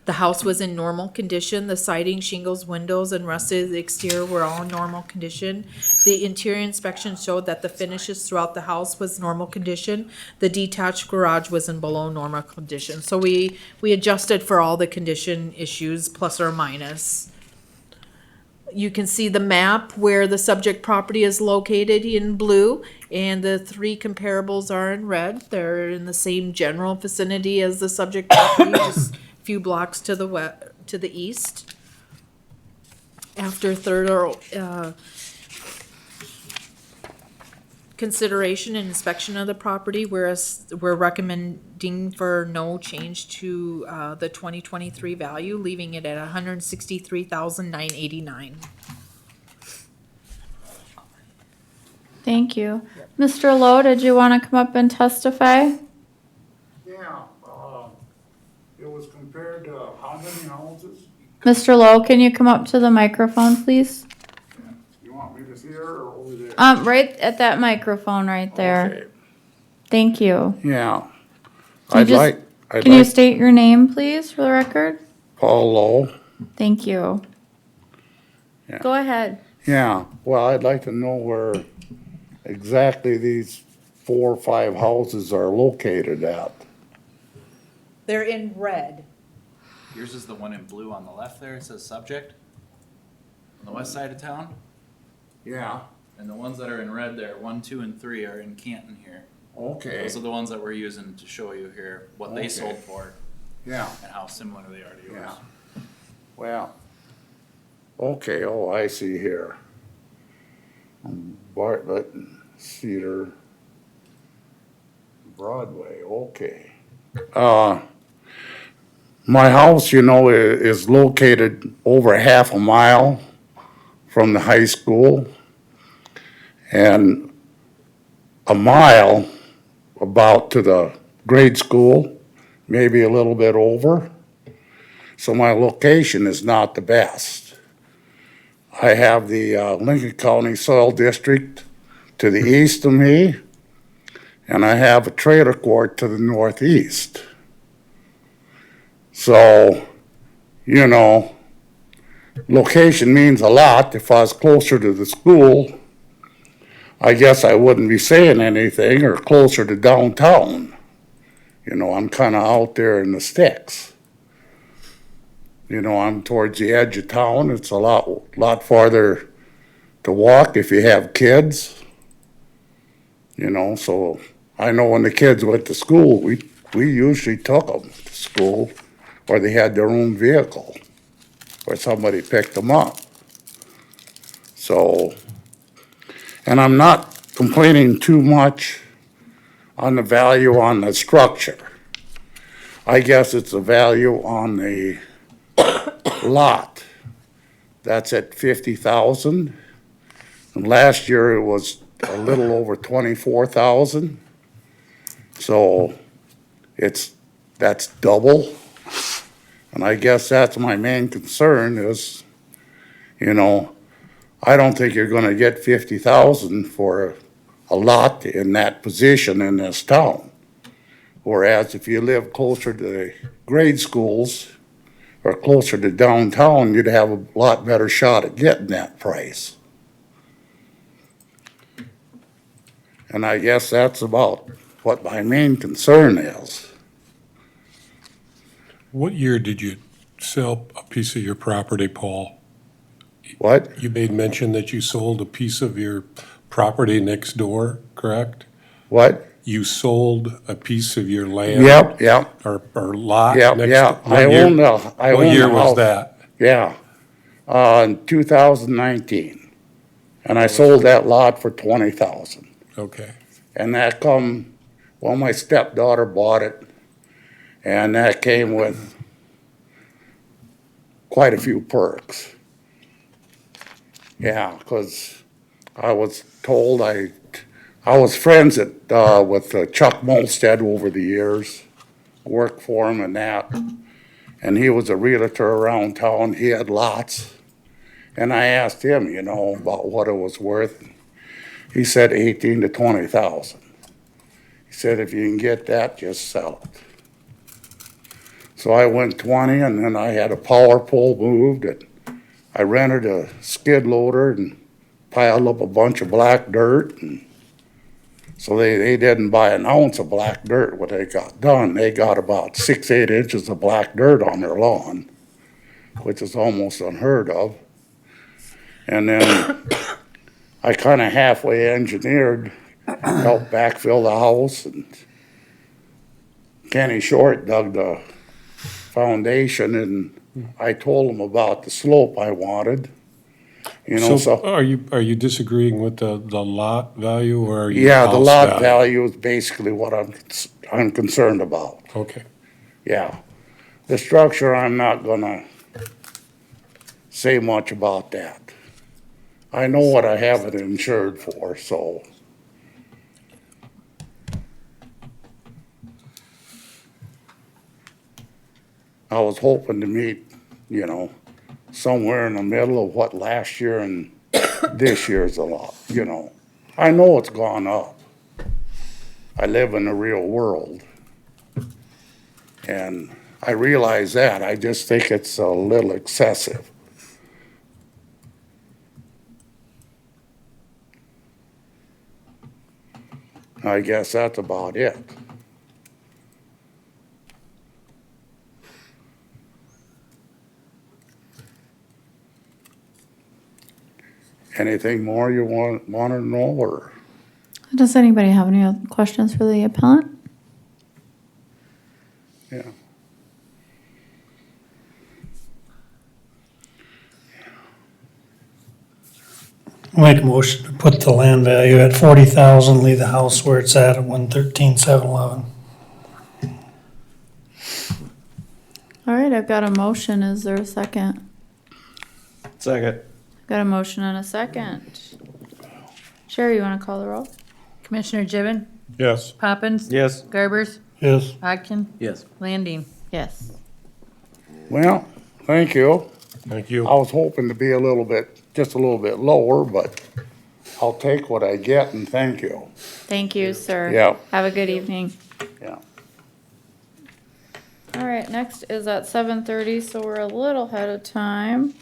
The house was in normal condition. The siding, shingles, windows, and rest of the exterior were all in normal condition. The interior inspection showed that the finishes throughout the house was normal condition. The detached garage was in below normal condition. So we adjusted for all the condition issues, plus or minus. You can see the map where the subject property is located in blue, and the 3 comparables are in red. They're in the same general vicinity as the subject property, just few blocks to the east. After thorough consideration and inspection of the property, we're recommending for no change to the 2023 value, leaving it at $163,989. Thank you. Mr. Lowe, did you want to come up and testify? Yeah, it was compared to how many houses? Mr. Lowe, can you come up to the microphone, please? You want me to here or over there? Right at that microphone right there. Okay. Thank you. Yeah. Can you state your name, please, for the record? Paul Lowe. Thank you. Yeah. Go ahead. Yeah, well, I'd like to know where exactly these 4 or 5 houses are located at. They're in red. Yours is the one in blue on the left there. It says subject. On the west side of town. Yeah. And the ones that are in red there, 1, 2, and 3 are in Canton here. Okay. Those are the ones that we're using to show you here what they sold for. Yeah. And how similar they are to yours. Yeah. Well, okay, oh, I see here. Bartlett, Cedar, Broadway, okay. My house, you know, is located over half a mile from the high school and a mile about to the grade school, maybe a little bit over. So my location is not the best. I have the Lincoln County Soil District to the east of me, and I have a trailer court to the northeast. So, you know, location means a lot. If I was closer to the school, I guess I wouldn't be saying anything, or closer to downtown. You know, I'm kind of out there in the sticks. You know, I'm towards the edge of town. It's a lot farther to walk if you have kids. You know, so I know when the kids went to school, we usually took them to school, or they had their own vehicle, or somebody picked them up. So, and I'm not complaining too much on the value on the structure. I guess it's the value on the lot. That's at 50,000. And last year it was a little over 24,000. So that's double. And I guess that's my main concern is, you know, I don't think you're gonna get 50,000 for a lot in that position in this town. Whereas if you live closer to the grade schools or closer to downtown, you'd have a lot better shot at getting that price. And I guess that's about what my main concern is. What year did you sell a piece of your property, Paul? What? You made mention that you sold a piece of your property next door, correct? What? You sold a piece of your land? Yep. Or lot? Yep, next yeah. to- What year was that? Yeah, in 2019. And I sold that lot for 20,000. Okay. And that my stepdaughter bought it, and that came with quite a few perks. Yeah, because I was told I was friends with Chuck Molstead over the years, worked for him and that. And he was a realtor around town. He had lots. And I asked him, you know, about what it was worth. He said 18 to 20,000. He said, if you can get that, just sell it. So I went 20, and then I had a power pole moved, and I rented a skid loader and piled up a bunch of black dirt. And so they didn't buy an ounce of black dirt when they got done. They got about 6-8 inches of black dirt on their lawn, which is almost unheard of. And then I kind of halfway engineered, helped backfill the house, and Kenny Short dug the foundation, and I told him about the slope I wanted. You know, so are you disagreeing with the lot value, or are you? yeah, the house lot value is basically what I'm concerned about. Okay. Yeah, the structure, I'm not gonna say much about that. I know what I have it insured for, so. I was hoping to meet, somewhere in the middle of what last year and this year's a lot, I know it's gone up. I live in the real world. And I realize that. I just think it's a little excessive. I guess that's about it. Anything more you want to know, or? Does anybody have any other questions for the appellant? Yeah. Make a motion to put the land value at 40,000, leave the house where it's at 113,711. All right, I've got a motion. Is there a second? Second. Got a motion and a second. Sherry, you want to call the roll? Commissioner Gibbon, Yes. Poppins. Yes. Garbers, Yes. Hodgkin, Yes. Landine. Yes. Well, thank you. Thank you. I was hoping to be just a little bit lower, but I'll take what I get and thank you. Thank you, sir. Yeah. Have a good evening. Yeah. All right, next is at 7:30, so we're a little ahead of time.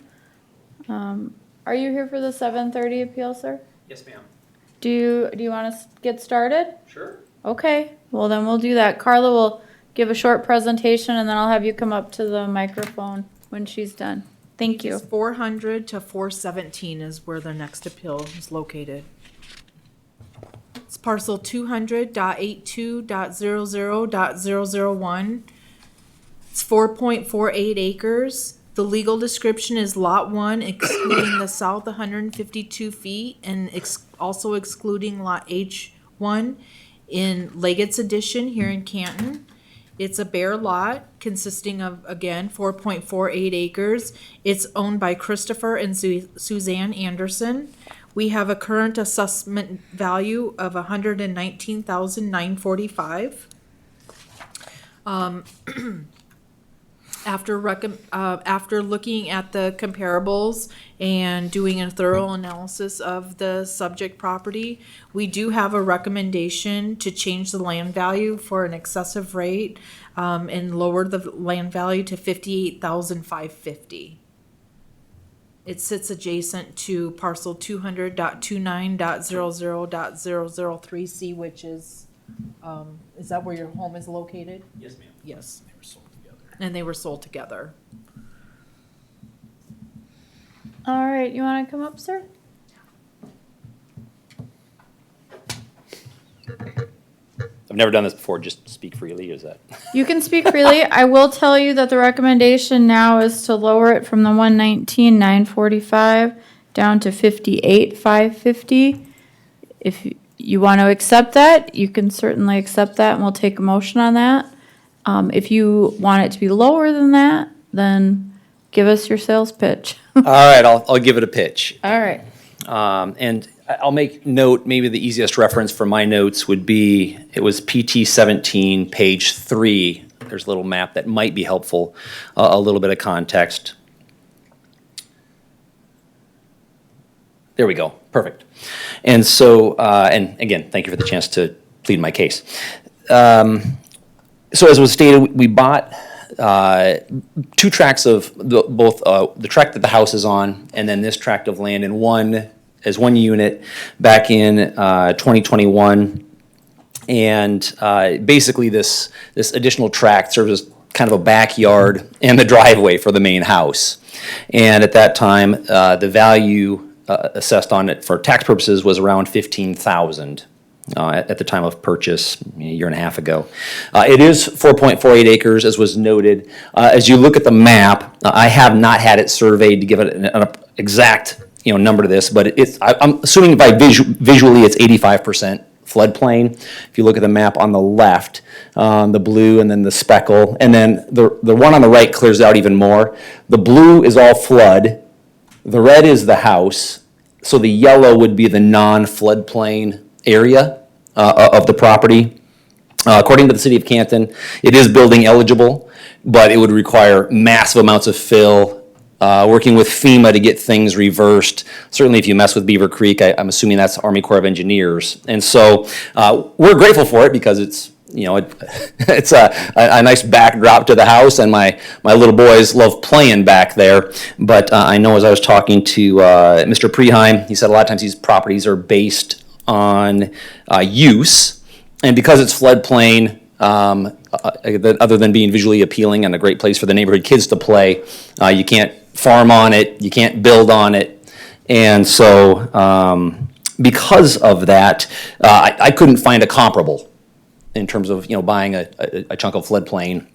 Are you here for the 7:30 appeal, sir? Yes, ma'am. Do you want to get started? Sure. Okay, well then we'll do that. Carla will give a short presentation and then I'll have you come up to the microphone when she's done. Thank you. 400 to 417 is where the next appeal is located. It's parcel 200.82.00.001. It's 4.48 acres. The legal description is Lot 1, excluding the south 152 feet, and also excluding Lot H1 in Leggett's Addition here in Canton. It's a bare lot consisting of, again, 4.48 acres. It's owned by Christopher and Suzanne Anderson. We have a current assessment value of $119,945. After looking at the comparables and doing a thorough analysis of the subject property, we do have a recommendation to change the land value for an excessive rate and lower the land value to $58,550. It sits adjacent to parcel 200.29.00.003C, which is that where your home is located? Yes, ma'am. Yes. And they were sold together. All right, you want to come up, sir? I've never done this before, just speak freely, is that? You can speak freely. I will tell you that the recommendation now is to lower it from the 119,945 down to 58,550. If you want to accept that, you can certainly accept that and we'll take a motion on that. If you want it to be lower than that, then give us your sales pitch. All right, I'll give it a pitch. All right. And I'll make note, maybe the easiest reference for my notes would be, it was PT 17, page 3. There's a little map that might be helpful, a little bit of context. There we go, perfect. And so, and again, thank you for the chance to plead my case. So as was stated, we bought two tracts of both the tract that the house is on and then this tract of land in one unit back in 2021. And basically this additional tract serves as kind of a backyard and the driveway for the main house. And at that time, the value assessed on it for tax purposes was around $15,000. At the time of purchase a year and a half ago. It is 4.48 acres, as was noted. As you look at the map, I have not had it surveyed to give it an exact number to this, but I'm assuming by visually it's 85% floodplain. If you look at the map on the left, the blue and then the speckle, and then the one on the right clears out even more. The blue is all flood, the red is the house, so the yellow would be the non-floodplain area of the property. According to the city of Canton, it is building eligible, but it would require massive amounts of fill, working with FEMA to get things reversed. Certainly if you mess with Beaver Creek, I'm assuming that's Army Corps of Engineers. And so we're grateful for it because it's, it's a nice backdrop to the house, and my little boys love playing back there. But I know as I was talking to Mr. Preheim, he said a lot of times these properties are based on use, and because it's floodplain, other than being visually appealing and a great place for the neighborhood kids to play, you can't farm on it, you can't build on it, and so because of that, I couldn't find a comparable in terms of buying a chunk of floodplain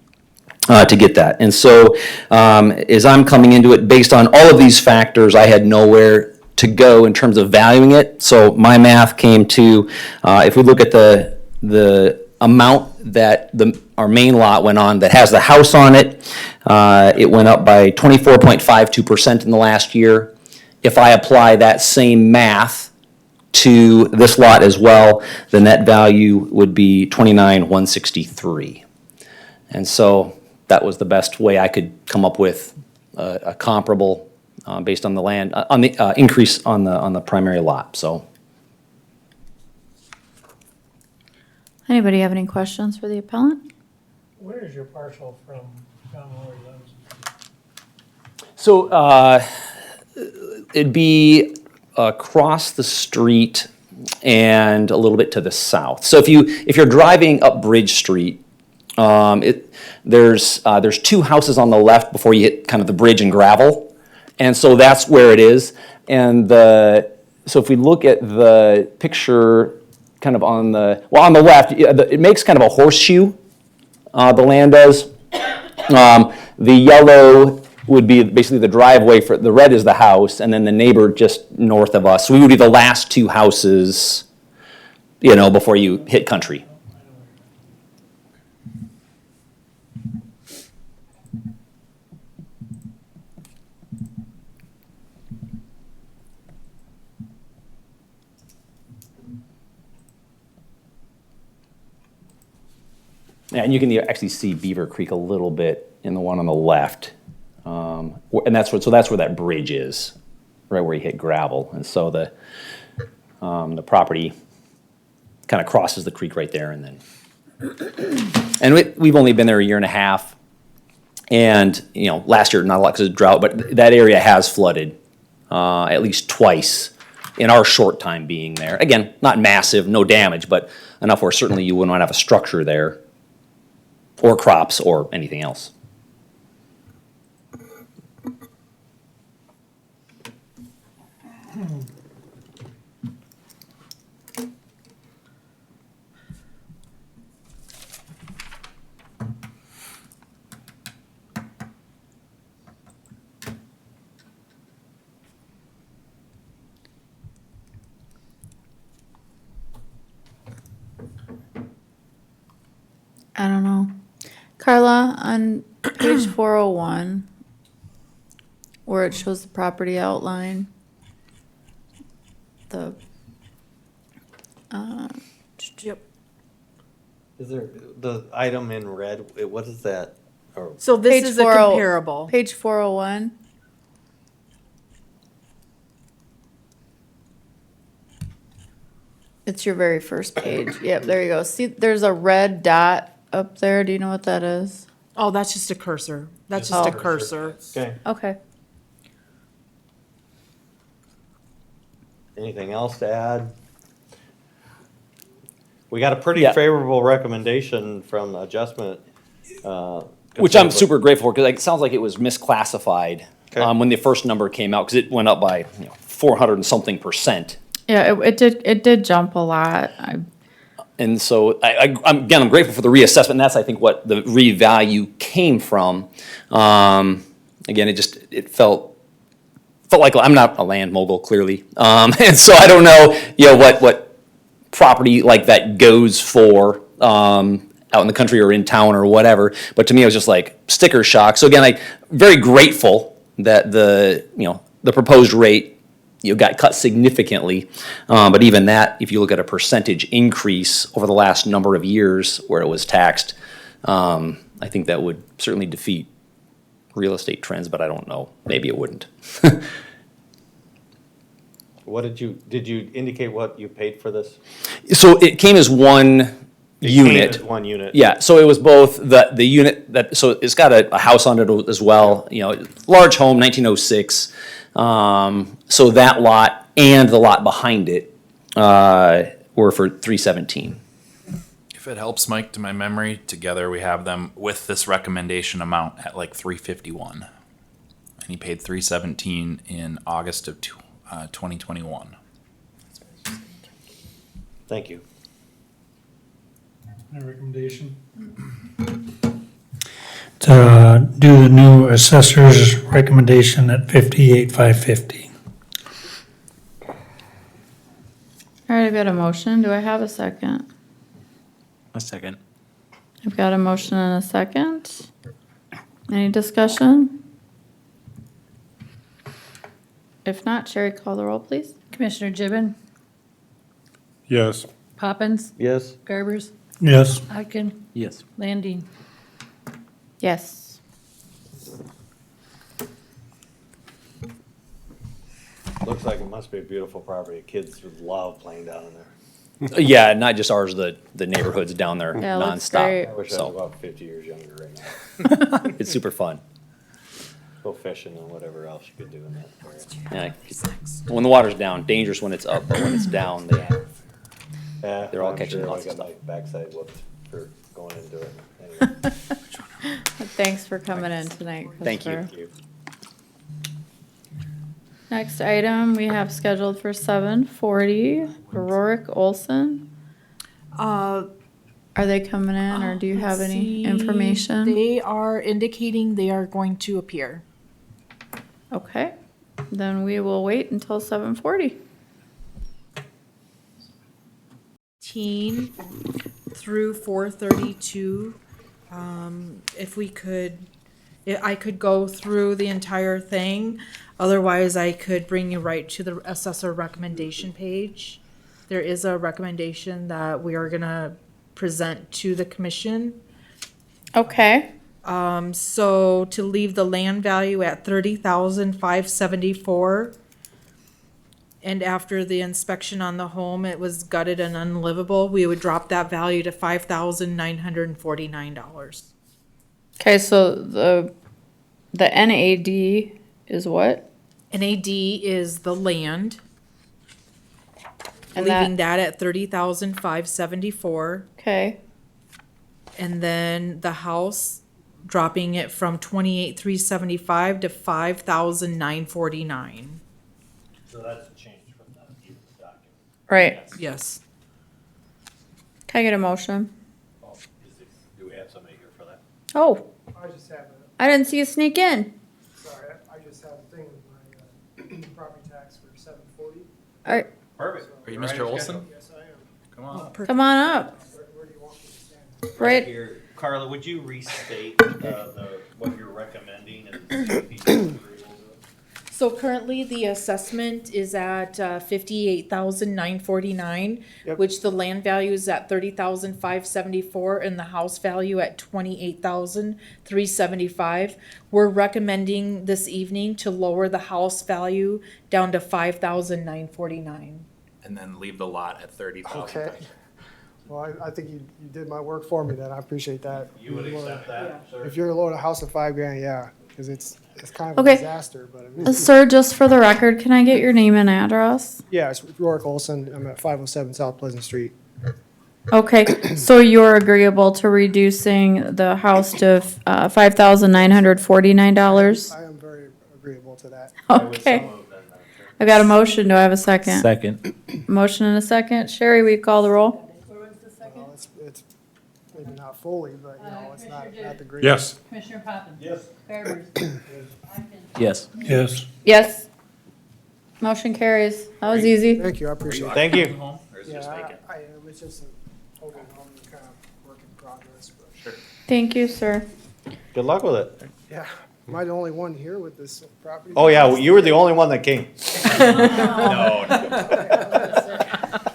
to get that. And so as I'm coming into it, based on all of these factors, I had nowhere to go in terms of valuing it. So my math came to, if we look at the amount that our main lot went on that has the house on it, it went up by 24.52% in the last year. If I apply that same math to this lot as well, the net value would be $29,163. And so that was the best way I could come up with a comparable based on the land, on the increase on the primary lot. So, Anybody have any questions for the appellant? Where is your parcel from, John, where he lives? so it'd be across the street and a little bit to the south. So if you're driving up Bridge Street, there's two houses on the left before you hit kind of the bridge and gravel, and so that's where it is. And so if we look at the picture, kind of on the left, it makes kind of a horseshoe. The land does. The yellow would be basically the driveway, for the red is the house, and then the neighbor just north of us. So we would be the last two houses, before you hit country. Yeah, and you can actually see Beaver Creek a little bit in the one on the left. And that's where that bridge is, right where you hit gravel. And so the property kind of crosses the creek right there, and then we've only been there a year and a half. And last year not a lot because of drought, but that area has flooded at least twice in our short time being there. Again, not massive, no damage, but enough where certainly you wouldn't want to have a structure there, or crops, or anything else. I don't know. Carla, on page 401, where it shows the property outline, Yep. Is there the item in red? What is that? Or So this Page is a 40 comparable. Page 401. It's your very first page. Yep, there you go. See, there's a red dot up there. Do you know what that is? Oh, that's just a cursor. That's just a Oh. cursor. okay. Okay. Anything else to add? We got a pretty Yeah. favorable recommendation from adjustment. Which I'm super grateful for, because it sounds like it was misclassified when the first number came out, because it went up by 400 and something %. Yeah, it did jump a lot. And so I'm grateful for the reassessment, and that's, I think, what the revalue came from. Again, it felt like I'm not a land mogul, clearly. And so I don't know, what property like that goes for out in the country or in town or whatever. But to me, it was just like sticker shock. So again, very grateful that the proposed rate got cut significantly. But even that, if you look at a percentage increase over the last number of years where it was taxed, I think that would certainly defeat real estate trends, but I don't know. Maybe it wouldn't. What did you indicate what you paid for this? So it came as one It came unit. as one unit. Yeah, so it was both the unit that, so it's got a house on it as well, large home, 1906. So that lot and the lot behind it were for 317. If it helps, Mike, to my memory, together we have them with this recommendation amount at like 351. And he paid 317 in August of 2021. Thank you. My recommendation? To do the new assessor's recommendation at 58,550. All right, I've got a motion. Do I have a second? A second. I've got a motion and a second. Any discussion? If not, Sherry, call the roll, please. Commissioner Gibbon, Yes. Poppins, Yes. Garbers, Yes. Atkin, Yes. Landine. Yes. Looks like it must be a beautiful property. Kids would love playing down in there. Yeah, not just ours, the neighborhoods down there Yeah, it looks nonstop. great. I wish I So was about 50 years younger right now. it's super fun. Go fishing and whatever else you could do in that area. Yeah, when the water's down, dangerous when it's up, but when it's down, Yeah, They're all I'm catching sure lots I of got stuff. my backside whooped for going into it. Anyway, Thanks for coming in tonight, Thank you. Christopher. Next item we have scheduled for 7:40, Rorik Olson. Are they coming in, or do you have Let's any see. information? They are indicating they are going to appear. Okay, then we will wait until 7:40. Through 432. If we could, I could go through the entire thing. Otherwise, I could bring you right to the assessor recommendation page. There is a recommendation that we are gonna present to the commission. Okay. So to leave the land value at 30,574. And after the inspection on the home, it was gutted and unlivable, we would drop that value to $5,949. Okay, so the NAD is what? NAD is the land. And Leaving that at 30,574. Okay, And then the house, dropping it from 28,375 to 5,949. So that's a change from the document. right. Yes. Can I get a motion? Do we have somebody here for that? Oh, I just have I didn't see you sneak in. sorry, I just have a thing with my property tax for 740. All right, Perfect. Are you Mr. Olson? Yes, I am. Come on. come on up. Where do you want me to stand? Right. Here, Carla, would you restate what you're recommending and see if people agree with it? So currently, the assessment is at 58,949, Yep. which the land value is at 30,574, and the house value at 28,375. We're recommending this evening to lower the house value down to 5,949. And then leave the lot at 30,000. Okay. Well, I think you did my work for me then. I appreciate that. You would accept that, sir? If you're gonna load a house of $5,000, yeah, because it's kind of a Okay. disaster, but I mean. Sir, just for the record, can I get your name and address? Yeah, it's Rorik Olson. I'm at 507 South Pleasant Street. Okay, so you're agreeable to reducing the house to $5,949? I am very agreeable to that. Okay. I got a motion. Do I have a second? Second. Motion and a second. Sherry, we call the roll? Well, it's maybe not fully, but it's not the greatest. Yes. Commissioner Poppins. Yes. Garbers. Yes. Yes. Yes. Motion carries. That was easy. Thank you, I appreciate it. Thank you. Or is it just Yeah, vacant? it's just an open home, kind of work in progress, but. Thank you, sir. Good luck with it. Yeah, Am I the only one here with this property? Oh, yeah, you were the only one that came.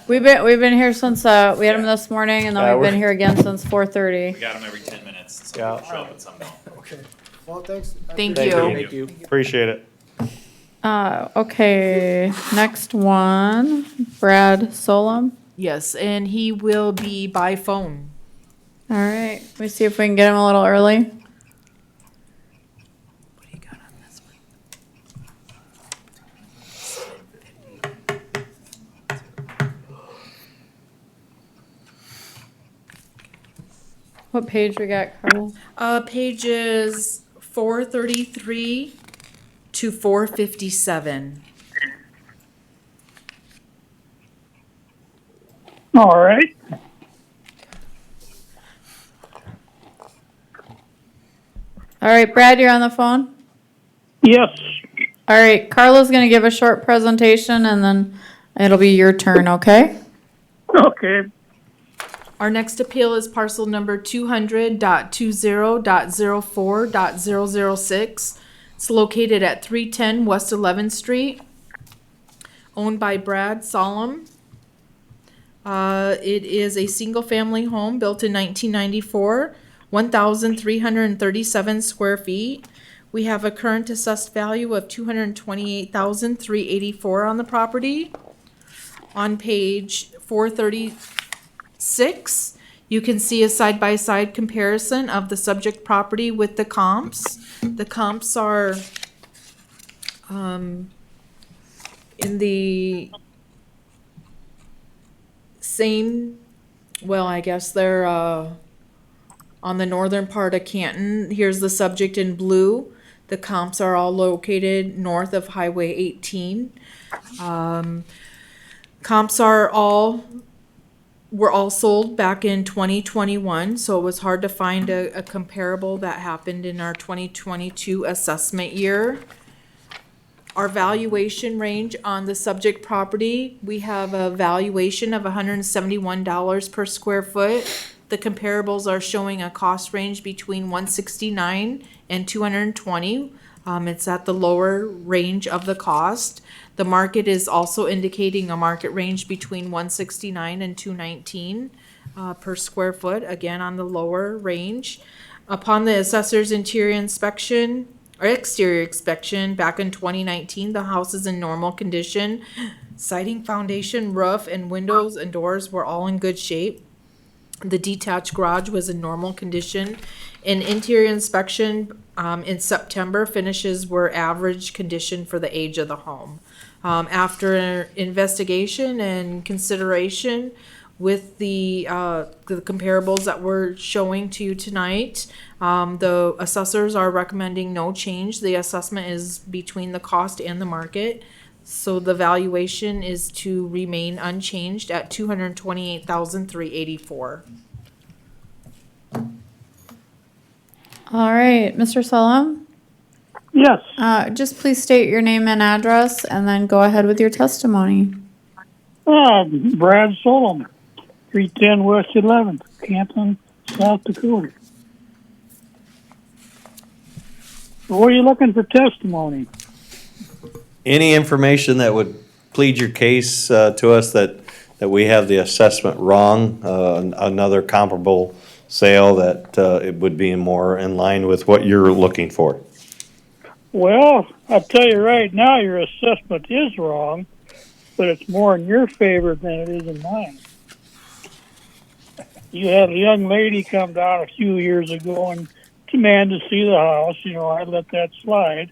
We've been here since, we had them this morning and Yeah, then we've we're- been here again since 4:30. We got them every 10 minutes. Some Yeah. people show up and some don't. Okay, well, thanks. I Thank appreciate you. it. Thank you. Appreciate it. Okay, next one, Brad Solom. Yes, and he will be by phone. All right, let me see if we can get him a little early. What page we got, Carl? Pages 433 to 457. All right. All right, Brad, you're on the phone? Yes. All right, Carla's gonna give a short presentation and then it'll be your turn, okay? Okay. Our next appeal is parcel number 200.20.04.006. It's located at 310 West 11th Street, owned by Brad Solom. It is a single-family home built in 1994, 1,337 square feet. We have a current assessed value of $228,384 on the property. On page 436, you can see a side-by-side comparison of the subject property with the comps. The comps are in the same, well, I guess they're on the northern part of Canton. Here's the subject in blue. The comps are all located north of Highway 18. Comps were all sold back in 2021, so it was hard to find a comparable that happened in our 2022 assessment year. Our valuation range on the subject property, we have a valuation of $171 per square foot. The comparables are showing a cost range between $169 and $220. It's at the lower range of the cost. The market is also indicating a market range between $169 and $219 per square foot, again on the lower range. Upon the assessor's exterior inspection back in 2019, the house is in normal condition. Siding, foundation, roof, and windows and doors were all in good shape. The detached garage was in normal condition. In interior inspection in September, finishes were average condition for the age of the home. After investigation and consideration with the comparables that we're showing to you tonight, the assessors are recommending no change. The assessment is between the cost and the market. So the valuation is to remain unchanged at $228,384. All right, Mr. Solom? Yes. Just please state your name and address and then go ahead with your testimony. Brad Solom, 310 West 11th, Canton, South Dakota. What are you looking for testimony? Any information that would plead your case to us that we have the assessment wrong, another comparable sale that it would be more in line with what you're looking for? Well, I'll tell you right now, your assessment is wrong, but it's more in your favor than it is in mine. You had a young lady come down a few years ago and demand to see the house. You know, I let that slide.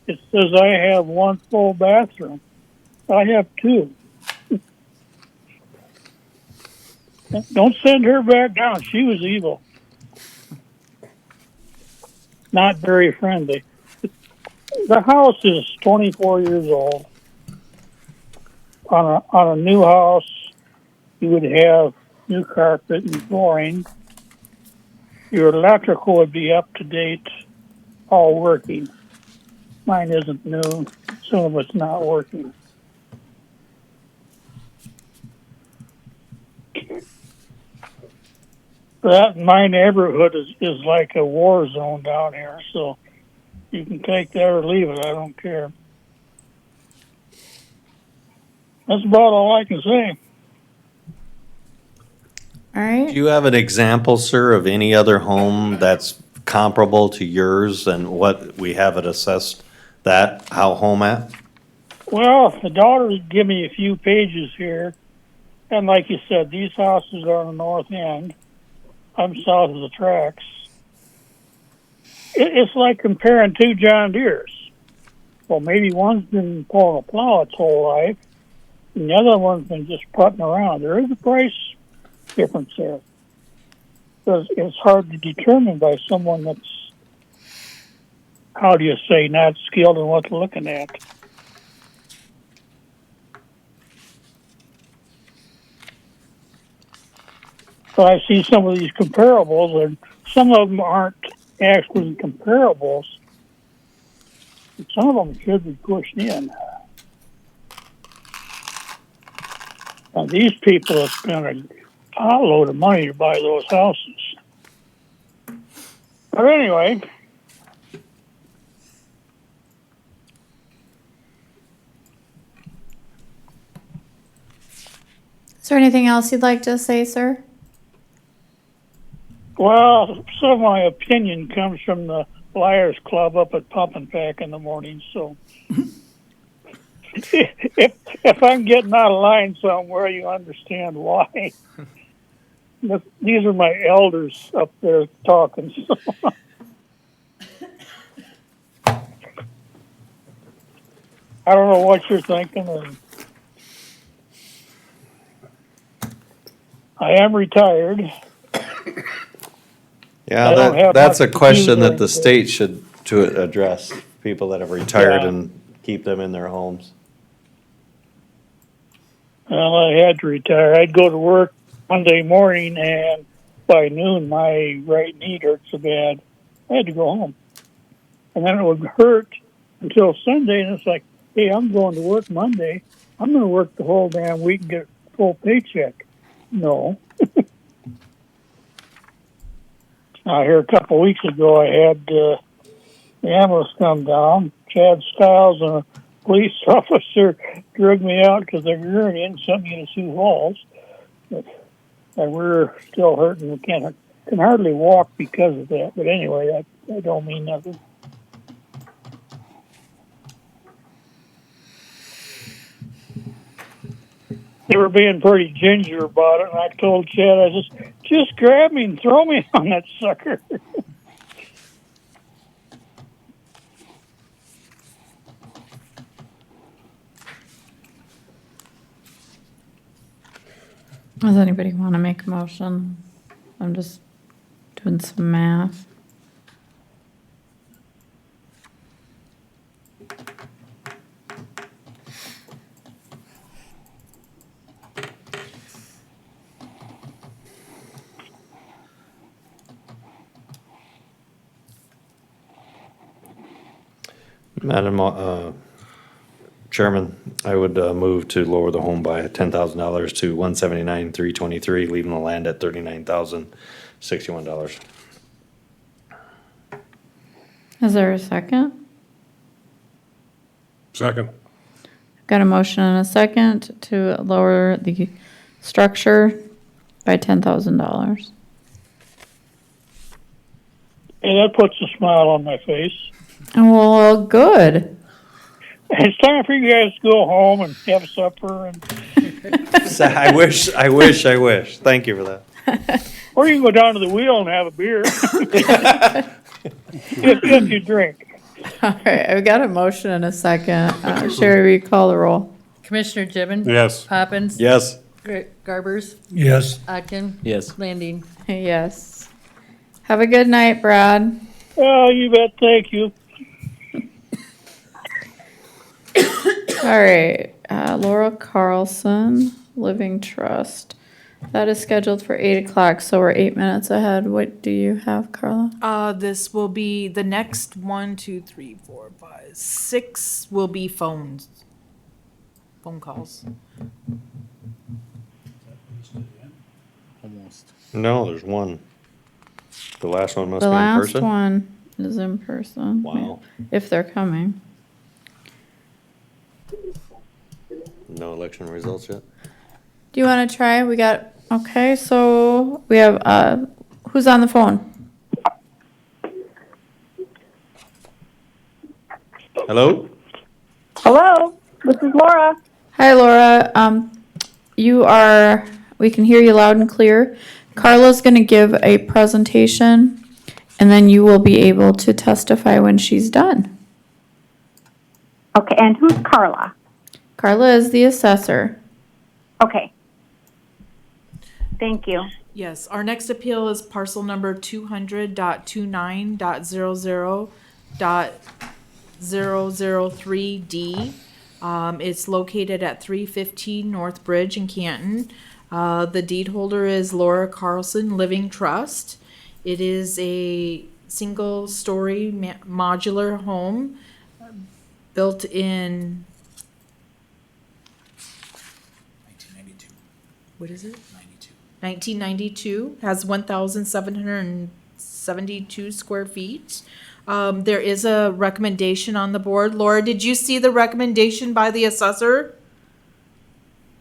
It says I have one full bathroom. I have two. Don't send her back down. She was evil. Not very friendly. The house is 24 years old. On a new house, you would have new carpet and flooring. Your electrical would be up to date, all working. Mine isn't new. Some of it's not working. That my neighborhood is like a war zone down here. So You can take that or leave it, I don't care. That's about all I can say. All right. Do you have an example, sir, of any other home that's comparable to yours and what we have it assessed that, how home at? Well, the daughters give me a few pages here, and like you said, these houses are on the north end. I'm south of the tracks. It's like comparing two John Deeres. Well, maybe one's been pulling a plow its whole life, and the other one's been just putting around. There is a price difference there. Because it's hard to determine by someone that's, how do you say, not skilled in what they're looking at. So I see some of these comparables, and some of them aren't actually comparables. Some of them should be pushed in. Now, these people have spent a potload of money to buy those houses. But anyway, Is there anything else you'd like to say, sir? well, some of my opinion comes from the Liars Club up at Pump and Pack in the morning, so if I'm getting out of line somewhere, you understand why. These are my elders up there talking. So. I don't know what you're thinking. And I am retired. Yeah, I don't have that's much a to question do that the during state should to address, people that have retired Yeah. and keep them in their homes. Well, I had to retire. I'd go to work Monday morning, and by noon, my right knee hurt so bad, I had to go home. And then it would hurt until Sunday, and it's like, hey, I'm going to work Monday. I'm going to work the whole damn week and get a full paycheck. No. Now, here a couple of weeks ago, I had the ambulance come down. Chad Stiles and a police officer drug me out because they're urinating and sent me to Sioux Falls. And we're still hurting. We can hardly walk because of that. But anyway, that don't mean nothing. They were being pretty ginger about it, and I told Chad, I just grab me and throw me on that sucker. Does anybody want to make a motion? I'm just doing some math. Madam Chairman, I would move to lower the home by $10,000 to $179,323, leaving the land at $39,061. Is there a second? Second. Got a motion and a second to lower the structure by $10,000. Hey, that puts a smile on my face. Well, good. It's time for you guys to go home and have supper, and I wish. Thank you for that. or you can go down to the wheel and have a beer if you drink. All right, I've got a motion and a second. Sherry, will you call the roll? Commissioner Gibbon? Yes. Poppins? Yes. Garbers? Yes. Atkin? Yes. Landine? Yes. Have a good night, Brad. Oh, you bet. Thank you. All right, Laura Carlson, Living Trust. That is scheduled for 8 o'clock, so we're 8 minutes ahead. What do you have, Carla? This will be the next 1, 2, 3, 4, 5, 6 will be phone calls. Almost. No, there's one. The last one must The be in last person. one is in person. Wow. If they're coming. No election results yet? Do you want to try? We got, okay, so we have, who's on the phone? Hello? Hello, this is Laura. Hi, Laura. We can hear you loud and clear. Carla's going to give a presentation, and then you will be able to testify when she's done. Okay, and who's Carla? Carla is the assessor. Okay. Thank you. Yes, our next appeal is parcel number 200.29.00.003D. It's located at 315 North Bridge in Canton. The deed holder is Laura Carlson Living Trust. It is a single-story modular home built in 1992. what is it? 92. 1992, has 1,772 square feet. There is a recommendation on the board. Laura, did you see the recommendation by the assessor?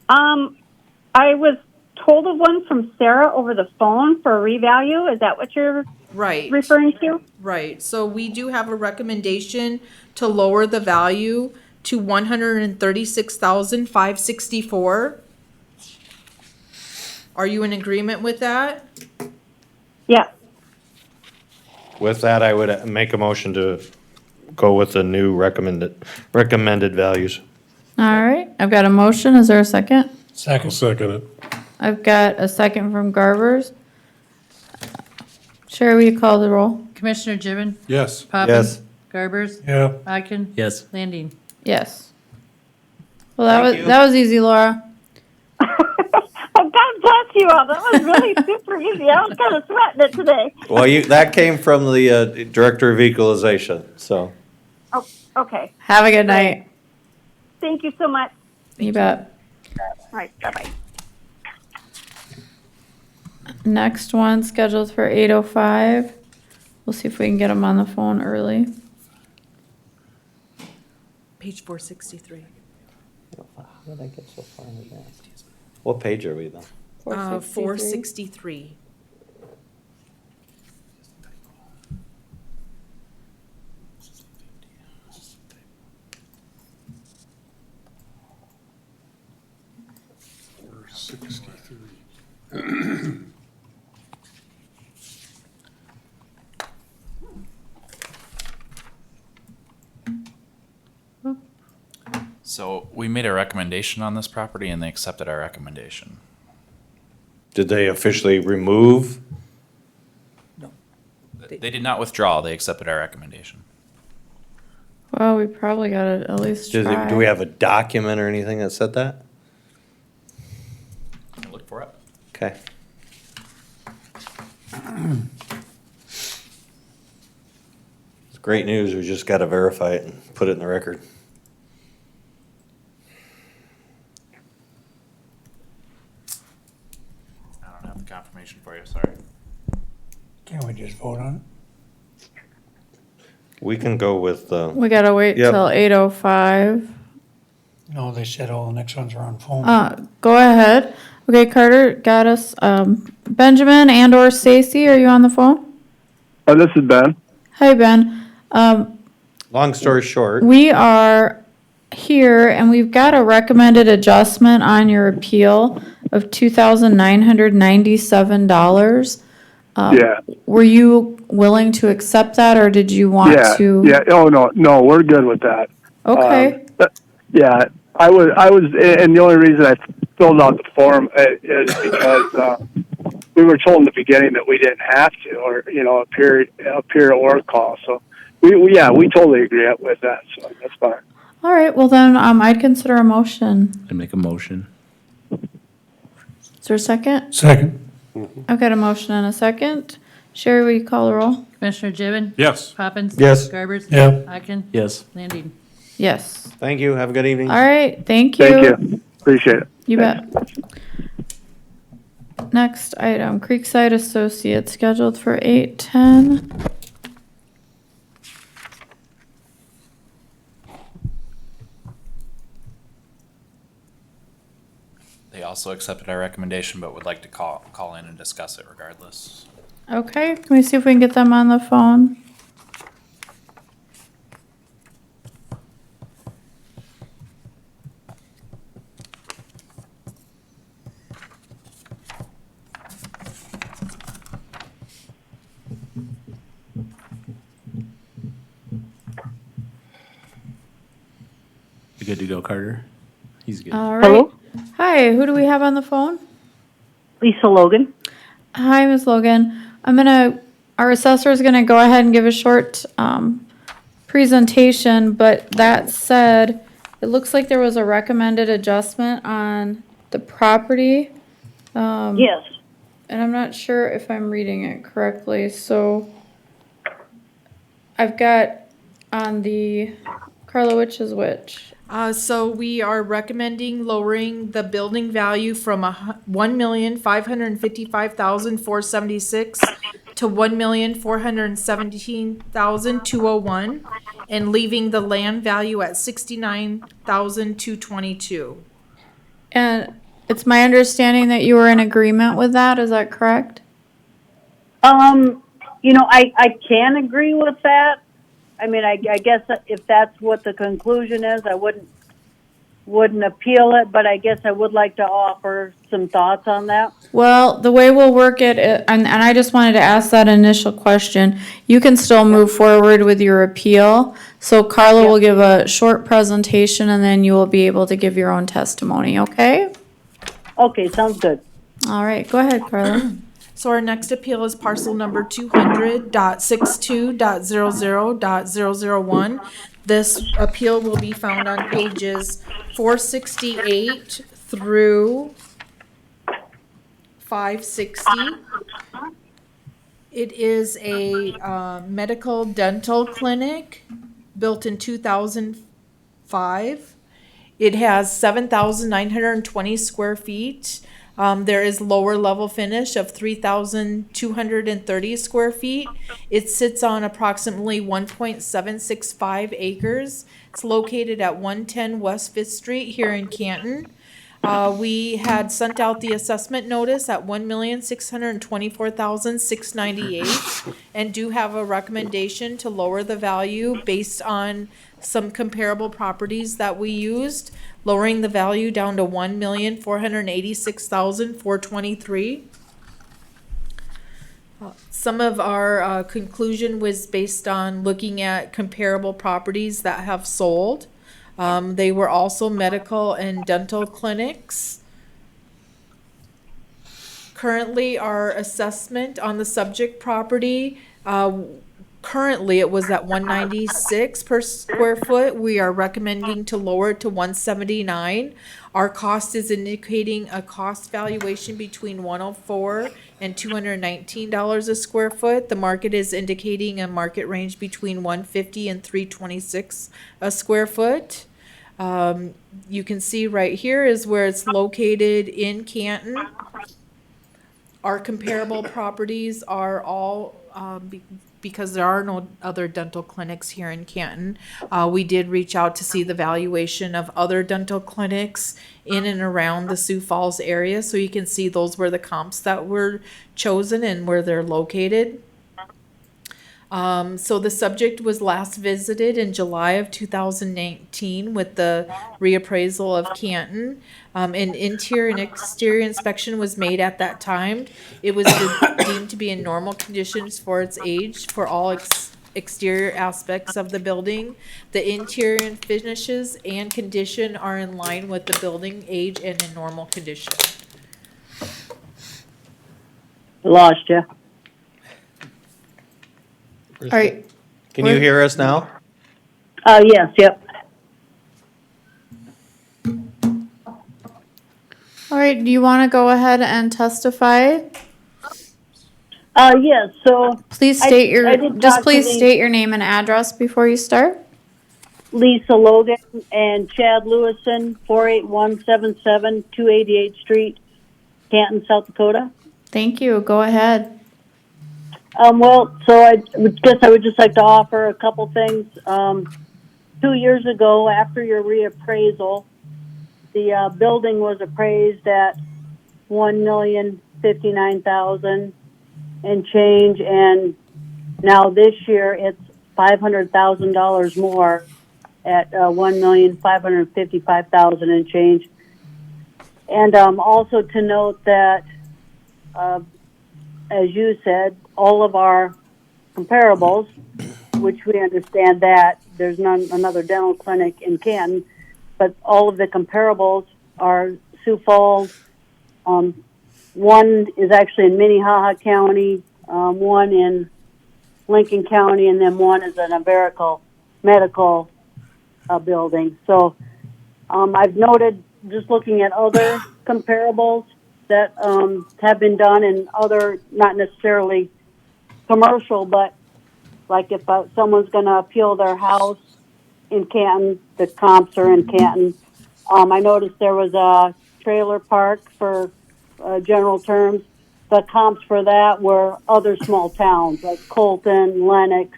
I was told of one from Sarah over the phone for a revalue. Is that what you're Right. referring to? Right. So we do have a recommendation to lower the value to 136,564. Are you in agreement with that? Yeah. With that, I would make a motion to go with the new recommended values. All right, I've got a motion. Is there a second? I'll second it. I've got a second from Garbers. Sherry, will you call the roll? Commissioner Gibbon, Yes. Poppins, Garbers, Yeah. Akin, Yes. Landine. Yes. Well, that Thank was you. that was easy, Laura. Oh, God bless you all. That was really super easy. I was kind of sweating it today. Well, that came from the Director of Equalization, so. Oh, okay. Have a good night. Thank you so much. You bet. All right, bye-bye. Next one scheduled for 8:05. We'll see if we can get them on the phone early. Page 463. How did I get so far with that? What page are we though? 463. So we made a recommendation on this property and they accepted our recommendation. Did they officially remove? They did not withdraw, they accepted our recommendation. Well, we probably gotta at least try. Do we have a document or anything that said that? Look for it. Okay. It's great news, we just gotta verify it and put it in the record. I don't have the confirmation for you, sorry. Can't we just vote on We can go with, We gotta wait Yep. till 8:05. it? No, they said all the next ones are on phone. Go ahead. Okay, Carter got us. Benjamin and or Stacy, are you on the phone? This is Ben. Hi, Ben. long story short, We are here and we've got a recommended adjustment on your appeal of $2,997. Yeah. Were you willing to accept that or did you want Yeah. to? Yeah. Oh no, we're good with that. Okay. Yeah, I was, and the only reason I filled out the form is because we were told in the beginning that we didn't have to, or appear or call. So we totally agree with that. So that's fine. All right, well then, I'd consider a motion. I make a motion. Is there a second? Second. I've got a motion and a second. Sherry, will you call the roll? Commissioner Gibbon, Yes. Poppins. Yes. Garbers. Yeah. Akin. Yes. Landine. Yes. thank you, have a good evening. All right, thank you. Thank you. Appreciate it. You bet. Next item, Creekside Associates, scheduled for 8:10. They also accepted our recommendation, but would like to call in and discuss it regardless. Okay, can we see if we can get them on the phone? You good to go, Carter? He's good. All right. Hi, who do we have on the phone? Lisa Logan. Hi, Ms. Logan. Our assessor is gonna go ahead and give a short, presentation, but that said, it looks like there was a recommended adjustment on the property. Yes. And I'm not sure if I'm reading it correctly, so I've got on the, Carla, which is which? So we are recommending lowering the building value from 1,555,476 to 1,417,201, and leaving the land value at 69,222. And it's my understanding that you were in agreement with that, is that correct? You know, I can agree with that. I mean, I guess if that's what the conclusion is, I wouldn't appeal it, but I guess I would like to offer some thoughts on that. Well, the way we'll work it, and I just wanted to ask that initial question. You can still move forward with your appeal. So Carla will give a short presentation and then you will be able to give your own testimony, okay? Okay, sounds good. All right, go ahead, Carla. So our next appeal is parcel number 200.62.00.001. This appeal will be found on pages 468 through 560. It is a medical dental clinic built in 2005. It has 7,920 square feet. There is lower level finish of 3,230 square feet. It sits on approximately 1.765 acres. It's located at 110 West Fifth Street here in Canton. We had sent out the assessment notice at 1,624,698 and do have a recommendation to lower the value based on some comparable properties that we used, lowering the value down to 1,486,423. Some of our conclusion was based on looking at comparable properties that have sold. They were also medical and dental clinics. Currently, our assessment on the subject property, currently it was at 196 per square foot. We are recommending to lower it to 179. Our cost is indicating a cost valuation between $104 and $219 a square foot. The market is indicating a market range between $150 and $326 a square foot. You can see right here is where it's located in Canton. Our comparable properties are all, because there are no other dental clinics here in Canton, we did reach out to see the valuation of other dental clinics in and around the Sioux Falls area. So you can see those were the comps that were chosen and where they're located. So the subject was last visited in July of 2019 with the reappraisal of Canton. An interior and exterior inspection was made at that time. It was deemed to be in normal conditions for its age for all exterior aspects of the building. The interior and finishes and condition are in line with the building age and in normal condition. Lost you. All right. Can you hear us now? Yes, yep. All right, do you want to go ahead and testify? Yes, so. Please state state your name and address before you start. Lisa Logan and Chad Lewison, 48177 288th Street, Canton, South Dakota. Thank you, go ahead. Well, so I guess I would just like to offer a couple things. 2 years ago, after your reappraisal, the building was appraised at $1,059,000 and change, and now this year it's $500,000 more at $1,555,000 and change. And also to note that, as you said, all of our comparables, which we understand that there's another dental clinic in Canton, but all of the comparables are Sioux Falls. One is actually in Minnehaha County, one in Lincoln County, and then one is an medical building. So I've noted, just looking at other comparables that have been done in other, not necessarily commercial, but like if someone's going to appeal their house in Canton, the comps are in Canton. I noticed there was a trailer park for general terms. The comps for that were other small towns like Colton, Lenox.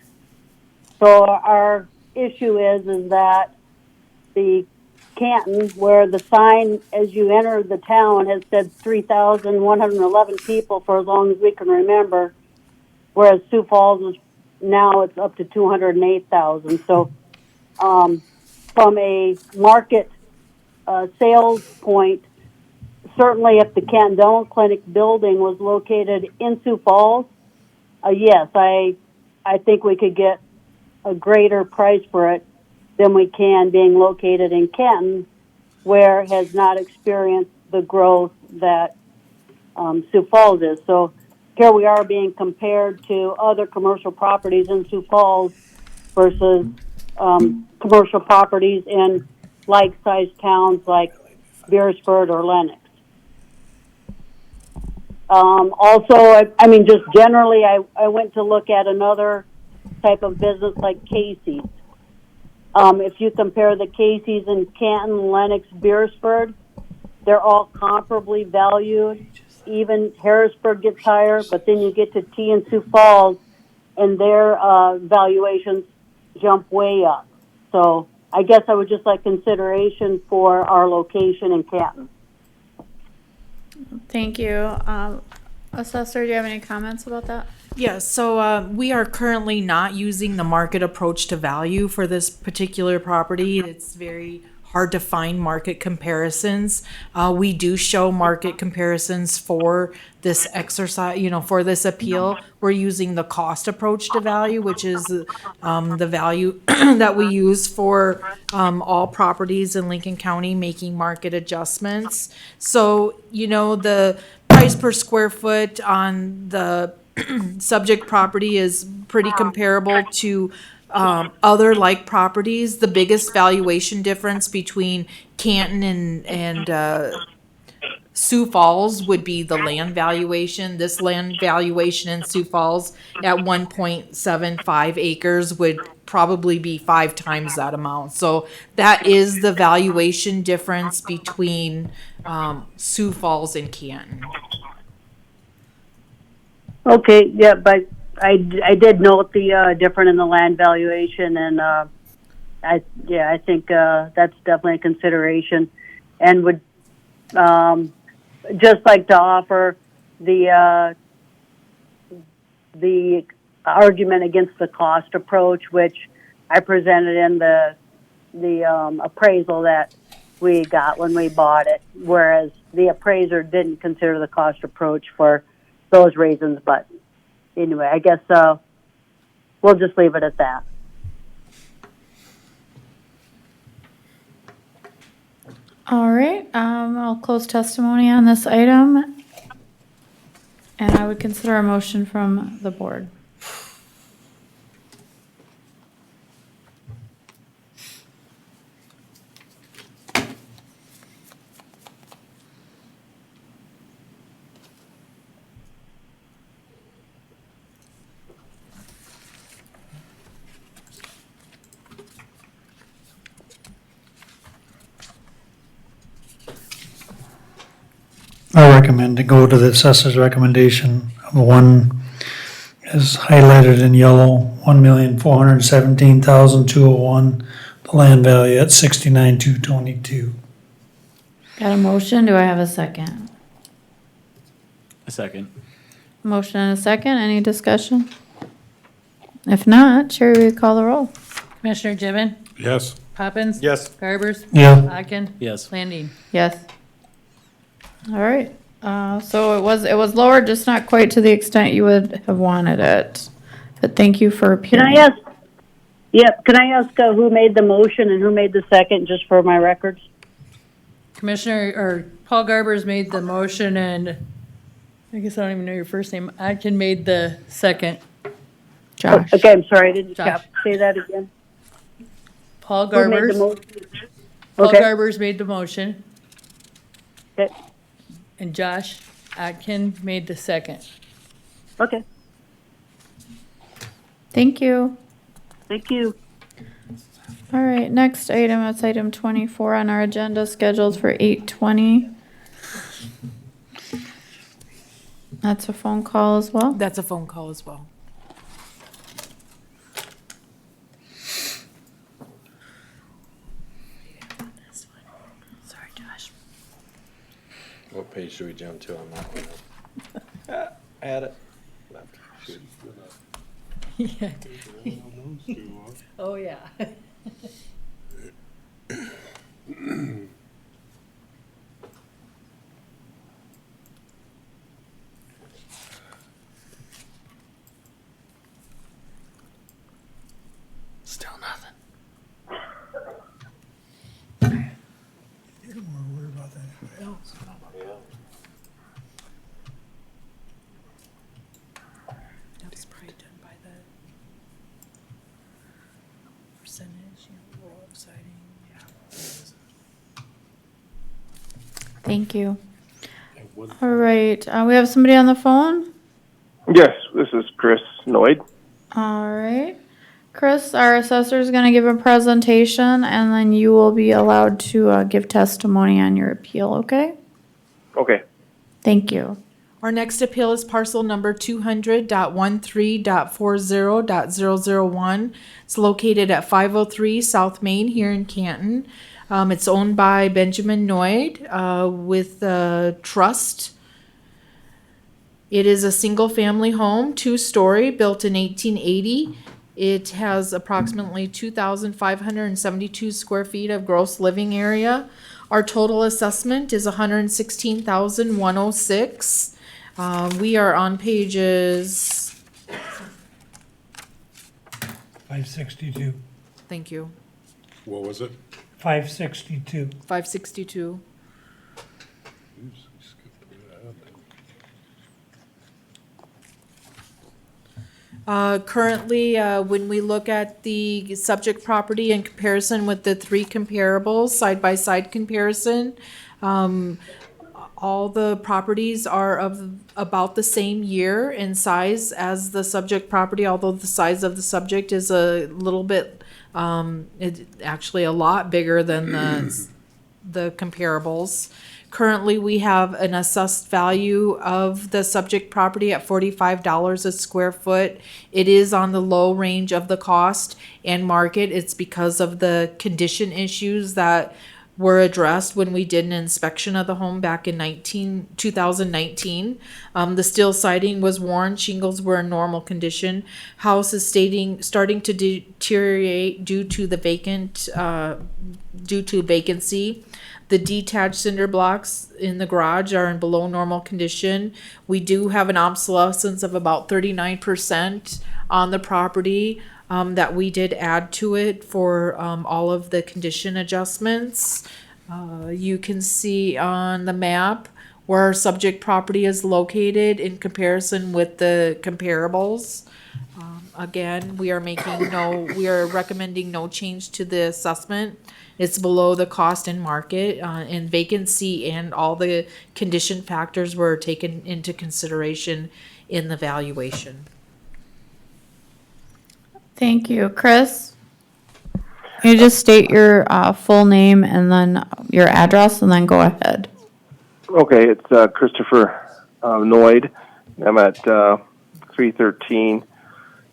So our issue is that the Canton, where the sign as you enter the town has said 3,111 people for as long as we can remember, whereas Sioux Falls is now it's up to 208,000. So from a market sales point, certainly if the Canton Dental Clinic building was located in Sioux Falls, yes, I think we could get a greater price for it than we can being located in Canton, where it has not experienced the growth that Sioux Falls is. So here we are being compared to other commercial properties in Sioux Falls versus commercial properties in like-sized towns like Beersford or Lenox. Also, I mean, just generally, I went to look at another type of business like Casey's. If you compare the Casey's in Canton, Lenox, Beersford, they're all comparably valued. Even Harrisburg gets higher, but then you get to T and Sioux Falls, and their valuations jump way up. So I guess I would just like consideration for our location in Canton. Thank you. Assessor, do you have any comments about that? Yes, so we are currently not using the market approach to value for this particular property. It's very hard to find market comparisons. We do show market comparisons for this exercise, for this appeal. We're using the cost approach to value, which is the value that we use for all properties in Lincoln County, making market adjustments. So, the price per square foot on the subject property is pretty comparable to other like properties. The biggest valuation difference between Canton and Sioux Falls would be the land valuation. This land valuation in Sioux Falls at 1.75 acres would probably be 5 times that amount. So that is the valuation difference between Sioux Falls and Canton. Okay, yeah, but I did note the difference in the land valuation, and I think that's definitely a consideration, and would just like to offer the argument against the cost approach, which I presented in the appraisal that we got when we bought it, whereas the appraiser didn't consider the cost approach for those reasons. But anyway, I guess we'll just leave it at that. All right, I'll close testimony on this item, and I would consider a motion from the board. I recommend to go to the assessor's recommendation of one is highlighted in yellow, 1,417,201, the land value at 69,222. Got a motion, do I have a second? A second. Motion and a second, any discussion? If not, Sherry, will you call the roll? Commissioner Gibbon, Yes. Poppins. Yes. Garbers. Yeah. Akin. Yes. Landine. Yes. All right, so it was lower, just not quite to the extent you would have wanted it. But thank you for Can appearing. I ask, yep, can I ask who made the motion and who made the second, just for my records? Commissioner, or Paul Garbers made the motion and I guess I don't even know your first name. Akin made the second. Josh. Okay, I'm sorry, I didn't Josh. say that again. Paul Who made the Garbers. motion? Paul Okay. Garbers made the motion. Okay. And Josh Atkin made the second. Okay, Thank you. thank you. All right, next item, it's item 24 on our agenda, scheduled for 8:20. That's a phone call as well. That's a phone call as well. Sorry, Josh. What page should we jump to on that one? Add it. Left. Shoot. Yeah. Oh, yeah. Still nothing. You're more worried about that than anybody else. That's probably done by the percentage, roll up siding, Thank you. All right, we have somebody on the phone? Yes, this is Chris Noyd. All right. Chris, our assessor is going to give a presentation, and then you will be allowed to give testimony on your appeal, okay? Okay. Thank you. Our next appeal is parcel number 200.13.40.001. It's located at 503 South Main here in Canton. It's owned by Benjamin Noyd with a trust. It is a single-family home, two-story, built in 1880. It has approximately 2,572 square feet of gross living area. Our total assessment is $116,106. We are on pages. 562. Thank you. What was it? 562. 562. Currently, when we look at the subject property in comparison with the three comparables, side-by-side comparison, all the properties are of about the same year in size as the subject property, although the size of the subject is a little bit, it's actually a lot bigger than the comparables. Currently, we have an assessed value of the subject property at $45 a square foot. It is on the low range of the cost and market. It's because of the condition issues that were addressed when we did an inspection of the home back in 2019. The steel siding was worn, shingles were in normal condition. House is starting to deteriorate due to the vacancy. The detached cinder blocks in the garage are in below normal condition. We do have an obsolescence of about 39% on the property that we did add to it for all of the condition adjustments. You can see on the map where our subject property is located in comparison with the comparables. Again, we are recommending no change to the assessment. It's below the cost and market, and vacancy and all the condition factors were taken into consideration in the valuation. Thank you. Chris? You just state your full name and then your address, and then go ahead. Okay, it's Christopher Noyd. I'm at 313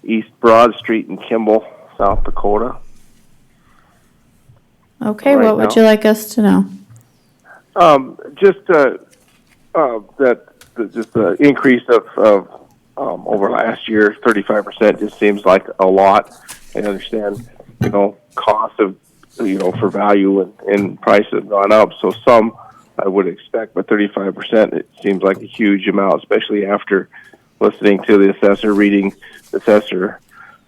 East Broad Street in Kimball, South Dakota. Okay, Right what would now. you like us to know? Just the increase of over last year, 35% just seems like a lot. I understand, cost of, for value and prices have gone up. So some I would expect, but 35%, it seems like a huge amount, especially after listening to the assessor, reading the assessor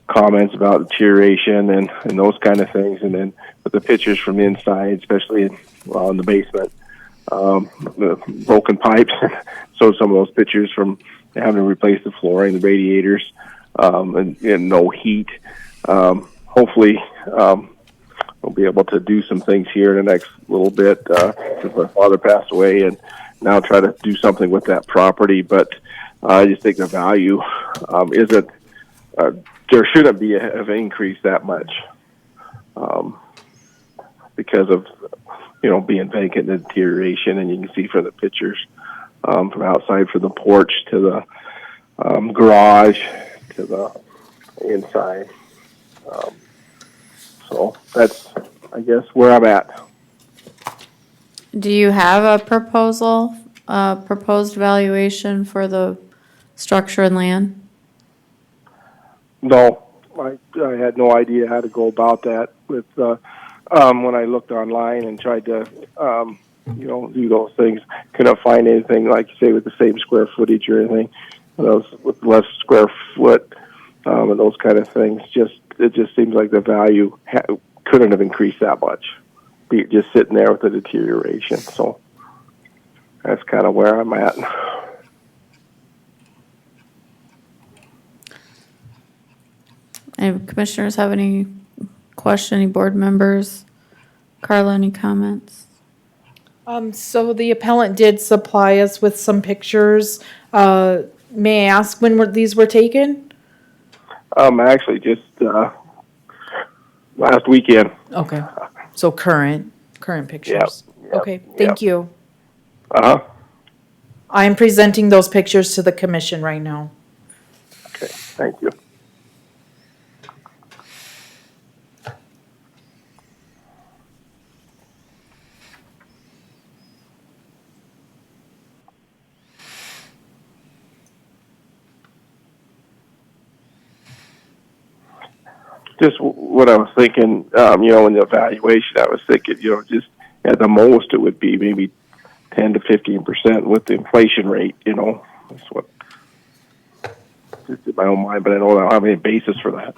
comments about deterioration and those kind of things. And then with the pictures from the inside, especially in the basement, the broken pipes. So some of those pictures from having to replace the flooring, the radiators, and no heat. Hopefully, we'll be able to do some things here in the next little bit, since my father passed away, and now try to do something with that property. But I just think the value isn't, there shouldn't be an increase that much, because of, being vacant and deterioration. And you can see from the pictures, from outside, from the porch to the garage to the inside. So that's, I guess, where I'm at. Do you have a proposed valuation for the structure and land? No, I had no idea how to go about that with, when I looked online and tried to, do those things. Couldn't find anything, like you say, with the same square footage or anything. Those with less square foot, and those kind of things. It just seems like the value couldn't have increased that much. Just sitting there with the deterioration. So that's kind of where I'm at. Any commissioners have any question, any board members? Carla, any comments? So the appellant did supply us with some pictures. May I ask when these were taken? Actually just, last weekend. Okay, so current pictures. Yep, Okay, thank you. Uh-huh. I am presenting those pictures to the commission right now. Okay, thank you. Just what I was thinking, in the evaluation, I was thinking, just at the most it would be maybe 10 to 15% with the inflation rate. That's what, just in my own mind, but I don't have any basis for that.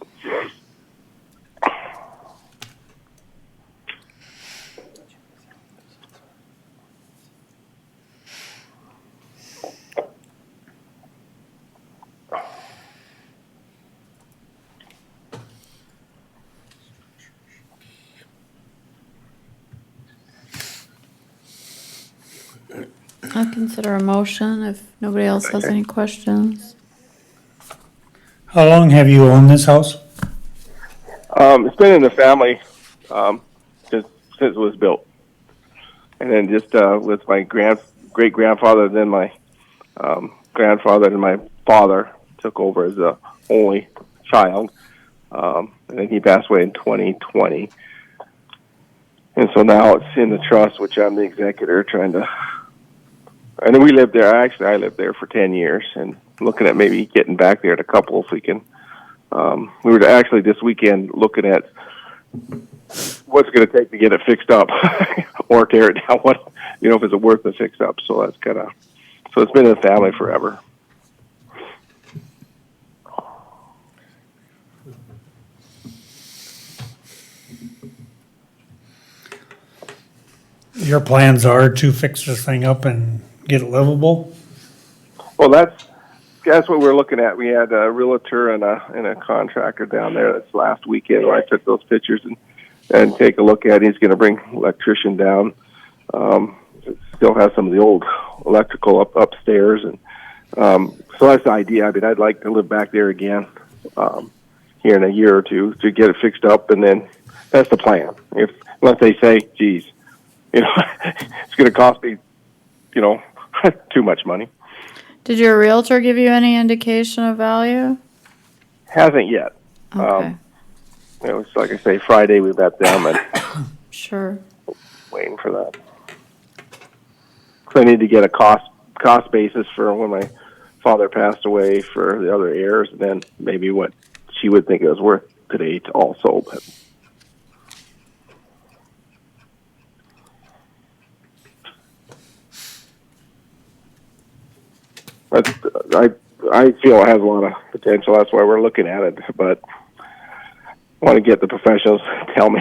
I'll consider a motion if nobody else has any questions. How long have you owned this house? It's been in the family since it was built, and then just with my great grandfather, then my grandfather, and my father took over as the only child, and then he passed away in 2020, and so now it's in the trust, which I'm the executor, trying to. And then we lived there. Actually, I lived there for 10 years, and looking at maybe getting back there at a couple if we can. We were actually this weekend looking at what's going to take to get it fixed up or tear it down. If it's worth the fix up. So that's so it's been in the family forever. Your plans are to fix this thing up and get it livable? Well, that's what we're looking at. We had a realtor and a contractor down there. That's last weekend where I took those pictures and take a look at it. He's going to bring an electrician down. Still has some of the old electrical upstairs, and so that's the idea. I mean, I'd like to live back there again here in a year or two to get it fixed up, and then that's the plan. Unless they say, geez, it's going to cost me, too much money. Did your realtor give you any indication of value? Hasn't yet. Okay. It was, like I say, Friday we met them and Sure. waiting for that. I need to get a cost basis for when my father passed away for the other heirs, and then maybe what she would think it was worth today also. But I feel it has a lot of potential. That's why we're looking at it. But I want to get the professionals to tell me.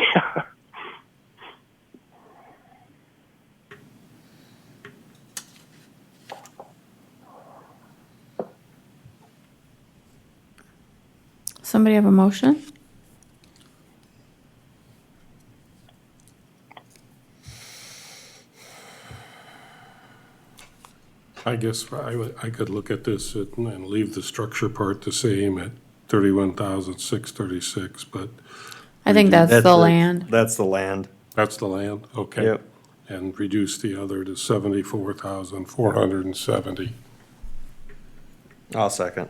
Somebody have a motion? I guess I could look at this and leave the structure part the same at 31,636, but. I think that's the land. That's the land. That's the land, okay. Yep. And reduce the other to 74,470. I'll second.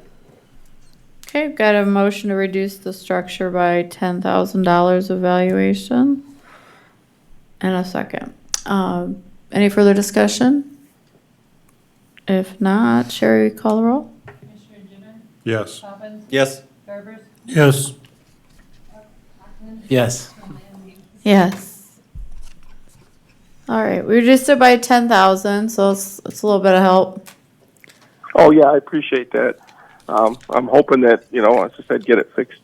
Okay, got a motion to reduce the structure by $10,000 of valuation. And a second. Any further discussion? If not, Sherry, call the roll. Yes. Poppins? Yes. Garbers? Yes. Yes. Yes. All right, we reduced it by 10,000, so it's a little bit of help. Oh yeah, I appreciate that. I'm hoping that, as I said, get it fixed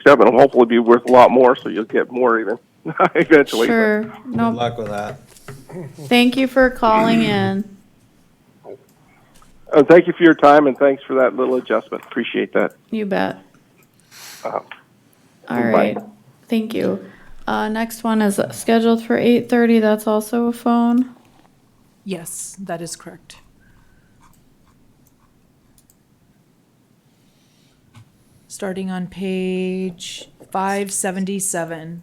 up, and hopefully be worth a lot more, so you'll get more even eventually. Sure, Good no, luck with that. thank you for calling in. Thank you for your time, and thanks for that little adjustment. Appreciate that. You bet. Uh, All right, thank you. Next one is scheduled for 8:30, that's also a phone. Yes, that is correct. Starting on page 577.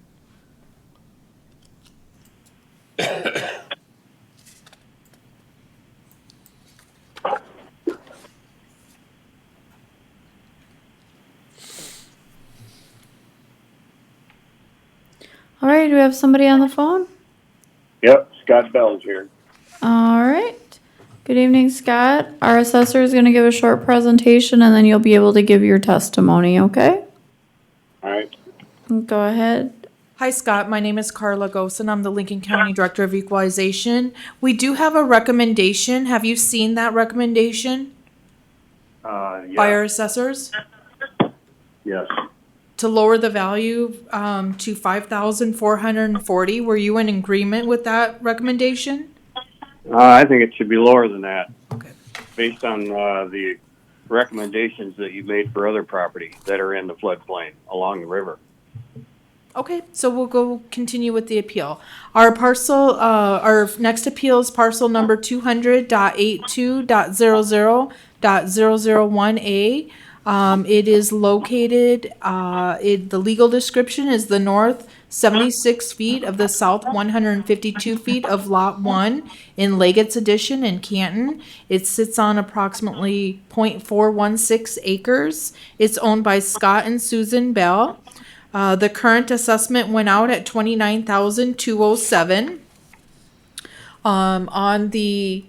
All right, do we have somebody on the phone? Yep, Scott Bell's here. All right. Good evening, Scott. Our assessor is going to give a short presentation and then you'll be able to give your testimony, okay? All right. Go ahead. Hi, Scott. My name is Carla Gosen. I'm the Lincoln County Director of Equalization. We do have a recommendation. Have you seen that recommendation by our assessors? Yes. To lower the value to 5,440. Were you in agreement with that recommendation? I think it should be lower than that. Okay. Based on the recommendations that you made for other property that are in the floodplain along the river. Okay, so we'll go continue with the appeal. Our next appeal is parcel number 200.82.00.001A. It is located, the legal description is the north 76 feet of the south 152 feet of Lot 1 in Leggett's Addition in Canton. It sits on approximately 0.416 acres. It's owned by Scott and Susan Bell. The current assessment went out at $29,207. On the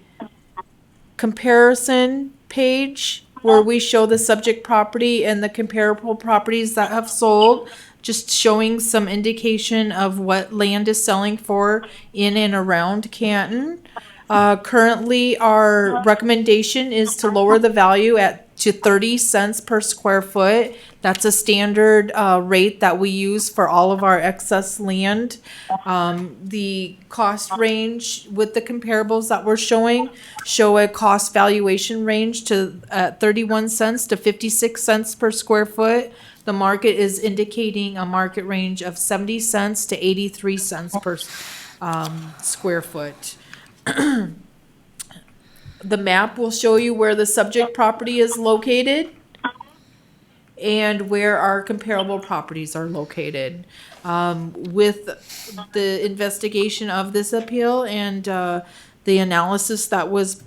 comparison page where we show the subject property and the comparable properties that have sold, just showing some indication of what land is selling for in and around Canton. Currently, our recommendation is to lower the value to 30 cents per square foot. That's a standard rate that we use for all of our excess land. The cost range with the comparables that we're showing show a cost valuation range to 31 cents to 56 cents per square foot. The market is indicating a market range of 70 cents to 83 cents per square foot. The map will show you where the subject property is located and where our comparable properties are located. With the investigation of this appeal and the analysis that was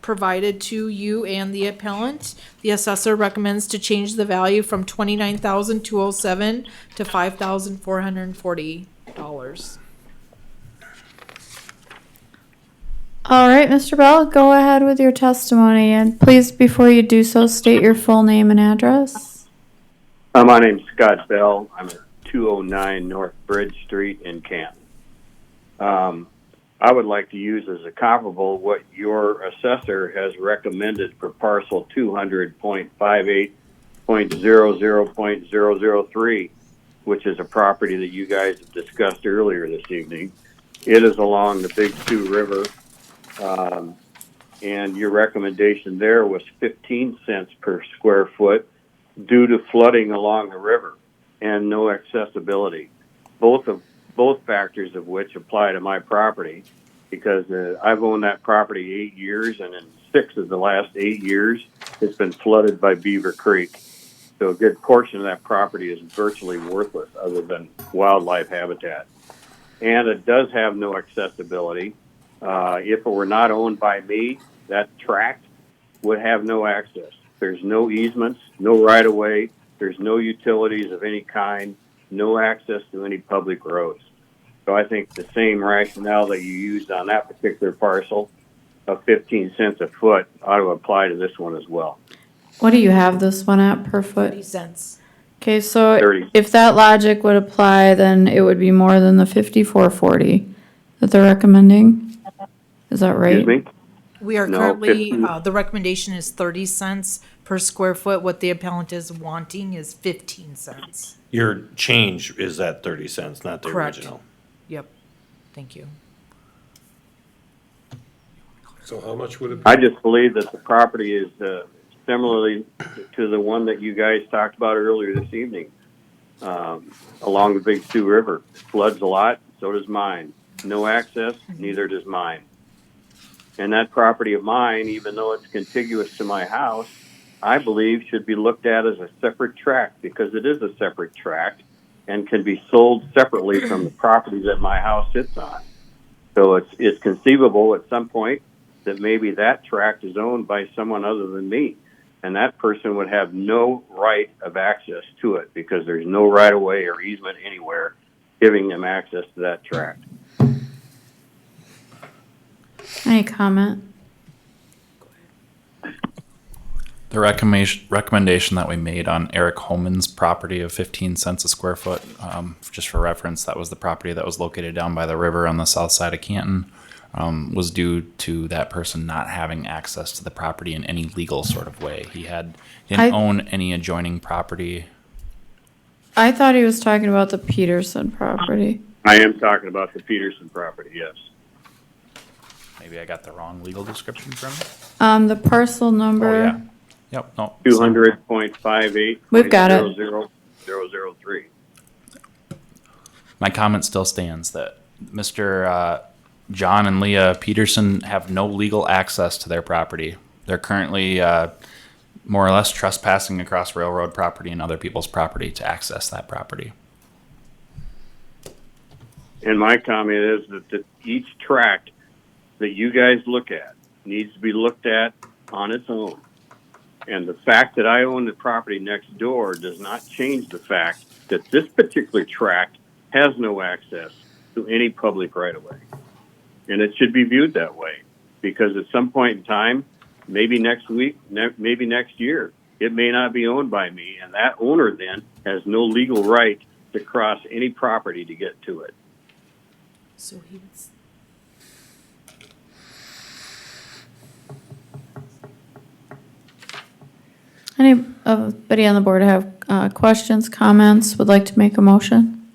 provided to you and the appellant, the assessor recommends to change the value from $29,207 to $5,440. All right, Mr. Bell, go ahead with your testimony, and please, before you do so, state your full name and address. My name's Scott Bell. I'm at 209 North Bridge Street in Canton. I would like to use as a comparable what your assessor has recommended for parcel 200.58.00.003, which is a property that you guys have discussed earlier this evening. It is along the Big Sioux River, and your recommendation there was 15 cents per square foot due to flooding along the river and no accessibility. Both factors of which apply to my property, because I've owned that property 8 years, and in 6 of the last 8 years, it's been flooded by Beaver Creek. So a good portion of that property is virtually worthless other than wildlife habitat. And it does have no accessibility. If it were not owned by me, that tract would have no access. There's no easements, no right-of-way, there's no utilities of any kind, no access to any public roads. So I think the same rationale that you used on that particular parcel of 15 cents a foot ought to apply to this one as well. What do you have this one at per foot? 30 cents. Okay, so 30. if that logic would apply, then it would be more than the 54.40 that they're recommending. Is that right? Excuse me? We are No, currently, 15. the recommendation is 30 cents per square foot. What the appellant is wanting is 15 cents. Your change is at 30 cents, not the Correct. original. Yep. Thank you. So how much would it be? I just believe that the property is similarly to the one that you guys talked about earlier this evening, along the Big Sioux River. Floods a lot, so does mine. No access, neither does mine. And that property of mine, even though it's contiguous to my house, I believe should be looked at as a separate tract, because it is a separate tract and can be sold separately from the property that my house sits on. So it's conceivable at some point that maybe that tract is owned by someone other than me, and that person would have no right of access to it because there's no right of way or easement anywhere giving them access to that tract. Any comment? The recommendation that we made on Eric Homan's property of 15 cents a square foot, just for reference, that was the property that was located down by the river on the south side of Canton, was due to that person not having access to the property in any legal sort of way. He didn't own any adjoining property. I thought he was talking about the Peterson property. I am talking about the Peterson property, yes. Maybe I got the wrong legal description from him. The parcel number. Oh, yeah. Yep, no. 200.58. We've got it. 00003. My comment still stands that Mr. John and Leah Peterson have no legal access to their property. They're currently more or less trespassing across railroad property and other people's property to access that property. And my comment is that each tract that you guys look at needs to be looked at on its own. And the fact that I own the property next door does not change the fact that this particular tract has no access to any public right-of-way. And it should be viewed that way, because at some point in time, maybe next week, maybe next year, it may not be owned by me, and that owner then has no legal right to cross any property to get to it. So he was. Anybody on the board have questions, comments, would like to make a motion?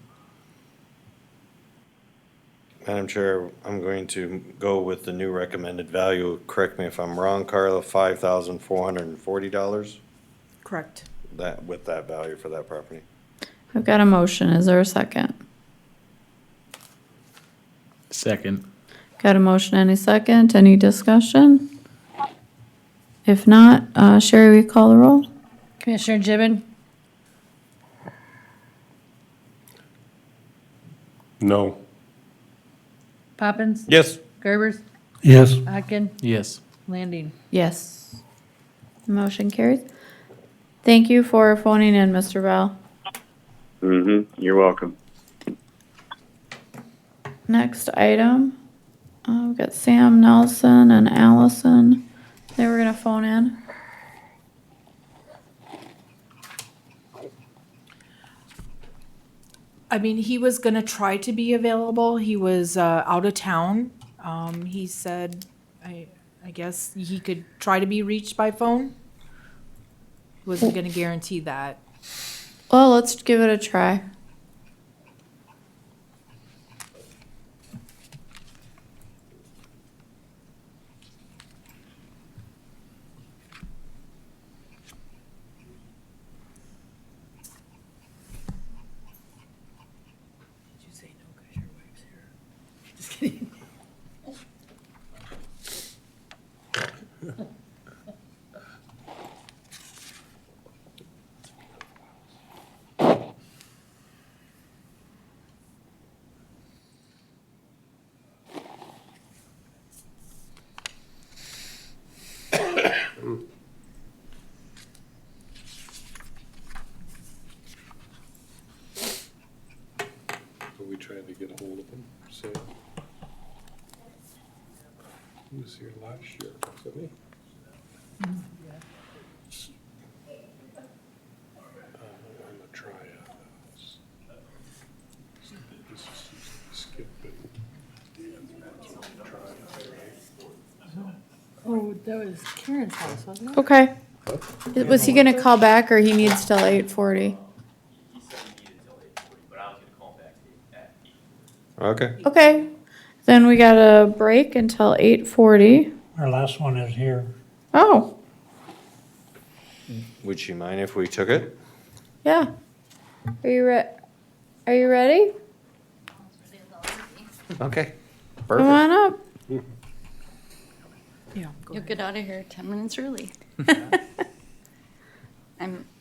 Madam Chair, I'm going to go with the new recommended value. Correct me if I'm wrong, Carla, $5,440? Correct. With that value for that property. I've got a motion. Is there a second? Second. Got a motion and a second. Any discussion? If not, Sherry, will you call the roll? Commissioner Gibbon, No. Poppins, Yes. Gerbers, Yes. Atkin, Yes. Landine. Yes. Motion carries. Thank you for phoning in, Mr. Bell. Mm-hmm. You're welcome. Next item, We've got Sam Nelson and Allison. They were gonna phone in. I mean, he was gonna try to be available. He was out of town. He said, I guess he could try to be reached by phone. Wasn't gonna guarantee that. Well, let's give it a try. Did you say no because your wife's here? Just kidding. Are we trying to get a hold of him? Sam? He was here last year, wasn't he? I'm gonna try this. This is skip it. Try it, right? Oh, that was Karen's house, wasn't it? Okay. Was he gonna call back or he needs till 8:40? Okay. Okay, then we got a break until 8:40. Our last one is here. Oh, Would you mind if we took it? yeah. Are you ready? Okay. Come Perfect. on up. Yeah. You'll get out of here 10 minutes early.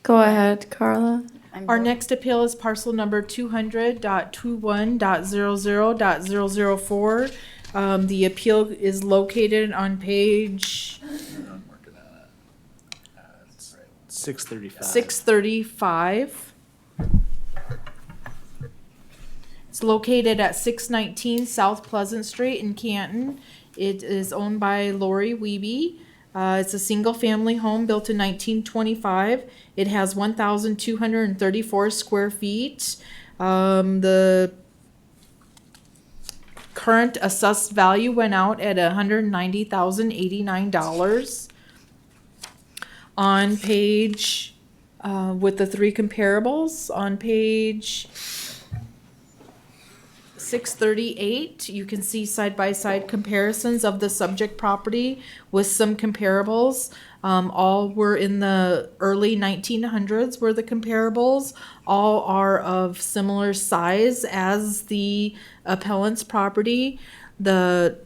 Go ahead, Carla. Our next appeal is parcel number 200.21.00.004. The appeal is located on page 635. 635. It's located at 619 South Pleasant Street in Canton. It is owned by Lori Wiebe. It's a single-family home built in 1925. It has 1,234 square feet. The current assessed value went out at $190,089. On page, with the three comparables, on page 638, you can see side-by-side comparisons of the subject property with some comparables. All were in the early 1900s were the comparables. All are of similar size as the appellant's property. The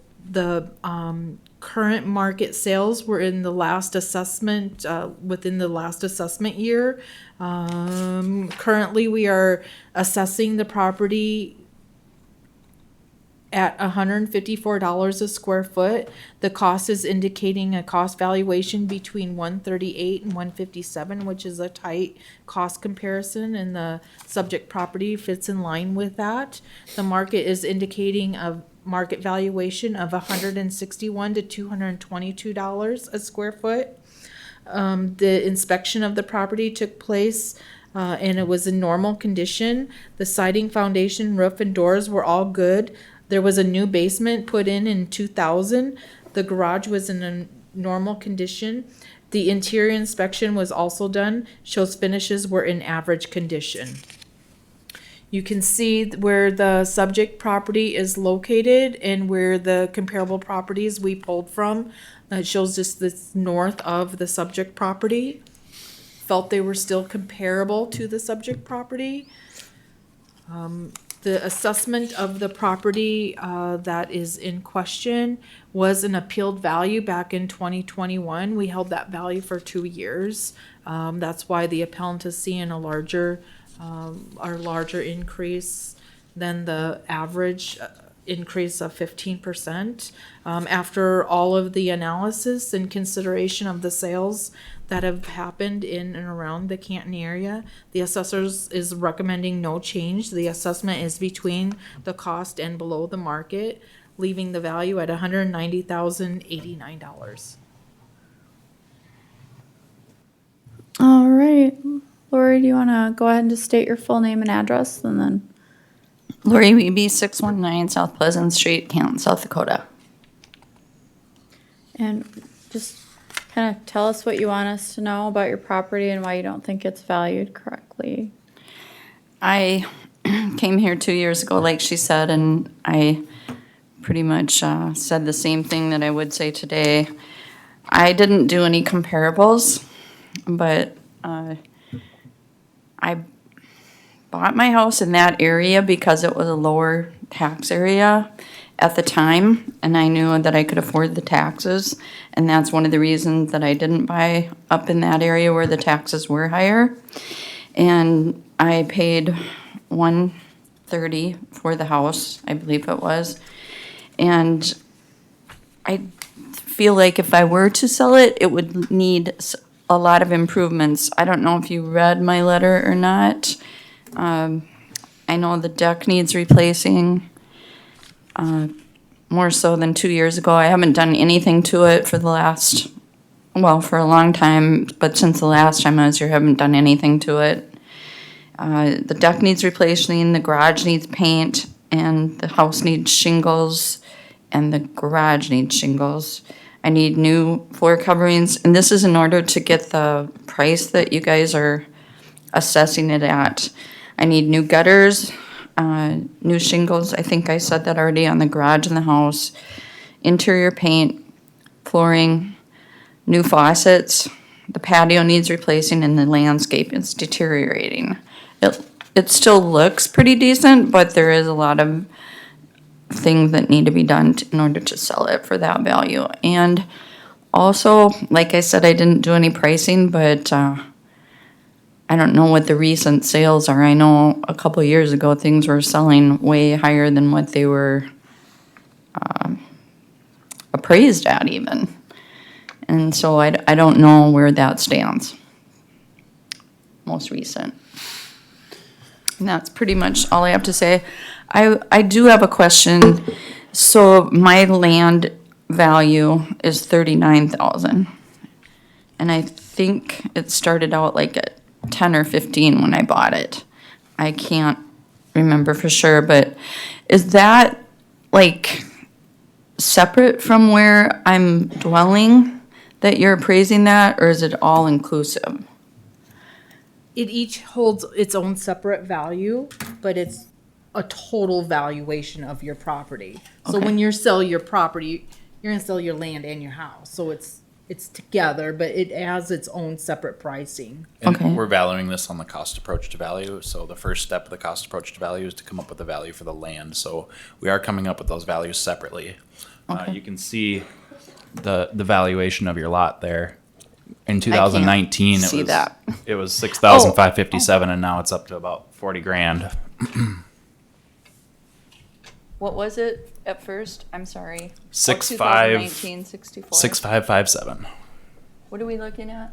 current market sales were in the last assessment, within the last assessment year. Currently, we are assessing the property at $154 a square foot. The cost is indicating a cost valuation between $138 and $157, which is a tight cost comparison, and the subject property fits in line with that. The market is indicating a market valuation of $161 to $222 a square foot. The inspection of the property took place and it was in normal condition. The siding, foundation, roof, and doors were all good. There was a new basement put in 2000. The garage was in a normal condition. The interior inspection was also done. Shows finishes were in average condition. You can see where the subject property is located and where the comparable properties we pulled from. It shows just this north of the subject property. Felt they were still comparable to the subject property. The assessment of the property that is in question was an appealed value back in 2021. We held that value for 2 years. That's why the appellant is seeing a larger increase than the average increase of 15%. After all of the analysis and consideration of the sales that have happened in and around the Canton area, the assessors is recommending no change. The assessment is between the cost and below the market. leaving the value at $190,089. All right. Lori, do you want to go ahead and just state your full name and address and then? Lori Wiebe, 619 South Pleasant Street, Canton, South Dakota. And just kind of tell us what you want us to know about your property and why you don't think it's valued correctly. I came here 2 years ago, like she said, and I pretty much said the same thing that I would say today. I didn't do any comparables, but I bought my house in that area because it was a lower tax area at the time, and I knew that I could afford the taxes, and that's one of the reasons that I didn't buy up in that area where the taxes were higher. And I paid $130 for the house, I believe it was, and I feel like if I were to sell it, it would need a lot of improvements. I don't know if you read my letter or not. I know the deck needs replacing, more so than 2 years ago. I haven't done anything to it for the last, well, for a long time, but since the last time I was here, I haven't done anything to it. The deck needs replacing, the garage needs paint, and the house needs shingles, and the garage needs shingles. I need new floor coverings, and this is in order to get the price that you guys are assessing it at. I need new gutters, new shingles, I think I said that already, on the garage and the house, interior paint, flooring, new faucets, the patio needs replacing, and the landscape is deteriorating. It still looks pretty decent, but there is a lot of things that need to be done in order to sell it for that value. And also, like I said, I didn't do any pricing, but I don't know what the recent sales are. I know a couple of years ago, things were selling way higher than what they were appraised at even. And so I don't know where that stands. Most recent. And that's pretty much all I have to say. I do have a question. So my land value is $39,000. And I think it started out like at 10 or 15 when I bought it. I can't remember for sure, but is that like separate from where I'm dwelling that you're appraising that, or is it all inclusive? It each holds its own separate value, but it's a total valuation of your property. So Okay. when you sell your property, you're gonna sell your land and your house. So it's together, but it has its own separate pricing. And Okay. we're valuing this on the cost approach to value. So the first step of the cost approach to value is to come up with a value for the land. So we are coming up with those values separately. Okay. You can see the valuation of your lot there. In 2019, see that. it was 6,557, and now it's up to about 40 grand. What was it at first? I'm sorry. 65 64. 6557. What are we looking at?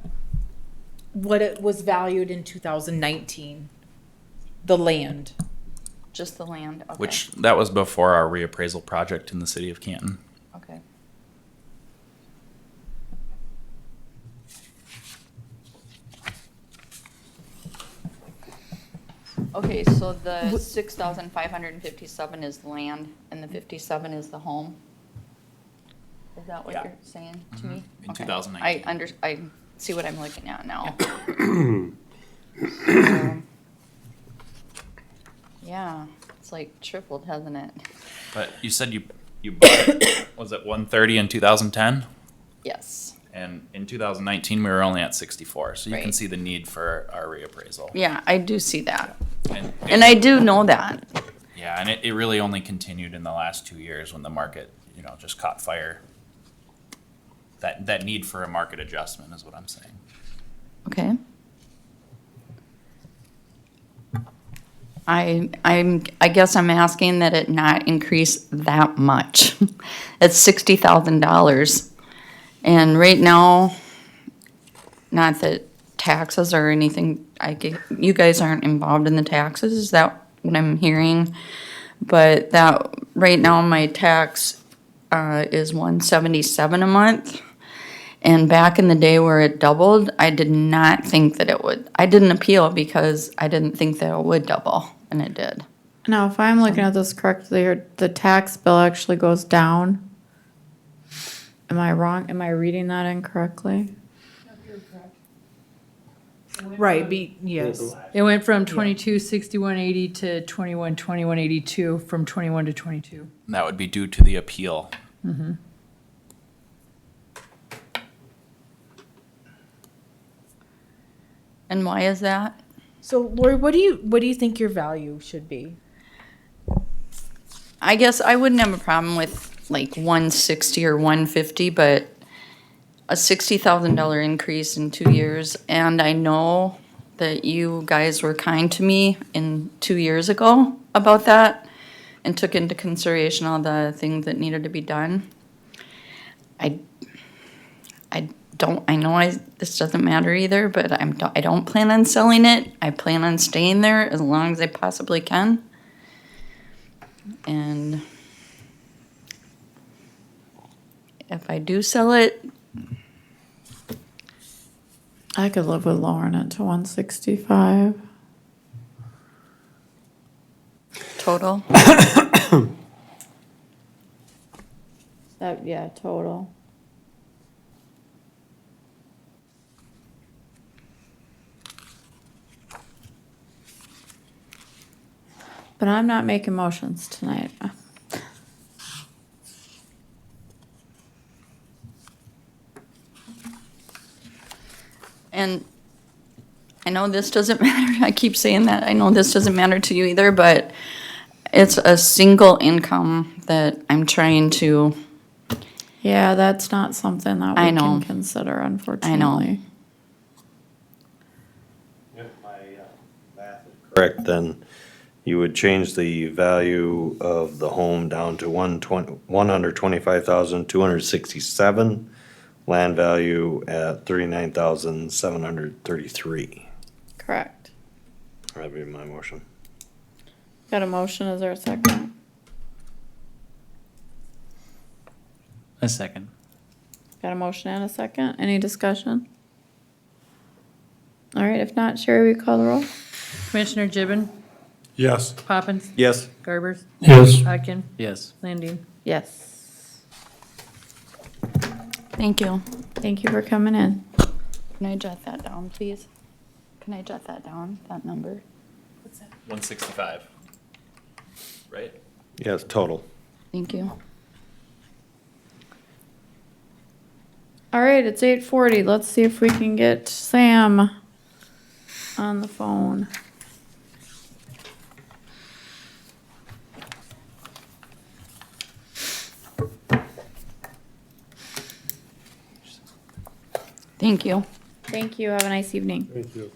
What it was valued in 2019, the land. Just the land. Okay. Which that was before our reappraisal project in the city of Canton. Okay. Okay, so the 6,557 is land and the 57 is the home? Is that what Yeah. you're saying to me? In Okay. 2019. I see what I'm looking at now. Yeah, it's like tripled, hasn't it? But you said you bought it, was it 130 in 2010? Yes. And in 2019, we were only at 64. So you can Right. see the need for our reappraisal. Yeah, I do see that. And, And I do know that. yeah, and it really only continued in the last 2 years when the market, just caught fire. That need for a market adjustment is what I'm saying. Okay. I guess I'm asking that it not increase that much. It's $60,000. And right now, not that taxes or anything, you guys aren't involved in the taxes, is that what I'm hearing? but that, right now, my tax, is $177 a month. And back in the day where it doubled, I did not think that it would. I didn't appeal because I didn't think that it would double, and it did. Now, if I'm looking at this correctly, the tax bill actually goes down. Am I wrong? Am I reading that incorrectly? Right, yes. It went from 226180 to 212182 from 21 to 22. And that would be due to the appeal. Mm-hmm. And why is that? So Lori, what do you think your value should be? I guess I wouldn't have a problem with like 160 or 150, but a $60,000 increase in 2 years. And I know that you guys were kind to me 2 years ago about that and took into consideration all the things that needed to be done. I know this doesn't matter either, but I don't plan on selling it. I plan on staying there as long as I possibly can. And if I do sell it, I could live with lowering it to 165. total. Yeah, total. But I'm not making motions tonight. And I know this doesn't matter. I keep saying that. I know this doesn't matter to you either, but it's a single income that I'm trying to. Yeah, that's not something that we I know. can consider, unfortunately. I know. If my math is correct, then you would change the value of the home down to 125,267, land value at 39,733. Correct. That'd be my motion. Got a motion, is there a second? A second. Got a motion and a second, any discussion? All right, if not, Sherry, we call the roll? Commissioner Gibbon, Yes. Poppins, Yes. Garbers, Yes. Hodgkin, Yes. Landine. Yes. Thank you. Thank you for coming in. Can I jot that down, please? Can I jot that down, that number? 165. Right? Yes, total. Thank you. All right, it's 8:40. Let's see if we can get Sam on the phone. Thank you. Thank you. Have a nice evening. Thank you.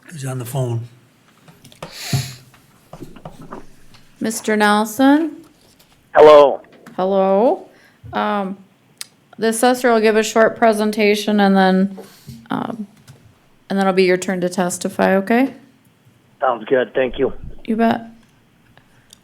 Who's on the phone? Mr. Nelson? Hello. Hello. The assessor will give a short presentation and then it'll be your turn to testify, okay? Sounds good. Thank you. You bet.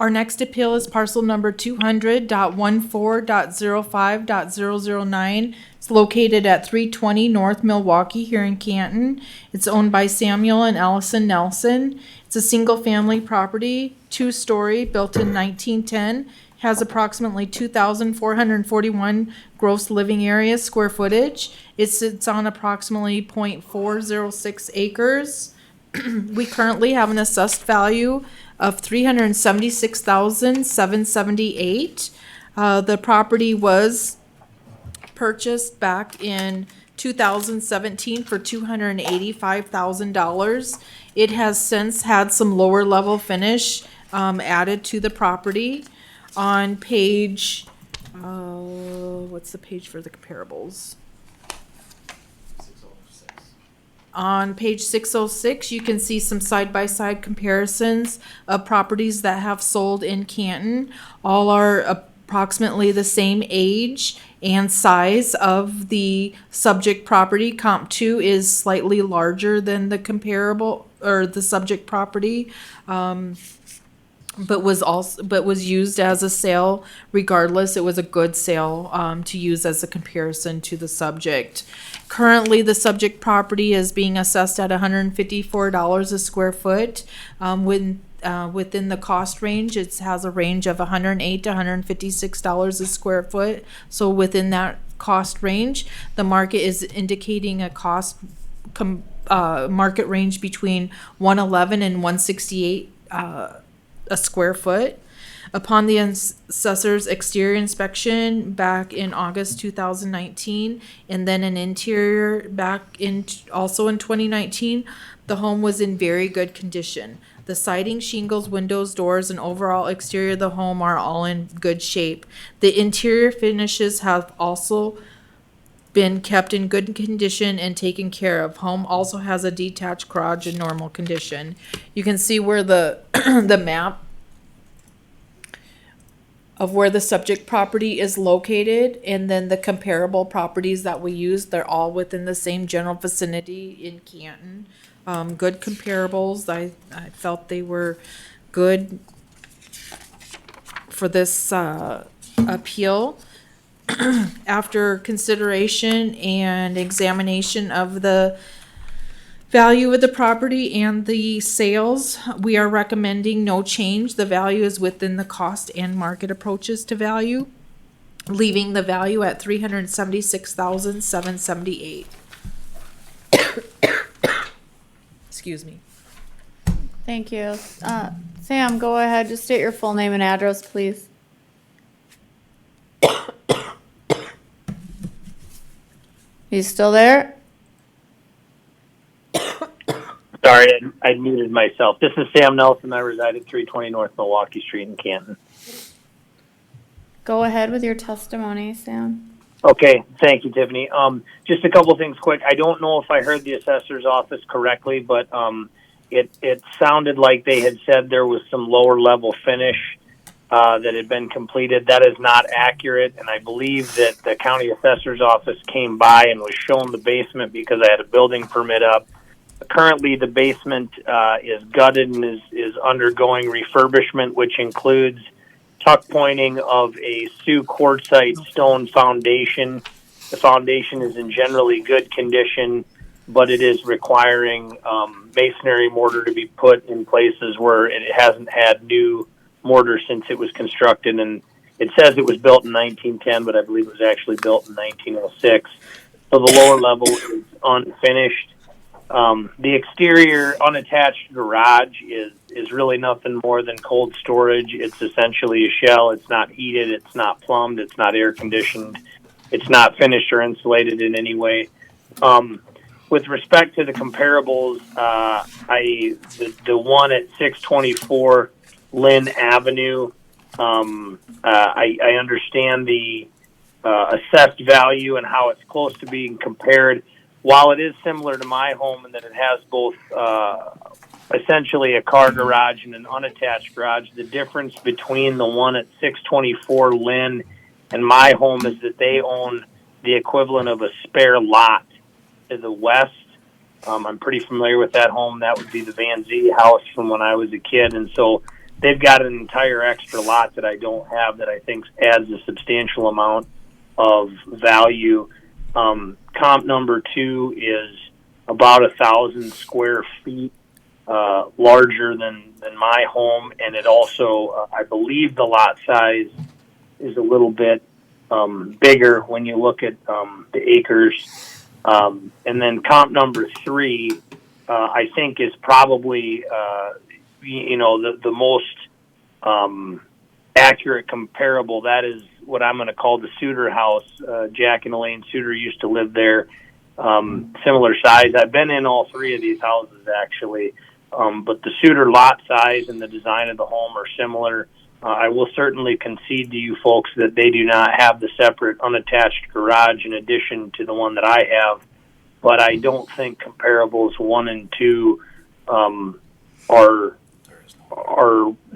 Our next appeal is parcel number 200.14.05.009. It's located at 320 North Milwaukee here in Canton. It's owned by Samuel and Allison Nelson. It's a single-family property, two-story, built in 1910. Has approximately 2,441 gross living area square footage. It sits on approximately 0.406 acres. We currently have an assessed value of $376,778. The property was purchased back in 2017 for $285,000. It has since had some lower level finish added to the property. On page, what's the page for the comparables? On page 606, you can see some side-by-side comparisons of properties that have sold in Canton. All are approximately the same age and size of the subject property. Comp 2 is slightly larger than the comparable or the subject property. But was used as a sale regardless. It was a good sale to use as a comparison to the subject. Currently, the subject property is being assessed at $154 a square foot. Within the cost range, it has a range of $108 to $156 a square foot. So within that cost range, the market is indicating a market range between $111 and $168 a square foot. Upon the assessor's exterior inspection back in August 2019, and then an interior back in also in 2019, the home was in very good condition. The siding, shingles, windows, doors, and overall exterior of the home are all in good shape. The interior finishes have also been kept in good condition and taken care of. Home also has a detached garage in normal condition. You can see where the the map of where the subject property is located, and then the comparable properties that we use, they're all within the same general vicinity in Canton. Good comparables. I felt they were good for this appeal. After consideration and examination of the value of the property and the sales, we are recommending no change. The value is within the cost and market approaches to value, leaving the value at $376,778. Excuse me. Thank you. Sam, go ahead. Just state your full name and address, please. You still there? Sorry, I muted myself. This is Sam Nelson. I reside at 320 North Milwaukee Street in Canton. Go ahead with your testimony, Sam. Okay, thank you, Tiffany. Just a couple things quick. I don't know if I heard the assessor's office correctly, but it sounded like they had said there was some lower level finish that had been completed. That is not accurate, and I believe that the county assessor's office came by and was shown the basement because I had a building permit up. Currently, the basement is gutted and is undergoing refurbishment, which includes tuck pointing of a Sioux quartzite stone foundation. The foundation is in generally good condition, but it is requiring masonry mortar to be put in places where it hasn't had new mortar since it was constructed. And it says it was built in 1910, but I believe it was actually built in 1906. So the lower level is unfinished. The exterior unattached garage is really nothing more than cold storage. It's essentially a shell. It's not heated. It's not plumbed. It's not air conditioned. It's not finished or insulated in any way. With respect to the comparables, the one at 624 Lynn Avenue, I understand the assessed value and how it's close to being compared. While it is similar to my home in that it has both essentially a car garage and an unattached garage, the difference between the one at 624 Lynn and my home is that they own the equivalent of a spare lot to the west. I'm pretty familiar with that home. That would be the Van Zee house from when I was a kid. And so they've got an entire extra lot that I don't have that I think adds a substantial amount of value. Comp number 2 is about 1,000 square feet larger than my home, and it also, I believe the lot size is a little bit bigger when you look at the acres. And then comp number 3, I think is probably, the most accurate comparable. That is what I'm going to call the Suter house. Jack and Elaine Suter used to live there. Similar size. I've been in all 3 of these houses actually, but the Suter lot size and the design of the home are similar. I will certainly concede to you folks that they do not have the separate unattached garage in addition to the one that I have, but I don't think comparables 1 and 2 are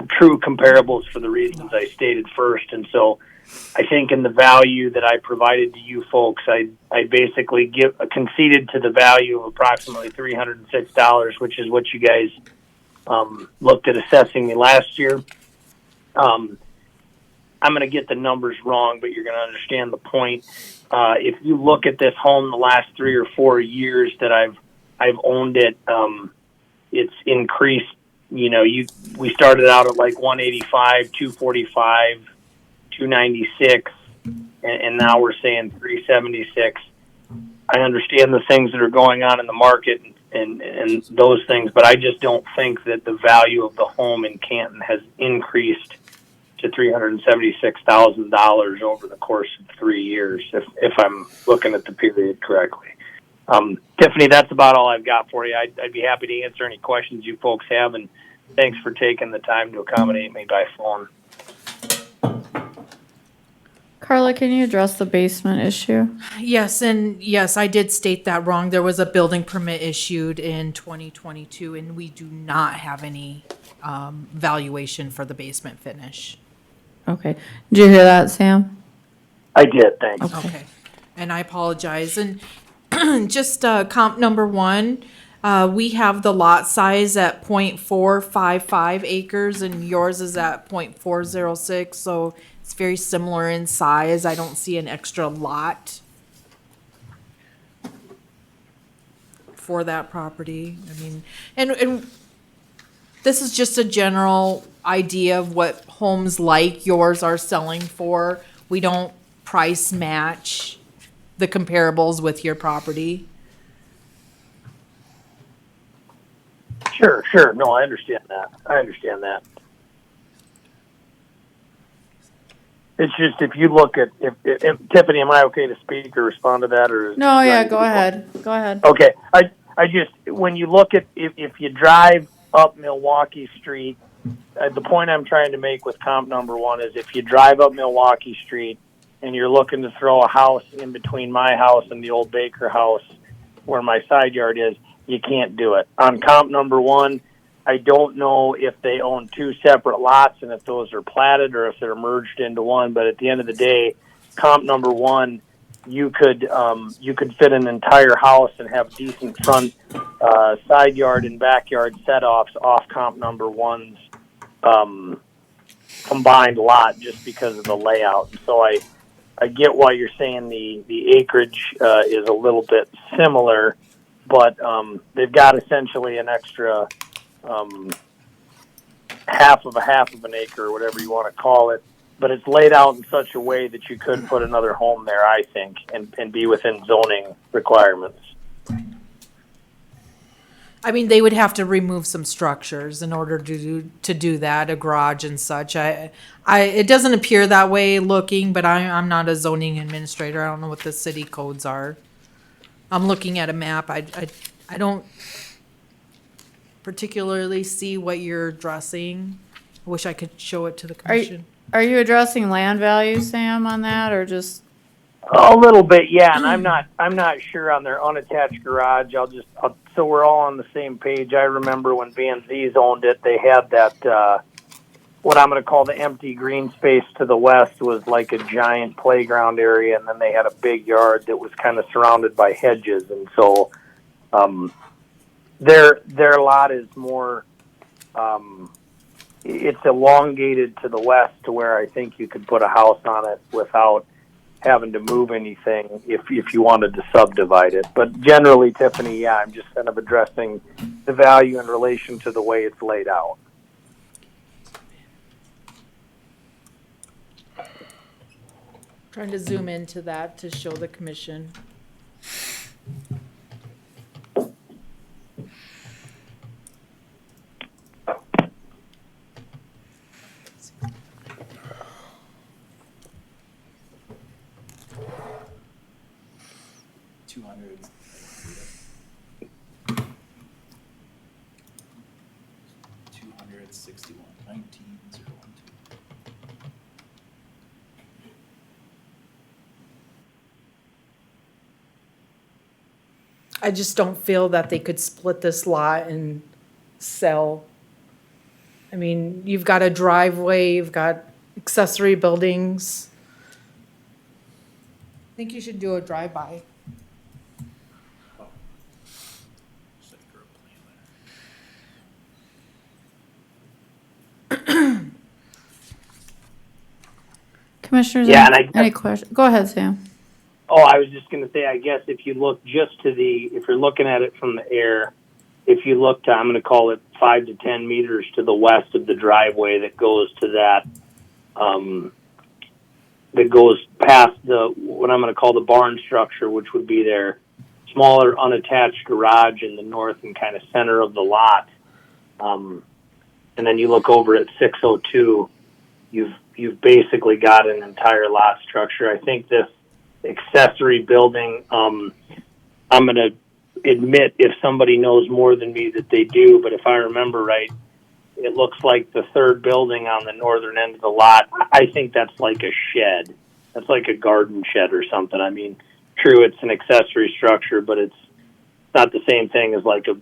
true comparables for the reasons I stated first. And so I think in the value that I provided to you folks, I basically conceded to the value of approximately $306, which is what you guys looked at assessing me last year. I'm going to get the numbers wrong, but you're going to understand the point. If you look at this home the last 3 or 4 years that I've owned it, it's increased. You know, we started out at like 185, 245, 296, and now we're saying 376. I understand the things that are going on in the market and those things, but I just don't think that the value of the home in Canton has increased to $376,000 over the course of 3 years, if I'm looking at the period correctly. Tiffany, that's about all I've got for you. I'd be happy to answer any questions you folks have, and thanks for taking the time to accommodate me by phone. Carla, can you address the basement issue? Yes, and yes, I did state that wrong. There was a building permit issued in 2022, and we do not have any valuation for the basement finish. Okay. Did you hear that, Sam? I did, thanks. Okay. And I apologize. And just comp number 1, we have the lot size at 0.455 acres, and yours is at 0.406, so it's very similar in size. I don't see an extra lot for that property. I mean, and this is just a general idea of what homes like yours are selling for. We don't price match the comparables with your property. Sure. No, I understand that. It's just if you look at if Tiffany, am I okay to speak or respond to that, or No, yeah, go ahead. Go ahead. Okay, I just when you look at if you drive up Milwaukee Street, the point I'm trying to make with comp number 1 is if you drive up Milwaukee Street and you're looking to throw a house in between my house and the old Baker house where my side yard is, you can't do it. On comp number 1, I don't know if they own 2 separate lots and if those are platted or if they're merged into one, but at the end of the day, comp number 1, you could fit an entire house and have decent front side yard and backyard set-offs off comp number 1's combined lot just because of the layout. And so I get why you're saying the acreage is a little bit similar, but they've got essentially an extra half of an acre, or whatever you want to call it. But it's laid out in such a way that you could put another home there, I think, and be within zoning requirements. I mean, they would have to remove some structures in order to do that, a garage and such. It doesn't appear that way looking, but I'm not a zoning administrator. I don't know what the city codes are. I'm looking at a map. I don't particularly see what you're addressing. I wish I could show it to the commission. Are you addressing land value, Sam, on that, or just? A little bit, yeah, and I'm not sure on their unattached garage. So we're all on the same page. I remember when Van Z's owned it, they had that what I'm going to call the empty green space to the west was like a giant playground area, and then they had a big yard that was kind of surrounded by hedges, and so their lot is more. It's elongated to the west to where I think you could put a house on it without having to move anything if you wanted to subdivide it. But generally, Tiffany, yeah, I'm just kind of addressing the value in relation to the way it's laid out. Trying to zoom into that to show the commission. I just don't feel that they could split this lot and sell. I mean, you've got a driveway, you've got accessory buildings. I think you should do a drive-by. Commissioners, Yeah, and any questions? Go ahead, Sam. Oh, I was just going to say, I guess if you look just to if you're looking at it from the air, if you look to, I'm going to call it 5 to 10 meters to the west of the driveway that goes to that, that goes past what I'm going to call the barn structure, which would be their smaller unattached garage in the north and kind of center of the lot. And then you look over at 602, you've basically got an entire lot structure. I think this accessory building, I'm going to admit if somebody knows more than me that they do, but if I remember right, it looks like the third building on the northern end of the lot. I think that's like a shed. That's like a garden shed or something. I mean, true, it's an accessory structure, but it's not the same thing as like a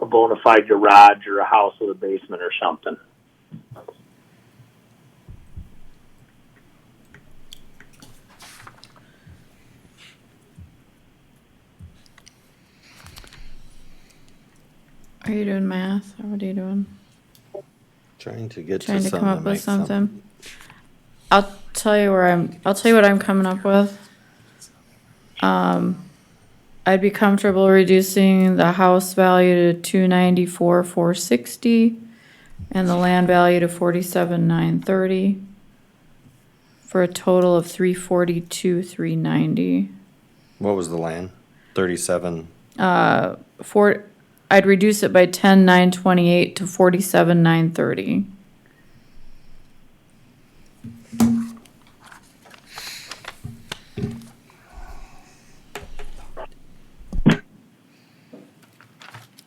bona fide garage or a house with a basement or something. Are you doing math, or what are you doing? Trying to get Trying to to come something up to with make something. something? I'll tell you what I'm coming up with. I'd be comfortable reducing the house value to 294,460 and the land value to 47,930 for a total of 342,390. What was the land? 37. I'd reduce it by 10,928 to 47,930.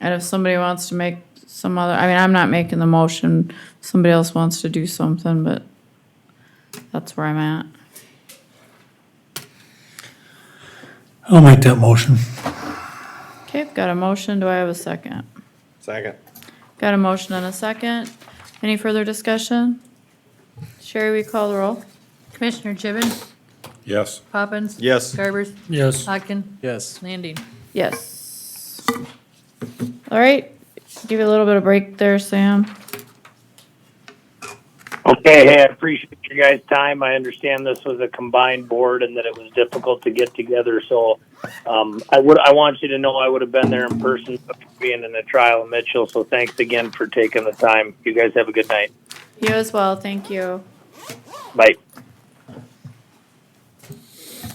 And if somebody wants to make some other, I mean, I'm not making the motion. Somebody else wants to do something, but that's where I'm at. I'll make that motion. Okay, got a motion. Do I have a second? Second. Got a motion and a second. Any further discussion? Sherry, we call the roll? Commissioner Gibbon, Yes. Poppins. Yes. Garbers. Yes. Hodgkin. Yes. Landine. Yes. All right, give you a little bit of break there, Sam. Okay, hey, I appreciate your guys' time. I understand this was a combined board and that it was difficult to get together. So, I want you to know I would have been there in person, being in the trial in Mitchell. So, thanks again for taking the time. You guys have a good night. You as well, thank you. Bye.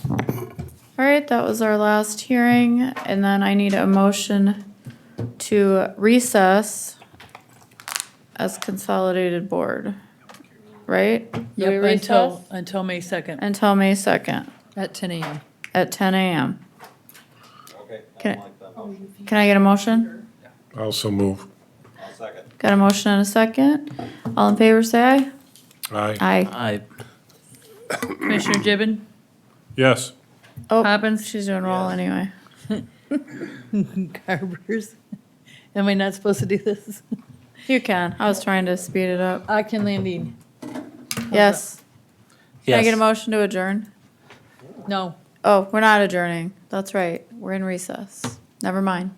All right, that was our last hearing, and then I need a motion to recess as consolidated board, right? Do we Yep, recess? until May 2nd Until May 2nd at 10 a.m. at 10 a.m. Okay. Can I get a motion? I also move. I'll second. Got a motion and a second. All in favor, say aye. Aye. Aye. Commissioner Gibbon, Yes. Oh, Poppins. she's doing roll anyway. Garbers. Am I not supposed to do this? You can. I was trying to speed it up. Hodgkin, Landine. Yes. Can I get a Yes. motion to adjourn? No. Oh, we're not adjourning. That's right. We're in recess. Never mind.